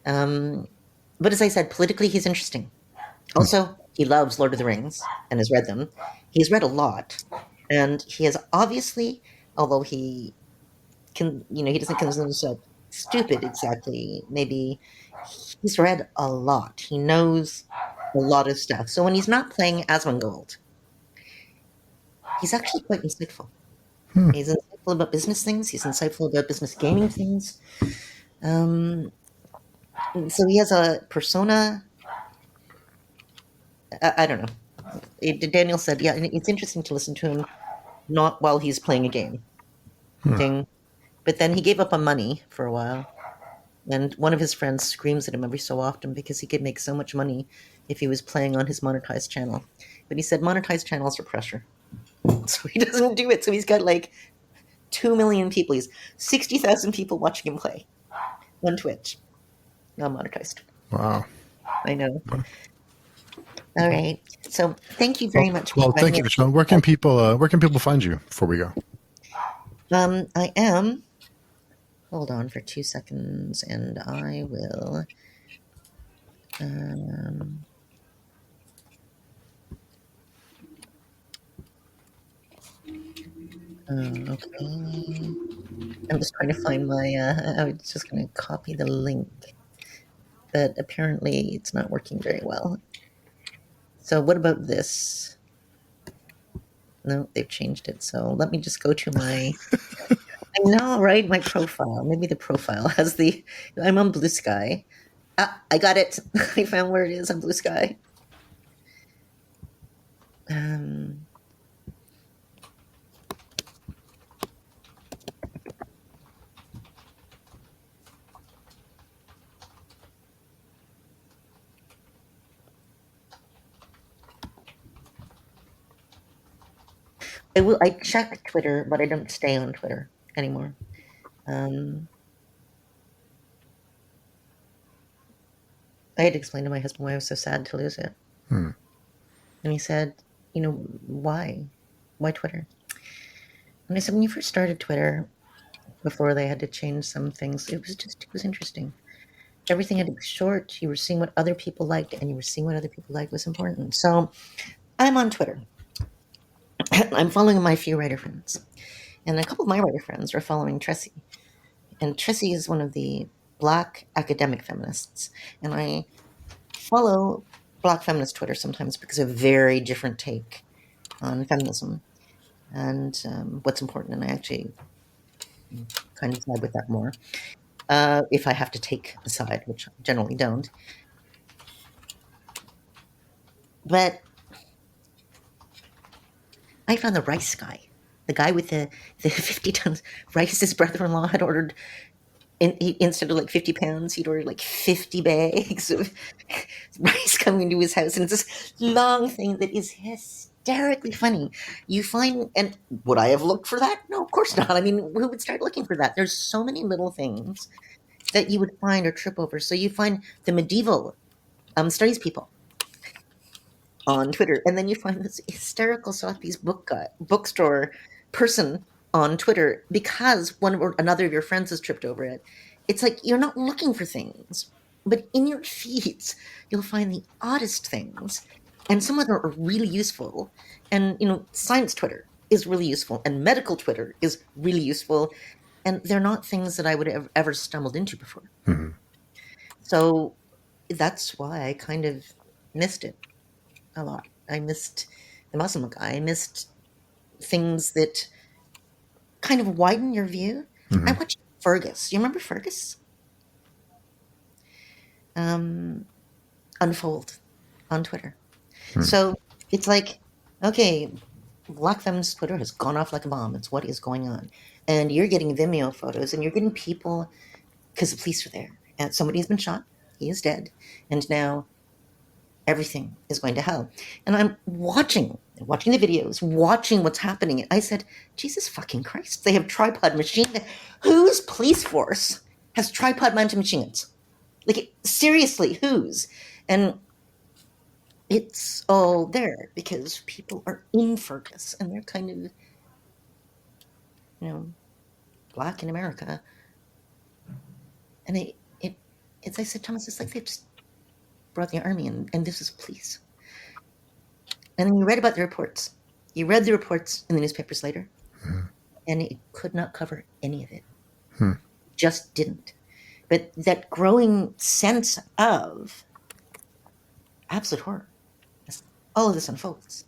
[SPEAKER 2] But as I said, politically, he's interesting. Also, he loves Lord of the Rings and has read them. He's read a lot. And he has obviously, although he he doesn't consider himself stupid exactly, maybe he's read a lot. He knows a lot of stuff. So when he's not playing Asmongold, he's actually quite insightful. He's insightful about business things. He's insightful about business gaming things. So he has a persona. I don't know. Daniel said, yeah, it's interesting to listen to him, not while he's playing a game. Ding. But then he gave up on money for a while. And one of his friends screams at him every so often because he could make so much money if he was playing on his monetized channel. But he said monetized channels are pressure. So he doesn't do it. So he's got like 2 million people. He's 60,000 people watching him play on Twitch. Not monetized.
[SPEAKER 1] Wow.
[SPEAKER 2] I know. All right. So thank you very much.
[SPEAKER 1] Well, thank you, Michelle. Where can people find you before we go?
[SPEAKER 2] I am. Hold on for 2 seconds, and I will. Okay. I'm just trying to find my. I was just going to copy the link, but apparently it's not working very well. So what about this? No, they've changed it. So let me just go to my. I know, right? My profile. Maybe the profile has the. I'm on Blue Sky. Ah, I got it. I found where it is on Blue Sky. I check Twitter, but I don't stay on Twitter anymore. I had to explain to my husband why I was so sad to lose it. And he said, why? Why Twitter? And I said, when you first started Twitter, before they had to change some things, it was interesting. Everything had to be short. You were seeing what other people liked, and you were seeing what other people liked was important. So I'm on Twitter. I'm following my few writer friends. And a couple of my writer friends are following Tressie. And Tressie is one of the Black academic feminists. And I follow Black feminist Twitter sometimes because of a very different take on feminism and what's important. And I actually kind of side with that more. If I have to take a side, which I generally don't. But I found the rice guy. The guy with the 50 tons rice his brother-in-law had ordered. Instead of like 50 pounds, he'd ordered like 50 bags of rice coming to his house. And it's this long thing that is hysterically funny. You find, and would I have looked for that? No, of course not. I mean, who would start looking for that? There's so many little things that you would find or trip over. So you find the medieval studies people on Twitter, and then you find this hysterical Sotheby's bookstore person on Twitter because one or another of your friends has tripped over it. It's like you're not looking for things, but in your feeds, you'll find the oddest things, and some of them are really useful. And science Twitter is really useful, and medical Twitter is really useful, and they're not things that I would have ever stumbled into before. So that's why I kind of missed it. a lot. I missed the Muslim guy. I missed things that kind of widen your view. I watched Fergus. You remember Fergus? Unfold on Twitter. So it's like, okay, Black Fem's Twitter has gone off like a bomb. It's what is going on. And you're getting Vimeo photos and you're getting people, because the police are there. And somebody has been shot. He is dead. And now everything is going to hell. And I'm watching the videos, watching what's happening. And I said, Jesus fucking Christ, they have tripod machine. Whose police force has tripod mounted machine guns? Like, seriously, whose? And it's all there because people are in Fergus and they're kind of, Black in America. And it's, I said, Thomas, it's like they just brought the army in, and this is police. And then you read about the reports. You read the reports in the newspapers later, and it could not cover any of it. Just didn't. But that growing sense of absolute horror, as all of this unfolds,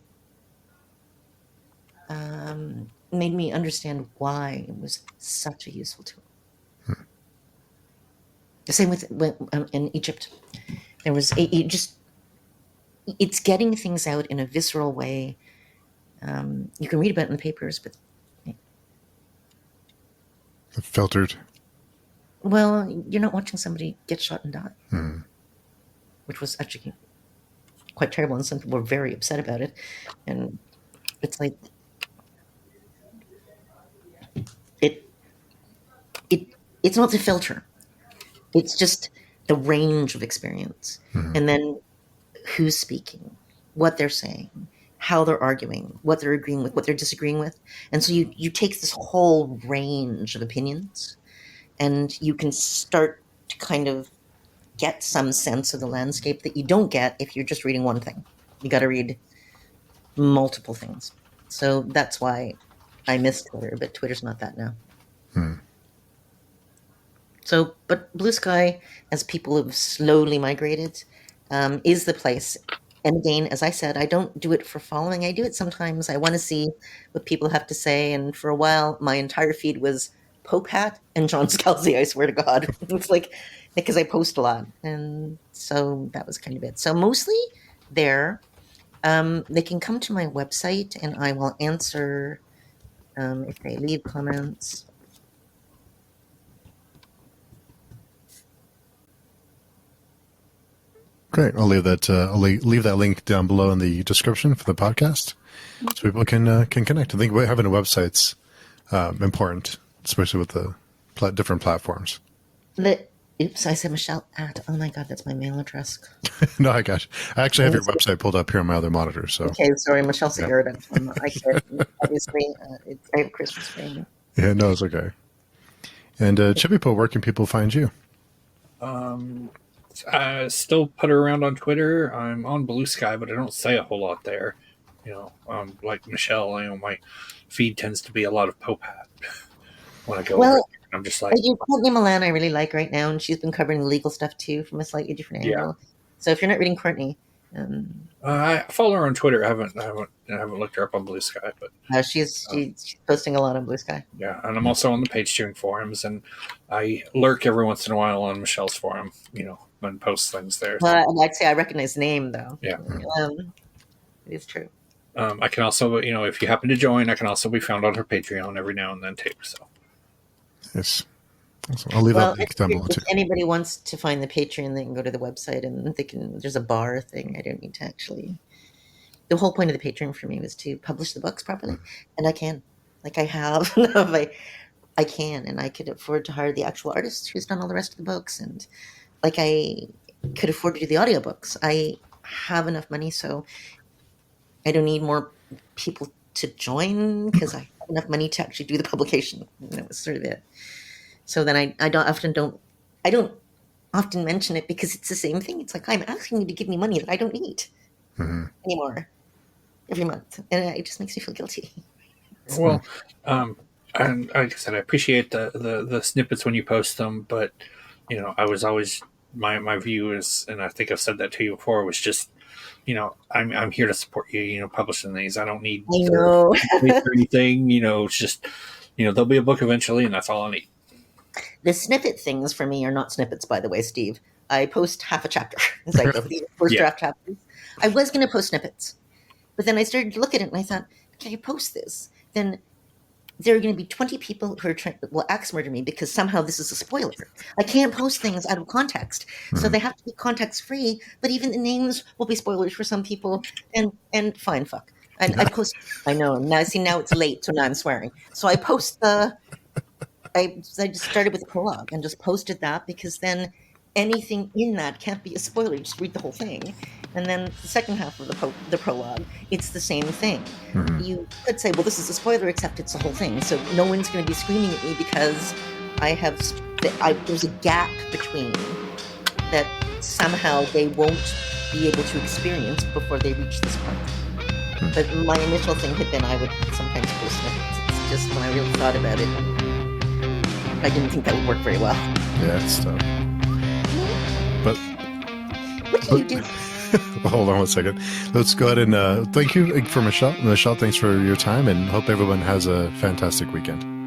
[SPEAKER 2] made me understand why it was such a useful tool. The same with in Egypt. There was it's getting things out in a visceral way. You can read about it in the papers, but
[SPEAKER 1] filtered.
[SPEAKER 2] Well, you're not watching somebody get shot and die, which was actually quite terrible, and some people were very upset about it. And it's like it's not the filter; it's just the range of experience, and then who's speaking, what they're saying, how they're arguing, what they're agreeing with, what they're disagreeing with, and so you take this whole range of opinions. And you can start to kind of get some sense of the landscape that you don't get if you're just reading one thing. You got to read multiple things. So that's why I miss Twitter, but Twitter's not that now. So, but Blue Sky, as people have slowly migrated, is the place. And again, as I said, I don't do it for following. I do it sometimes. I want to see what people have to say. And for a while, my entire feed was Pope Hat and John Scalzi, I swear to God. It's like, because I post a lot. And so that was kind of it. So mostly there. They can come to my website and I will answer if they leave comments.
[SPEAKER 1] Great. I'll leave that. Leave that link down below in the description for the podcast, so people can connect. I think having a website's important, especially with the different platforms.
[SPEAKER 2] Oops, I said Michelle at. Oh my God, that's my mail address.
[SPEAKER 1] No, I got you. I actually have your website pulled up here on my other monitor. So
[SPEAKER 2] okay, sorry, Michelle Segura. I said obviously I have Christmas frame.
[SPEAKER 1] Yeah, no, it's okay. And Chippy-Po, where can people find you?
[SPEAKER 3] I still putter around on Twitter. I'm on Blue Sky, but I don't say a whole lot there. Like Michelle, my feed tends to be a lot of Pope Hat when I go over. I'm just like,
[SPEAKER 2] Courtney Milan I really like right now, and she's been covering legal stuff too from a slightly different angle. So if you're not reading Courtney,
[SPEAKER 3] I follow her on Twitter. I haven't looked her up on Blue Sky, but
[SPEAKER 2] she's posting a lot on Blue Sky.
[SPEAKER 3] Yeah, and I'm also on the page tuning forums, and I lurk every once in a while on Michelle's forum. And post things there.
[SPEAKER 2] Well, I'd like to say I recognize the name though.
[SPEAKER 3] Yeah,
[SPEAKER 2] it is true.
[SPEAKER 3] I can also, if you happen to join, I can also be found on her Patreon every now and then too. So.
[SPEAKER 1] Yes. So I'll leave that link down below too.
[SPEAKER 2] If anybody wants to find the Patreon, they can go to the website and there's a bar thing. I don't need to actually. The whole point of the Patreon for me was to publish the books properly. And I can. I have. I can. And I could afford to hire the actual artist who's done all the rest of the books. And I could afford to do the audiobooks. I have enough money, so I don't need more people to join because I have enough money to actually do the publication. And that was sort of it. So then I don't often mention it because it's the same thing. It's like I'm asking you to give me money that I don't need anymore every month, and it just makes me feel guilty.
[SPEAKER 3] Well, and like I said, I appreciate the snippets when you post them, but I was always my view is, and I think I've said that to you before, was just I'm here to support you, publishing these. I don't need
[SPEAKER 2] I know.
[SPEAKER 3] or anything. It's just, there'll be a book eventually, and that's all I need.
[SPEAKER 2] The snippet things for me are not snippets, by the way, Steve. I post half a chapter. It's like the first draft chapters. I was going to post snippets, but then I started to look at it and I thought, okay, I post this, then there are going to be 20 people who will axe murder me because somehow this is a spoiler. I can't post things out of context. So they have to be context free, but even the names will be spoilers for some people, and fine, fuck. And I post, I know, now it's late, so now I'm swearing. So I post I just started with the prologue and just posted that, because then anything in that can't be a spoiler. You just read the whole thing. And then the second half of the prologue, it's the same thing. You could say, well, this is a spoiler, except it's the whole thing. So no one's going to be screaming at me because there's a gap between that somehow they won't be able to experience before they reach this point. But my initial thing had been I would sometimes post snippets. It's just when I really thought about it, I didn't think that would work very well.
[SPEAKER 1] Yeah, it's tough. But
[SPEAKER 2] what do you do?
[SPEAKER 1] Hold on one second. Let's go ahead and thank you for Michelle. Michelle, thanks for your time, and hope everyone has a fantastic weekend.